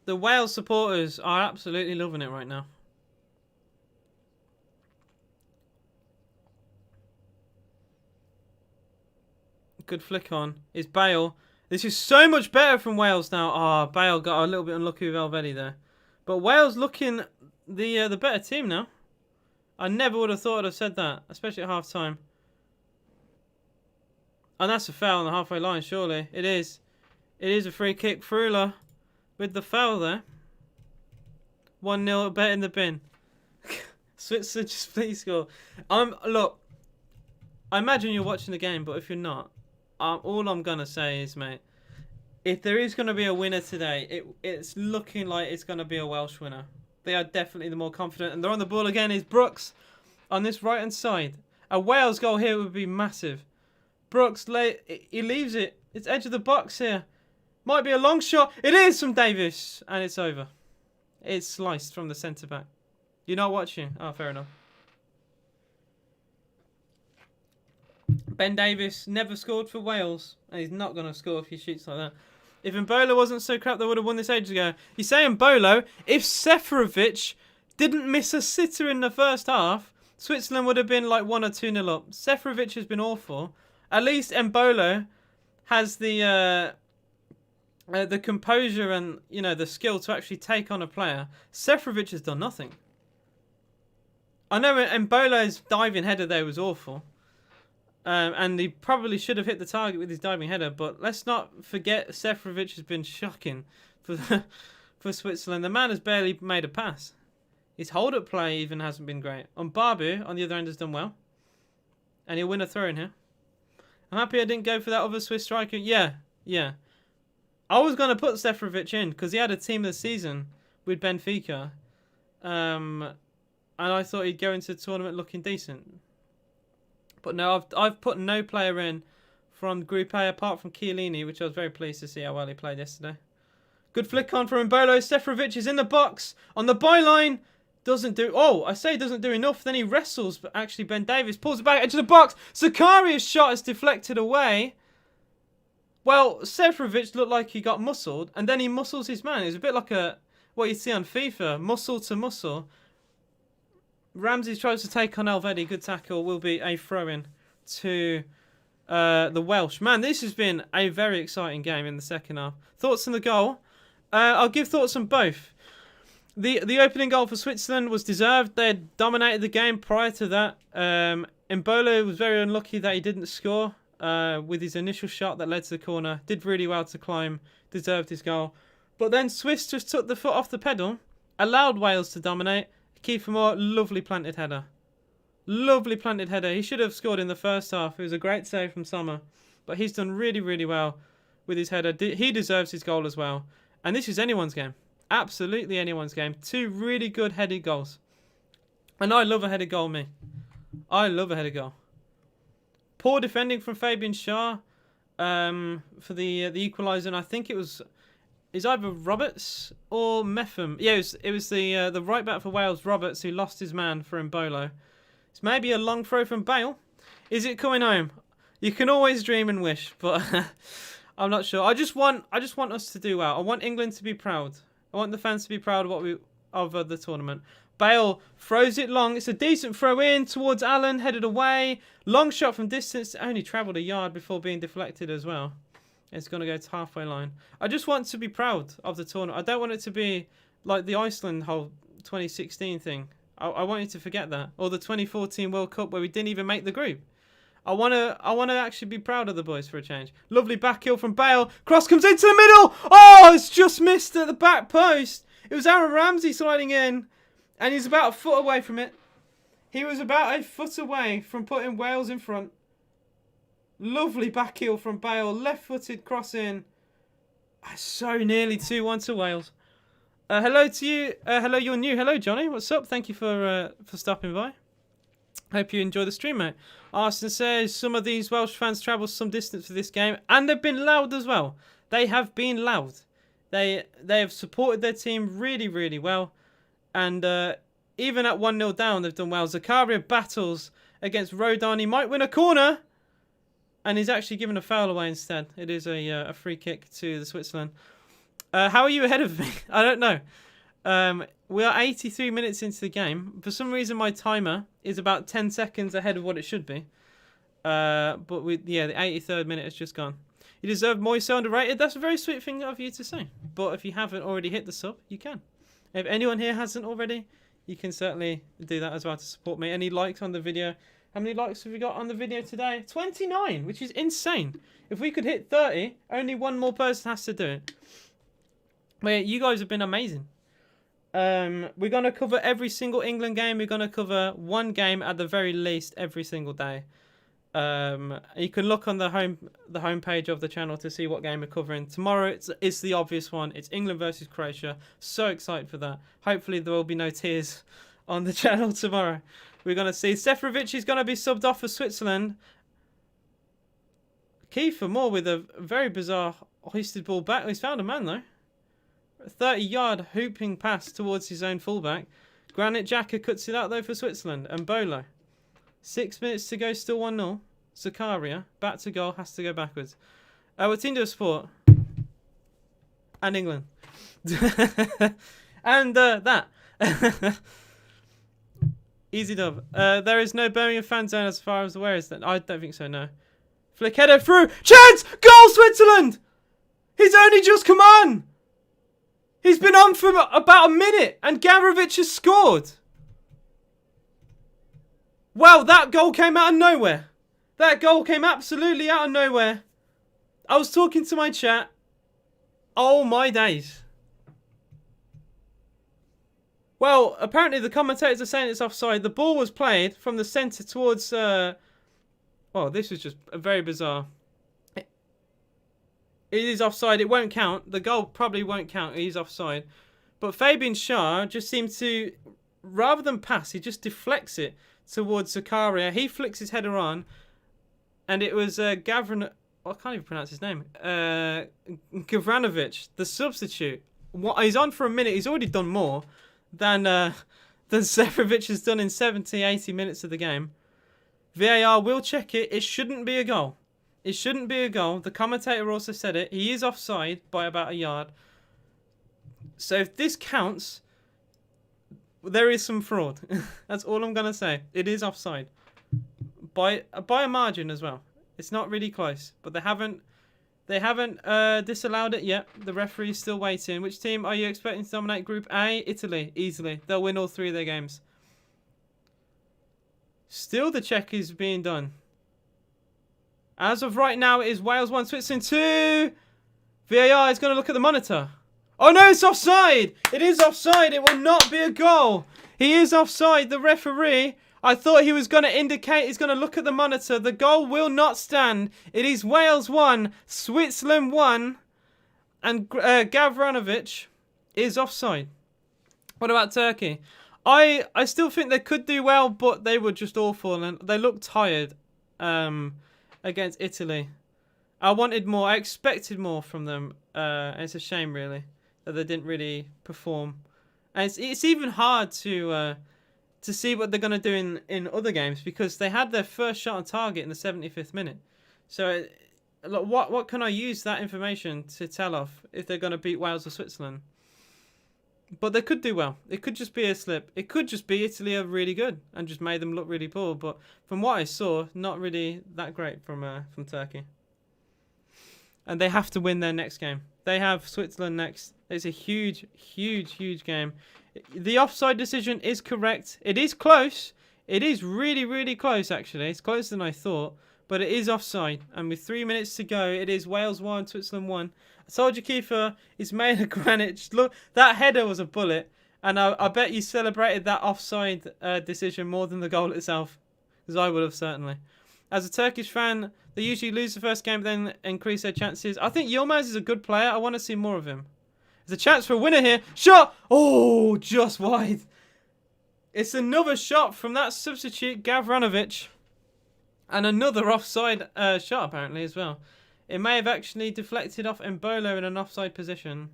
The Wales supporters are absolutely loving it right now. Good flick on is Bale. This is so much better from Wales now. Ah, Bale got a little bit unlucky with Elvedi there. But Wales looking the better team now. I never would have thought I'd have said that, especially at half time. And that's a foul on the halfway line, surely. It is. It is a free kick. Frula with the foul there. 1-0, bet in the bin. Switzerland, just please score. Look, I imagine you're watching the game, but if you're not, all I'm going to say is, mate, if there is going to be a winner today, it's looking like it's going to be a Welsh winner. They are definitely the more confident. And they're on the ball again. Is Brooks on this right-hand side. A Wales goal here would be massive. Brooks, he leaves it. It's edge of the box here. Might be a long shot. It is from Davis. And it's over. It's sliced from the centre-back. You're not watching? Oh, fair enough. Ben Davis never scored for Wales. And he's not going to score if he shoots like that. If Mbolo wasn't so crap, they would have won this ages ago. You say Mbolo, if Seferovic didn't miss a sitter in the first half, Switzerland would have been like 1 or 2-0 up. Seferovic has been awful. At least Mbolo has the composure and, you know, the skill to actually take on a player. Seferovic has done nothing. I know Mbolo's diving header there was awful. And he probably should have hit the target with his diving header. But let's not forget Seferovic has been shocking for Switzerland. The man has barely made a pass. His hold-up play even hasn't been great. And Barbu, on the other end, has done well. And he'll win a throw in here. I'm happy I didn't go for that other Swiss striker. Yeah. I was going to put Seferovic in because he had a team of the season with Benfica. And I thought he'd go into the tournament looking decent. But no, I've put no player in from Group A apart from Chiellini, which I was very pleased to see how well he played yesterday. Good flick on from Mbolo. Seferovic is in the box on the byline. Doesn't do... Oh, I say doesn't do enough. Then he wrestles, but actually Ben Davies pulls it back into the box. Zakaria's shot is deflected away. Well, Seferovic looked like he got muscled, and then he muscles his man. It's a bit like what you see on FIFA, muscle to muscle. Ramsey tries to take on Elvedi. Good tackle. Will be a throw-in to the Welsh. Man, this has been a very exciting game in the second half. Thoughts on the goal? I'll give thoughts on both. The opening goal for Switzerland was deserved. They had dominated the game prior to that. Mbolo was very unlucky that he didn't score with his initial shot that led to the corner. Did really well to climb. Deserved his goal. But then Swiss just took the foot off the pedal. Allowed Wales to dominate. Kiefer Moore, lovely planted header. Lovely planted header. He should have scored in the first half. It was a great save from Sommer. But he's done really, really well with his header. He deserves his goal as well. And this is anyone's game. Absolutely anyone's game. Two really good headed goals. And I love a headed goal, me. I love a headed goal. Poor defending from Fabian Schär for the equaliser. And I think it was either Roberts or Meffam. Yeah, it was the right back for Wales, Roberts, who lost his man for Mbolo. It's maybe a long throw from Bale. Is it coming home? You can always dream and wish, but I'm not sure. I just want us to do well. I want England to be proud. I want the fans to be proud of the tournament. Bale throws it long. It's a decent throw in towards Allen, headed away. Long shot from distance. Only travelled a yard before being deflected as well. It's going to go to halfway line. I just want to be proud of the tournament. I don't want it to be like the Iceland whole 2016 thing. I want you to forget that. Or the 2014 World Cup where we didn't even make the group. I want to actually be proud of the boys for a change. Lovely back heel from Bale. Cross comes into the middle. Oh, it's just missed at the back post. It was Aaron Ramsey sliding in. And he's about a foot away from it. He was about a foot away from putting Wales in front. Lovely back heel from Bale. Left-footed cross in. So nearly 2-1 to Wales. Hello to you. Hello, you're new. Hello, Johnny. What's up? Thank you for stopping by. Hope you enjoy the stream, mate. Arsene says some of these Welsh fans travel some distance for this game, and they've been loud as well. They have been loud. They have supported their team really, really well, and even at 1-0 down, they've done well. Zakaria battles against Rodon. He might win a corner, and he's actually given a foul away instead. It is a free kick to the Switzerland. How are you ahead of me? I don't know. We are 83 minutes into the game. For some reason, my timer is about 10 seconds ahead of what it should be. But the 83rd minute has just gone. You deserve more, so underrated. That's a very sweet thing of you to say. But if you haven't already hit the sub, you can. If anyone here hasn't already, you can certainly do that as well to support me. Any likes on the video? How many likes have we got on the video today? 29, which is insane. If we could hit 30, only one more person has to do it. But you guys have been amazing. We're going to cover every single England game. We're going to cover one game at the very least every single day. You can look on the home page of the channel to see what game we're covering. Tomorrow it's the obvious one. It's England versus Croatia. So excited for that. Hopefully there will be no tears on the channel tomorrow. We're going to see Seferovic is going to be subbed off for Switzerland. Kiefer Moore with a very bizarre hoisted ball back. He's found a man though. A 30-yard hooping pass towards his own fullback. Granit Xhaka cuts it out though for Switzerland. And Bolo. 6 minutes to go, still 1-0. Zakaria, back to goal, has to go backwards. What team do I support? And England. And that. Easy dub. There is no Birmingham fan zone as far as aware is that. I don't think so, no. Flick header through. Chance! Goal, Switzerland! He's only just come on! He's been on for about a minute and Gavrovic has scored. Wow, that goal came out of nowhere. That goal came absolutely out of nowhere. I was talking to my chat. Oh my days. Well, apparently the commentators are saying it's offside. The ball was played from the centre towards... well, this was just very bizarre. It is offside. It won't count. The goal probably won't count. It is offside. But Fabian Schär just seemed to, rather than pass, he just deflects it towards Zakaria. He flicks his header on. And it was Gavran... I can't even pronounce his name. Gavranovic, the substitute. He's on for a minute. He's already done more than Seferovic has done in 70, 80 minutes of the game. VAR will check it. It shouldn't be a goal. It shouldn't be a goal. The commentator also said it. He is offside by about a yard. So if this counts, there is some fraud. That's all I'm going to say. It is offside. By a margin as well. It's not really close, but they haven't disallowed it yet. The referee is still waiting. Which team are you expecting to dominate Group A? Italy, easily. They'll win all 3 of their games. Still the check is being done. As of right now, it is Wales 1, Switzerland 2. VAR is going to look at the monitor. Oh no, it's offside! It is offside. It will not be a goal. He is offside. The referee... I thought he was going to indicate he's going to look at the monitor. The goal will not stand. It is Wales 1, Switzerland 1, and Gavranovic is offside. What about Turkey? I still think they could do well, but they were just awful, and they looked tired against Italy. I wanted more. I expected more from them. And it's a shame, really, that they didn't really perform. And it's even hard to see what they're going to do in other games, because they had their first shot on target in the 75th minute. So what can I use that information to tell off if they're going to beat Wales or Switzerland? But they could do well. It could just be a slip. It could just be Italy are really good and just made them look really poor. But from what I saw, not really that great from Turkey. And they have to win their next game. They have Switzerland next. It's a huge, huge, huge game. The offside decision is correct. It is close. It is really, really close, actually. It's closer than I thought. But it is offside. And with 3 minutes to go, it is Wales 1, Switzerland 1. I told you Kiefer is made of granite. Look, that header was a bullet. And I bet you celebrated that offside decision more than the goal itself. Because I would have, certainly. As a Turkish fan, they usually lose the first game, then increase their chances. I think Yilmaz is a good player. I want to see more of him. There's a chance for a winner here. Shot! Oh, just wide. It's another shot from that substitute, Gavranovic. And another offside shot, apparently, as well. It may have actually deflected off Embolo in an offside position.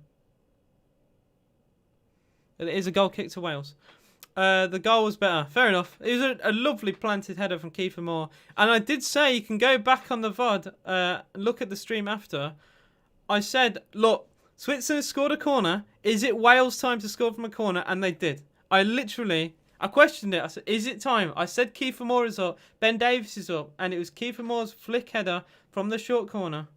It is a goal kick to Wales. The goal was better. Fair enough. It was a lovely planted header from Kiefer Moore. And I did say you can go back on the VOD, look at the stream after. I said, look, Switzerland scored a corner. Is it Wales' time to score from a corner? And they did. I questioned it. I said, is it time? I said Kiefer Moore is up. Ben Davies is up. And it was Kiefer Moore's flick header from the short corner.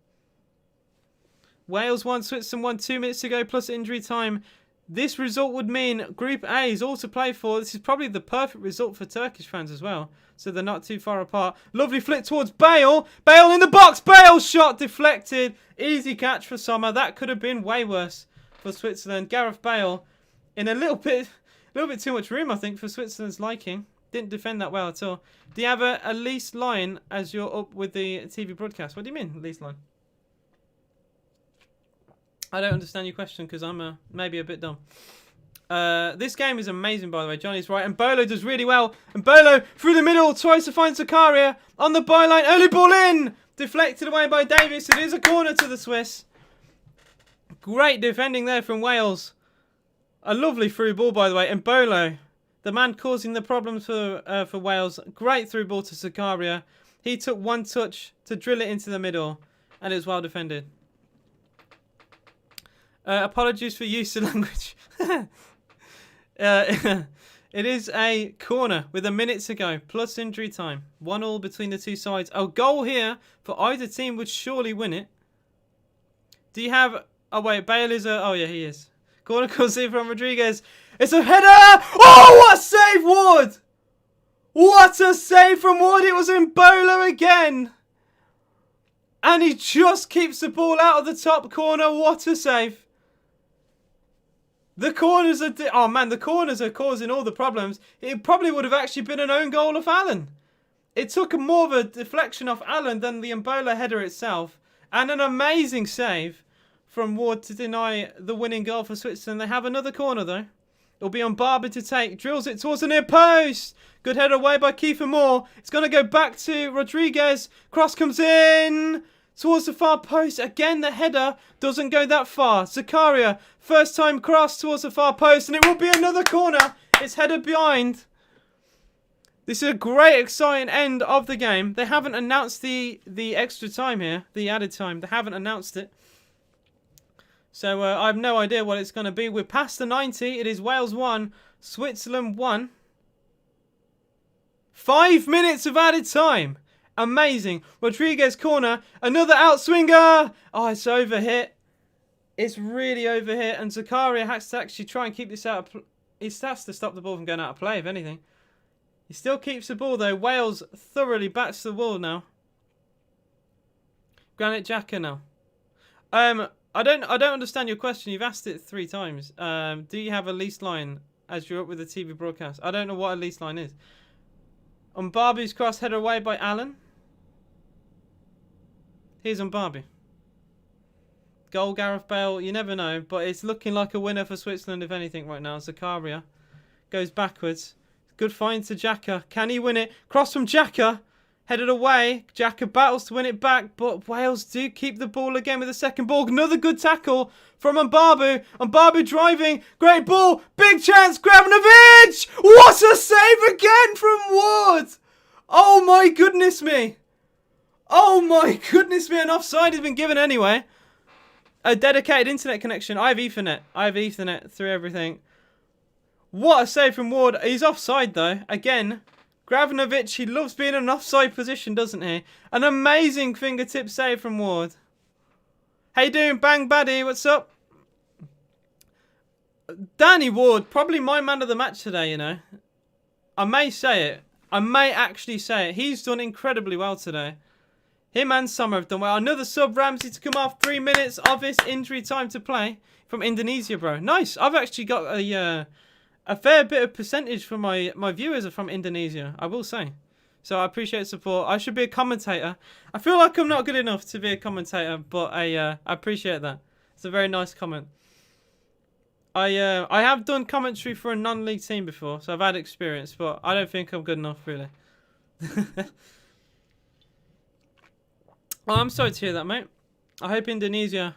Wales 1, Switzerland 1, 2 minutes to go plus injury time. This result would mean Group A is all to play for. This is probably the perfect result for Turkish fans as well. So they're not too far apart. Lovely flick towards Bale. Bale in the box. Bale shot deflected. Easy catch for Sommer. That could have been way worse for Switzerland. Gareth Bale in a little bit too much room, I think, for Switzerland's liking. Didn't defend that well at all. Do you have a least line as you're up with the TV broadcast? What do you mean, least line? I don't understand your question because I'm maybe a bit dumb. This game is amazing, by the way. Johnny's right. And Bolo does really well. And Bolo through the middle tries to find Zakaria on the byline. Early ball in. Deflected away by Davis. It is a corner to the Swiss. Great defending there from Wales. A lovely through ball, by the way. And Bolo, the man causing the problems for Wales. Great through ball to Zakaria. He took one touch to drill it into the middle. And it was well defended. Apologies for use of language. It is a corner with a minute to go, plus injury time. 1-1 between the two sides. A goal here for either team would surely win it. Do you have... Oh, wait, Bale is a... Oh, yeah, he is. Corner comes in from Rodriguez. It's a header! Oh, what a save, Ward! What a save from Ward. It was Mbola again. And he just keeps the ball out of the top corner. What a save. The corners are... oh, man, the corners are causing all the problems. It probably would have actually been an own goal of Allen. It took more of a deflection off Allen than the Mbola header itself. And an amazing save from Ward to deny the winning goal for Switzerland. They have another corner, though. It'll be on Barber to take. Drills it towards the near post. Good header away by Kiefer Moore. It's going to go back to Rodriguez. Cross comes in towards the far post. Again, the header doesn't go that far. Zakaria, first time cross towards the far post. And it will be another corner. It's headed behind. This is a great, exciting end of the game. They haven't announced the extra time here. The added time. They haven't announced it. So I have no idea what it's going to be. We're past the 90. It is Wales 1. Switzerland 1. 5 minutes of added time. Amazing. Rodriguez corner. Another outswinger. Oh, it's overhit. It's really overhit. And Zakaria has to actually try and keep this out of... he has to stop the ball from going out of play, if anything. He still keeps the ball, though. Wales thoroughly backs the wall now. Granit Xhaka now. I don't understand your question. You've asked it 3 times. Do you have a lease line as you're up with the TV broadcast? I don't know what a lease line is. On Barbie's cross, header away by Allen. Here's on Barbie. Goal, Gareth Bale. You never know, but it's looking like a winner for Switzerland, if anything, right now. Zakaria goes backwards. Good find to Xhaka. Can he win it? Cross from Xhaka. Headed away. Xhaka battles to win it back, but Wales do keep the ball again with the second ball. Another good tackle from Mbabu. Mbabu driving. Great ball. Big chance. Kravinovic. What a save again from Ward. Oh my goodness me. Oh my goodness me. An offside has been given anyway. A dedicated internet connection. I have Ethernet. I have Ethernet through everything. What a save from Ward. He's offside though. Again. Kravinovic, he loves being in an offside position, doesn't he? An amazing fingertip save from Ward. How you doing, Bang Baddie? What's up? Danny Ward, probably my man of the match today, you know. I may say it. I may actually say it. He's done incredibly well today. Him and Summer have done well. Another sub, Ramsey, to come off 3 minutes of his injury time to play from Indonesia, bro. Nice. I've actually got a fair bit of percentage from my viewers are from Indonesia, I will say. So I appreciate the support. I should be a commentator. I feel like I'm not good enough to be a commentator, but I appreciate that. It's a very nice comment. I have done commentary for a non-league team before, so I've had experience, but I don't think I'm good enough, really. Well, I'm sorry to hear that, mate. I hope Indonesia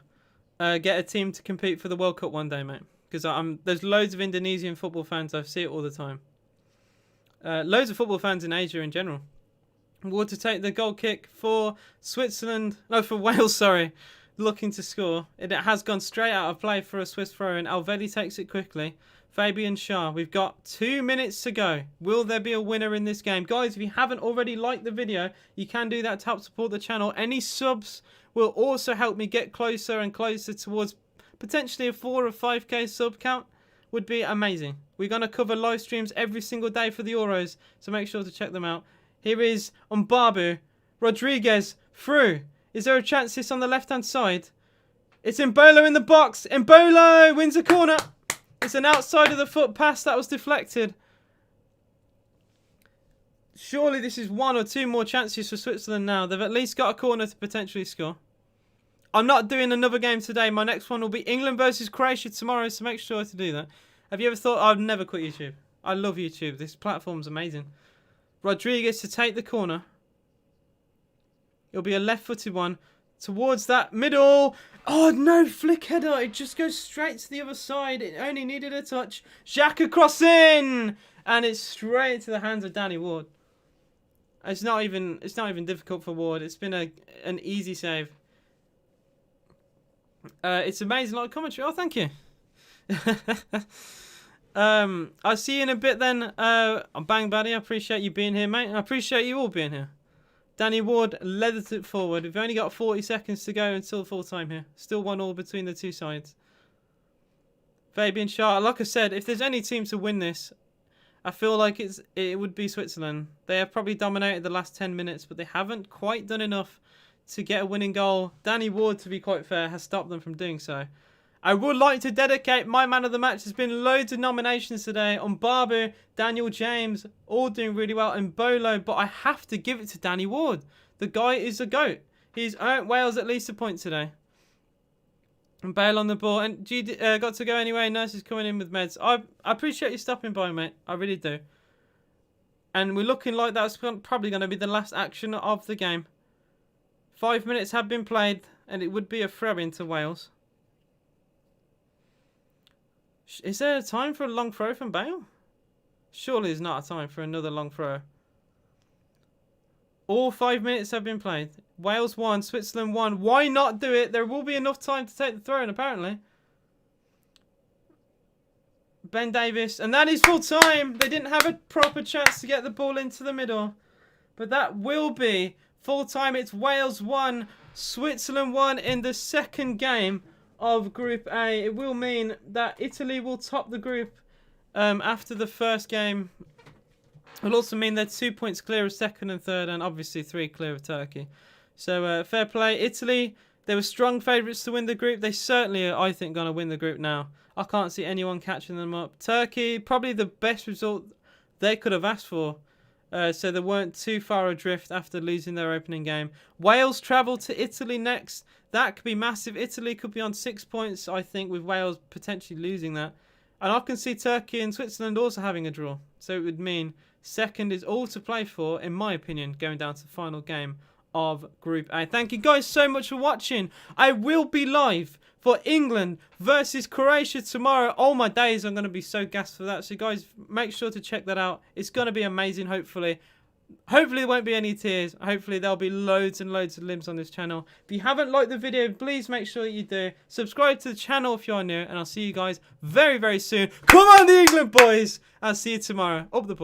get a team to compete for the World Cup one day, mate. Because there's loads of Indonesian football fans. I see it all the time. Loads of football fans in Asia in general. Ward to take the goal kick for Switzerland. No, for Wales, sorry. Looking to score. It has gone straight out of play for a Swiss throw-in. Alvedi takes it quickly. Fabian Schär. We've got 2 minutes to go. Will there be a winner in this game? Guys, if you haven't already liked the video, you can do that to help support the channel. Any subs will also help me get closer and closer towards potentially a 4 or 5k sub count. Would be amazing. We're going to cover live streams every single day for the Euros, so make sure to check them out. Here is Mbabu. Rodriguez through. Is there a chance this on the left-hand side? It's Embolo in the box. Embolo wins a corner. It's an outside of the foot pass that was deflected. Surely this is 1 or 2 more chances for Switzerland now. They've at least got a corner to potentially score. I'm not doing another game today. My next one will be England versus Croatia tomorrow, so make sure to do that. Have you ever thought, I'd never quit YouTube? I love YouTube. This platform's amazing. Rodriguez to take the corner. It'll be a left-footed one towards that middle. Oh, no, flick header. It just goes straight to the other side. It only needed a touch. Xhaka crossing. And it's straight into the hands of Danny Ward. It's not even difficult for Ward. It's been an easy save. It's amazing, like commentary. Oh, thank you. I'll see you in a bit then. I'm Bang Buddy. I appreciate you being here, mate. I appreciate you all being here. Danny Ward leathers it forward. We've only got 40 seconds to go until full time here. Still 1-1 between the two sides. Fabian Schär. Like I said, if there's any team to win this, I feel like it would be Switzerland. They have probably dominated the last 10 minutes, but they haven't quite done enough to get a winning goal. Danny Ward, to be quite fair, has stopped them from doing so. I would like to dedicate my man of the match. There's been loads of nominations today on Barbu, Daniel James, all doing really well, and Bolo, but I have to give it to Danny Ward. The guy is a GOAT. He's earned Wales at least a point today. And Bale on the ball. And G got to go anyway. Nurse is coming in with meds. I appreciate you stopping by, mate. I really do. And we're looking like that's probably going to be the last action of the game. 5 minutes have been played, and it would be a throw-in to Wales. Is there a time for a long throw from Bale? Surely there's not a time for another long throw. All 5 minutes have been played. Wales 1, Switzerland 1. Why not do it? There will be enough time to take the throw-in, apparently. Ben Davies. And that is full time. They didn't have a proper chance to get the ball into the middle. But that will be full time. It's Wales 1, Switzerland 1 in the second game of Group A. It will mean that Italy will top the group after the first game. It will also mean they're 2 points clear of second and third, and obviously 3 clear of Turkey. So fair play. Italy, they were strong favourites to win the group. They certainly are, I think, going to win the group now. I can't see anyone catching them up. Turkey, probably the best result they could have asked for. So they weren't too far adrift after losing their opening game. Wales travel to Italy next. That could be massive. Italy could be on 6 points, I think, with Wales potentially losing that. And I can see Turkey and Switzerland also having a draw. So it would mean second is all to play for, in my opinion, going down to the final game of Group A. Thank you guys so much for watching. I will be live for England versus Croatia tomorrow. Oh my days, I'm going to be so gassed for that. So guys, make sure to check that out. It's going to be amazing, hopefully. Hopefully there won't be any tears. Hopefully there'll be loads and loads of limbs on this channel. If you haven't liked the video, please make sure that you do. Subscribe to the channel if you are new. And I'll see you guys very, very soon. Come on, the England boys! I'll see you tomorrow. Up the boys.